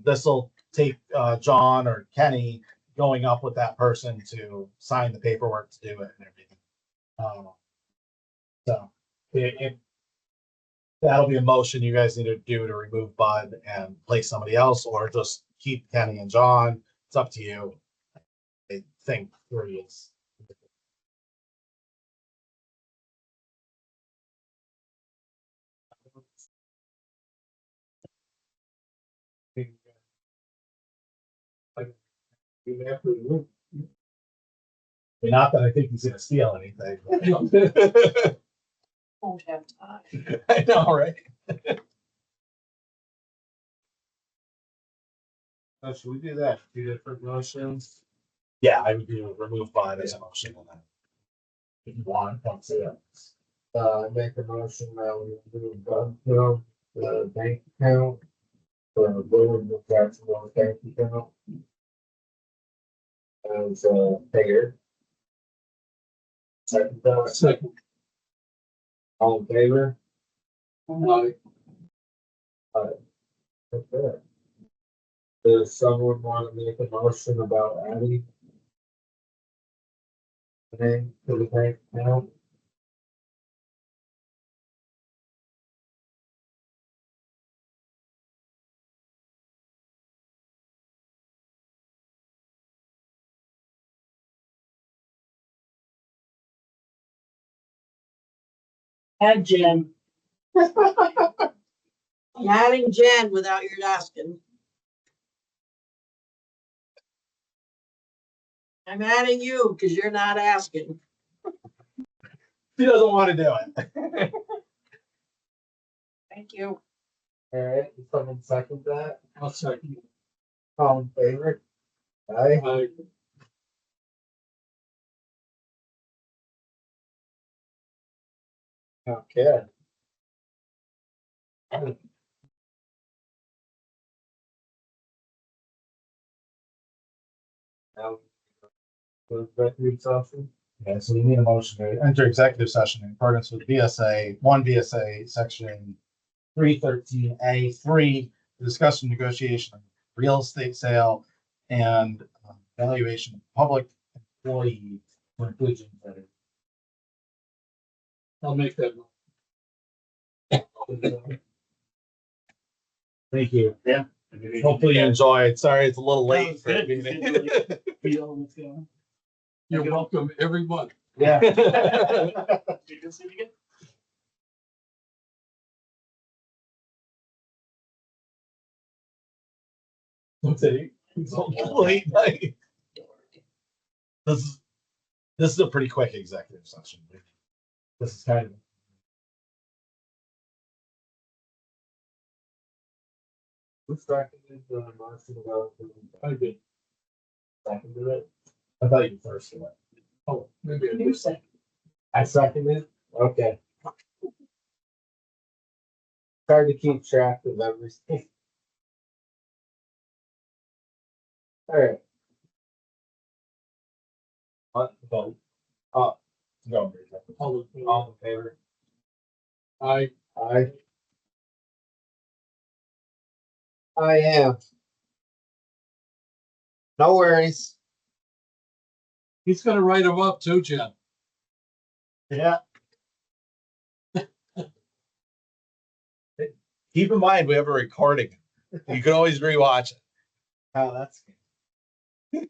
This will take John or Kenny going up with that person to sign the paperwork to do it and everything. So that'll be a motion you guys need to do to remove Bud and place somebody else, or just keep Kenny and John. It's up to you. I think 3 is. Not that I think he's gonna steal anything. but- Won't have time. I know, right? Should we do that? 2 different motions? Yeah, I would do remove Bud as a motion on that. If you want, don't say that. Make a motion that we do the bank account. For the Village of Jacksonville bank account. As a payer. Second. Second. All in favor? Aye. Okay. Does someone want to make a motion about adding? Name to the bank now? Add Jen. I'm adding Jen without your asking. I'm adding you because you're not asking. He doesn't want to do it. Thank you. All right, does someone second that? I'll second. All in favor? Aye. Aye. Okay. Now. The record session? Okay, so we need a motion to enter executive session in accordance with VSA, section 313A3, discussion negotiation of real estate sale and valuation of public employee for inclusion. I'll make that. Thank you. Yeah. Hopefully you enjoyed. Sorry, it's a little late for Good. the meeting. Feel what's going on. You're welcome every month. Yeah. You can see it again? It's a late night. This is a pretty quick executive session. This is kind of. Who seconded the motion about the I did. seconded it? I thought you first went. Oh, maybe I You did. say. I seconded? Okay. Hard to keep track of everything. All right. What vote? No. All in favor? Aye. Aye. I am. No worries. He's gonna write them up too, Jen. Yeah. Keep in mind, we have a recording. You can always rewatch it. Oh, that's good.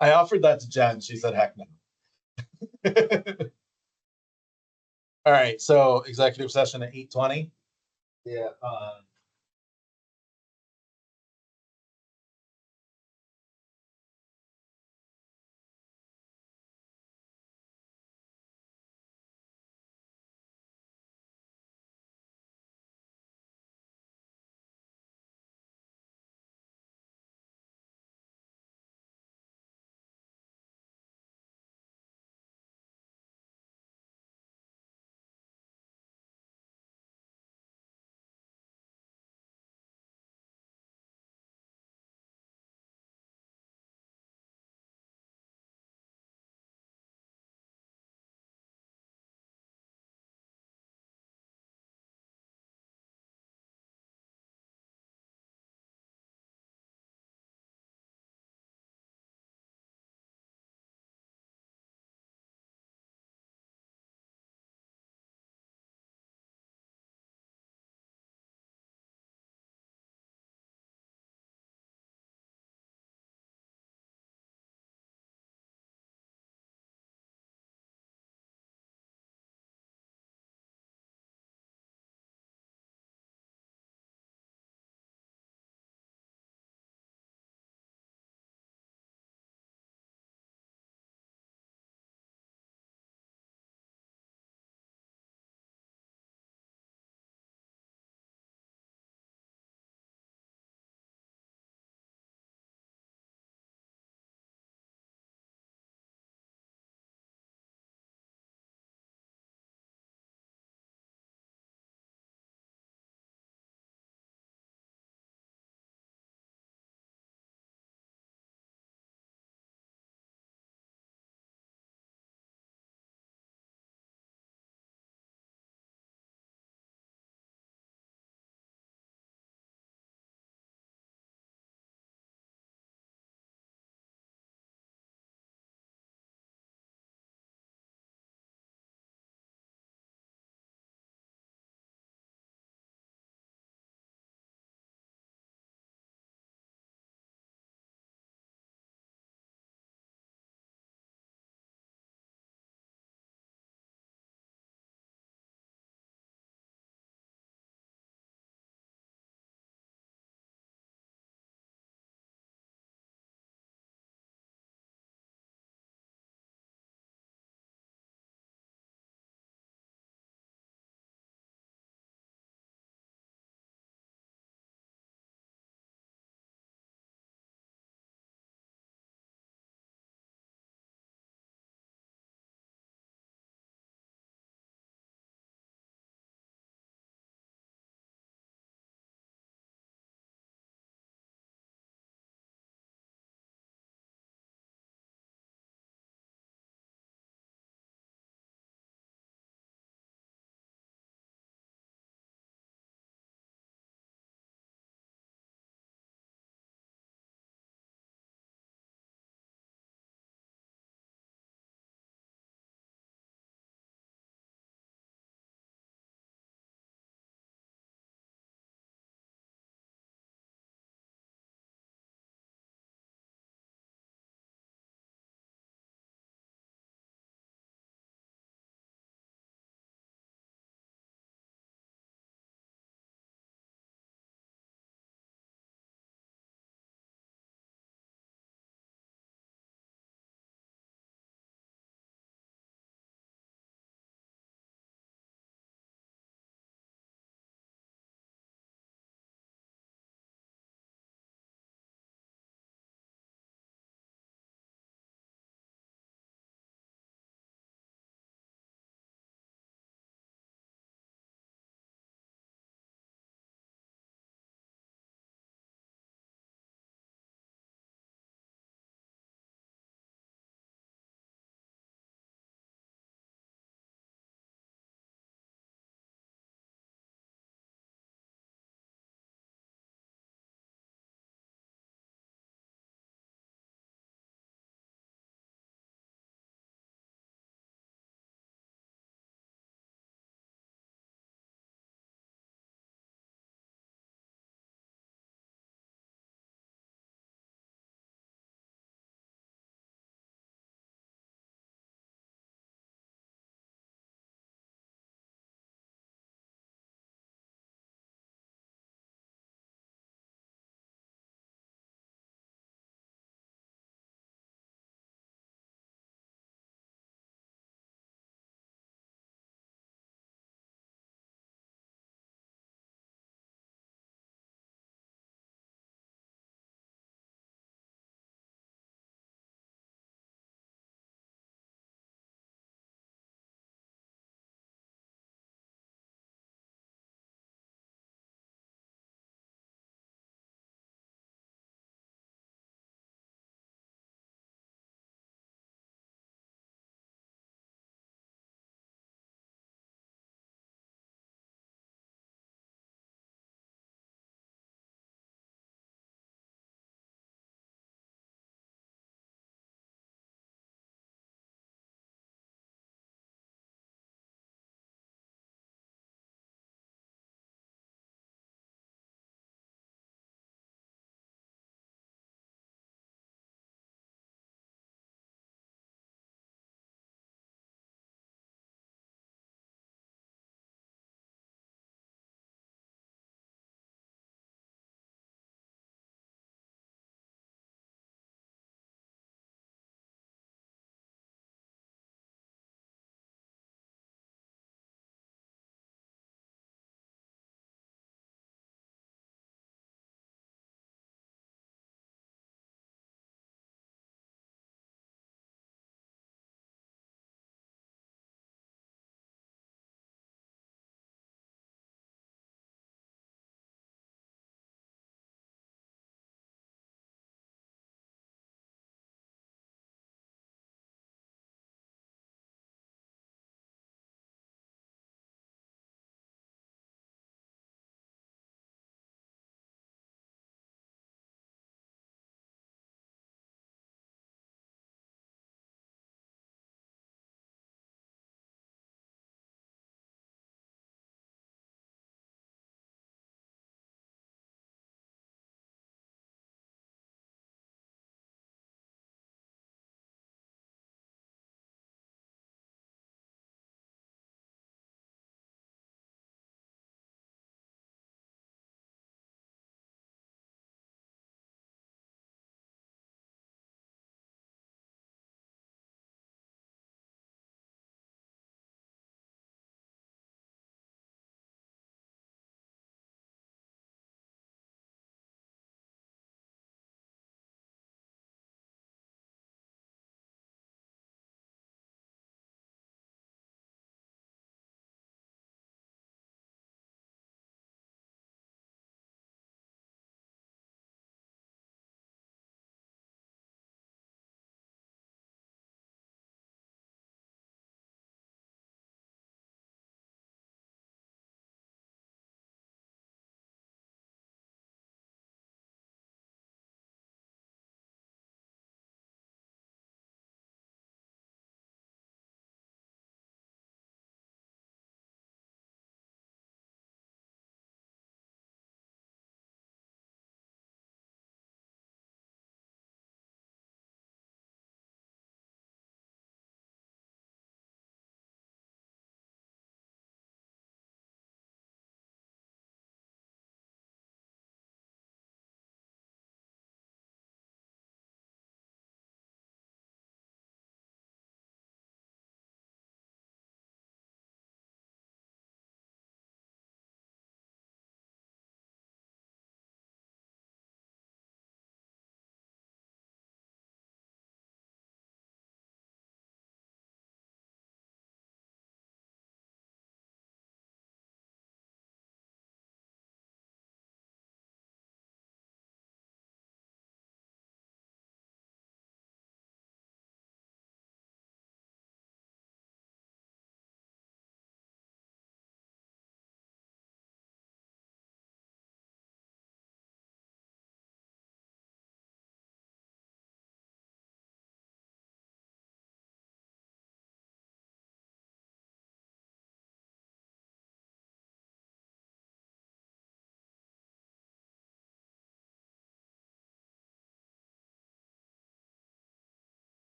I offered that to Jen. She said, heck no. All right, so executive session at 8:20. Yeah.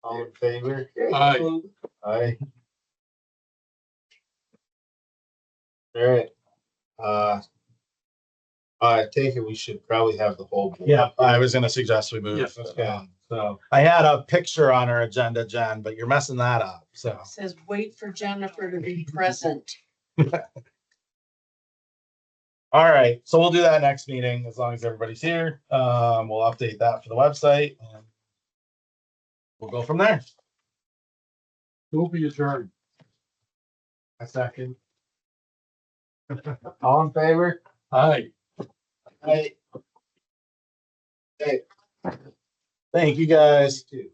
All in favor? Aye. Aye. Alright. I take it we should probably have the whole. board. Yeah, I was gonna suggest we move. Okay, so, I had a picture on our agenda, Jen, but you're messing that up, so. Says wait for Jennifer to be present. All right, so we'll do that next meeting as long as everybody's here. We'll update that for the website and we'll go from there. Will be adjourned. a second. All in favor? Aye. Aye. Hey. Thank you, guys. Too.